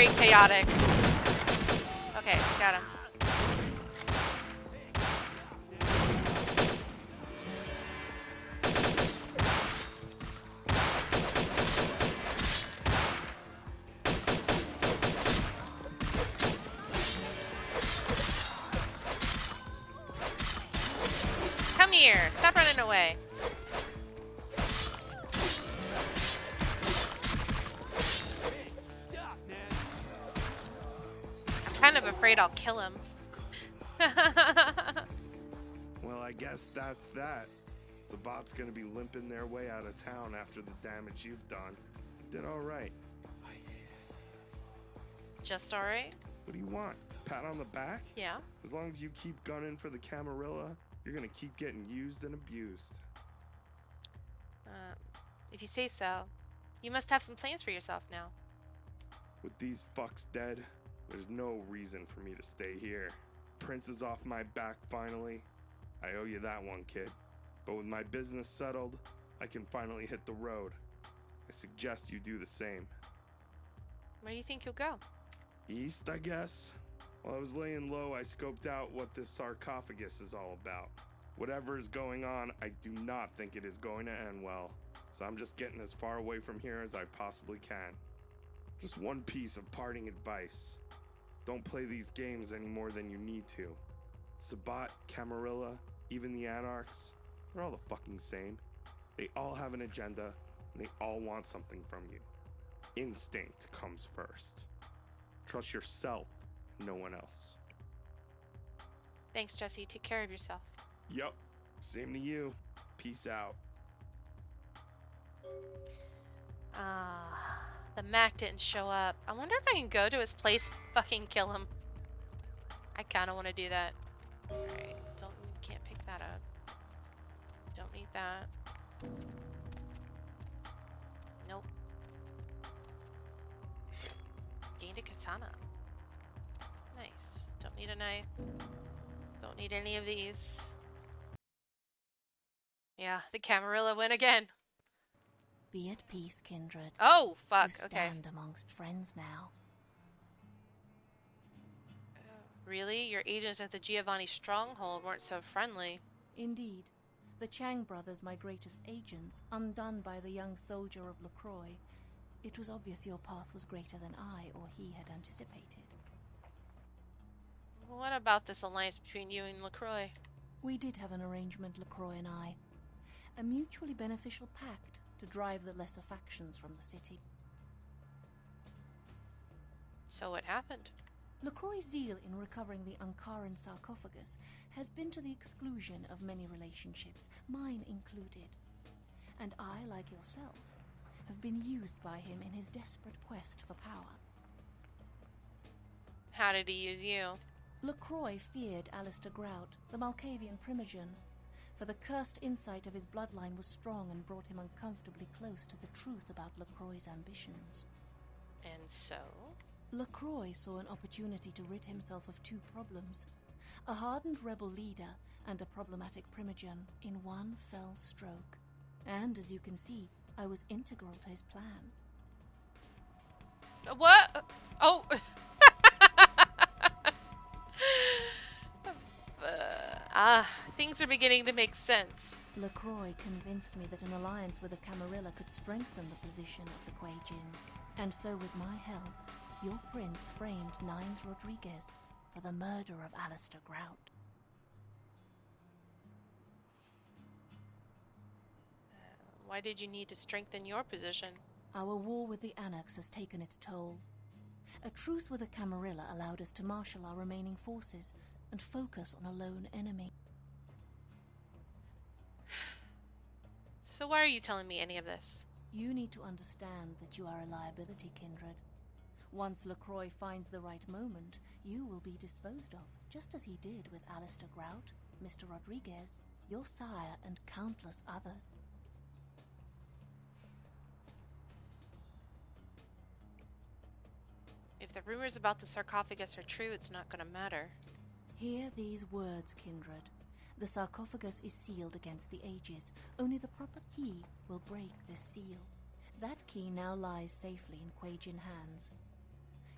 very chaotic. Okay, got him. Come here. Stop running away. I'm kind of afraid I'll kill him. Well, I guess that's that. Sabbat's gonna be limping their way out of town after the damage you've done. You did alright. Just alright? What do you want? Pat on the back? Yeah. As long as you keep gunning for the Camarilla, you're gonna keep getting used and abused. If you say so. You must have some plans for yourself now. With these fucks dead, there's no reason for me to stay here. Prince is off my back finally. I owe you that one, kid. But with my business settled, I can finally hit the road. I suggest you do the same. Where do you think you'll go? East, I guess? While I was laying low, I scoped out what this sarcophagus is all about. Whatever is going on, I do not think it is going to end well. So I'm just getting as far away from here as I possibly can. Just one piece of parting advice. Don't play these games any more than you need to. Sabbat, Camarilla, even the Anarchs, they're all the fucking same. They all have an agenda, and they all want something from you. Instinct comes first. Trust yourself, and no one else. Thanks, Jesse. Take care of yourself. Yup. Same to you. Peace out. The Mac didn't show up. I wonder if I can go to his place and fucking kill him. I kind of want to do that. Alright, can't pick that up. Don't need that. Nope. Gained a katana. Nice. Don't need a knife. Don't need any of these. Yeah, the Camarilla win again. Be at peace, kindred. Oh, fuck, you okay. Stand amongst friends now. Really? Your agents at the Giovanni stronghold weren't so friendly. Indeed. The Chang brothers, my greatest agents, undone by the young soldier of LaCroix. It was obvious your path was greater than I or he had anticipated. What about this alliance between you and LaCroix? We did have an arrangement, LaCroix and I. A mutually beneficial pact to drive the lesser factions from the city. So what happened? LaCroix's zeal in recovering the Ankaran sarcophagus has been to the exclusion of many relationships, mine included. And I, like yourself, have been used by him in his desperate quest for power. How did he use you? LaCroix feared Alistair Grout, the Malkavian primogen, for the cursed insight of his bloodline was strong and brought him uncomfortably close to the truth about LaCroix's ambitions. And so? LaCroix saw an opportunity to rid himself of two problems, a hardened rebel leader and a problematic primogen, in one fell stroke. And as you can see, I was integral to his plan. What? Oh! Things are beginning to make sense. LaCroix convinced me that an alliance with the Camarilla could strengthen the position of the Kuei-Jin. And so with my help, your prince framed Nines Rodriguez for the murder of Alistair Grout. Why did you need to strengthen your position? Our war with the Anarchs has taken its toll. A truce with the Camarilla allowed us to marshal our remaining forces and focus on a lone enemy. So why are you telling me any of this? You need to understand that you are a liability, kindred. Once LaCroix finds the right moment, you will be disposed of, just as he did with Alistair Grout, Mr. Rodriguez, your sire, and countless others. If the rumors about the sarcophagus are true, it's not gonna matter. Hear these words, kindred. The sarcophagus is sealed against the ages. Only the proper key will break this seal. That key now lies safely in Kuei-Jin hands.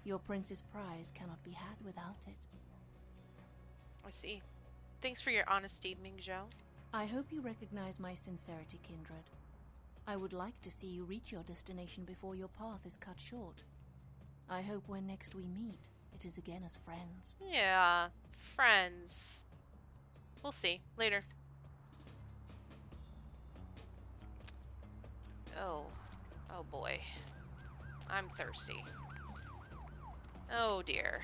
Your prince's prize cannot be had without it. I see. Thanks for your honesty, Mingzhou. I hope you recognize my sincerity, kindred. I would like to see you reach your destination before your path is cut short. I hope when next we meet, it is again as friends. Yeah, friends. We'll see. Later. Oh. Oh boy. I'm thirsty. Oh dear.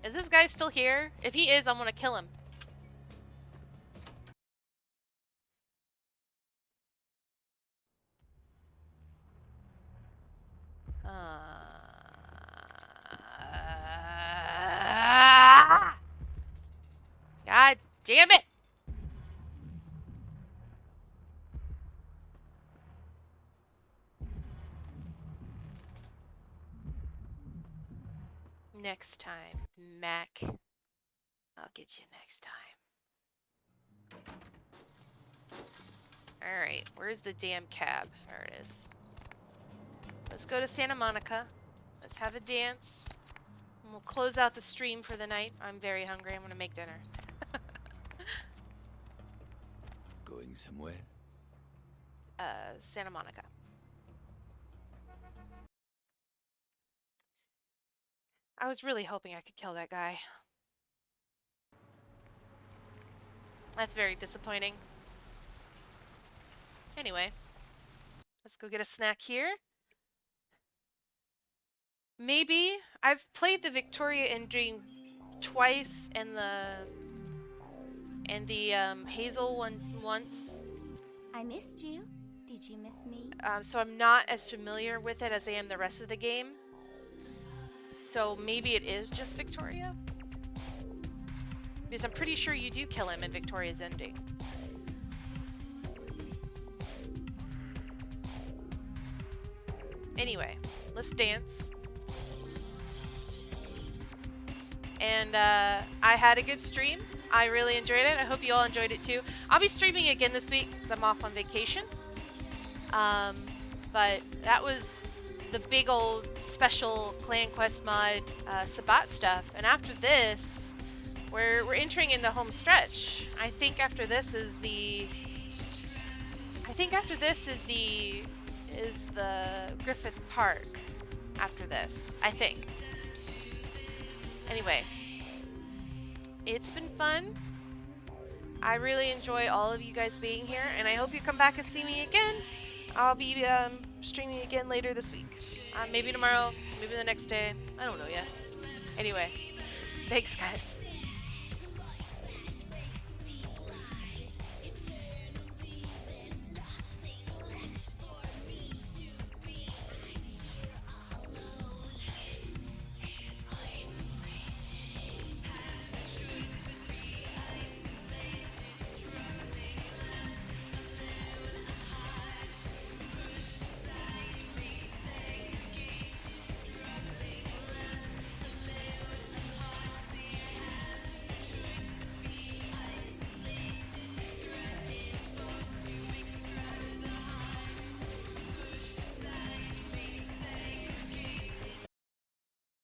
Is this guy still here? If he is, I'm gonna kill him. God damn it! Next time, Mac. I'll get you next time. Alright, where's the damn cab? There it is. Let's go to Santa Monica. Let's have a dance. And we'll close out the stream for the night. I'm very hungry. I'm gonna make dinner. Going somewhere? Santa Monica. I was really hoping I could kill that guy. That's very disappointing. Anyway, let's go get a snack here. Maybe I've played the Victoria ending twice and the Hazel one once. I missed you. Did you miss me? So I'm not as familiar with it as I am the rest of the game. So maybe it is just Victoria? Because I'm pretty sure you do kill him in Victoria's ending. Anyway, let's dance. And I had a good stream. I really enjoyed it. I hope you all enjoyed it too. I'll be streaming again this week because I'm off on vacation. But that was the big old special Clan Quest mod Sabbat stuff. And after this, we're entering in the home stretch. I think after this is the Griffith Park. After this, I think. Anyway, it's been fun. I really enjoy all of you guys being here, and I hope you come back and see me again. I'll be streaming again later this week. Maybe tomorrow, maybe the next day. I don't know yet. Anyway, thanks guys.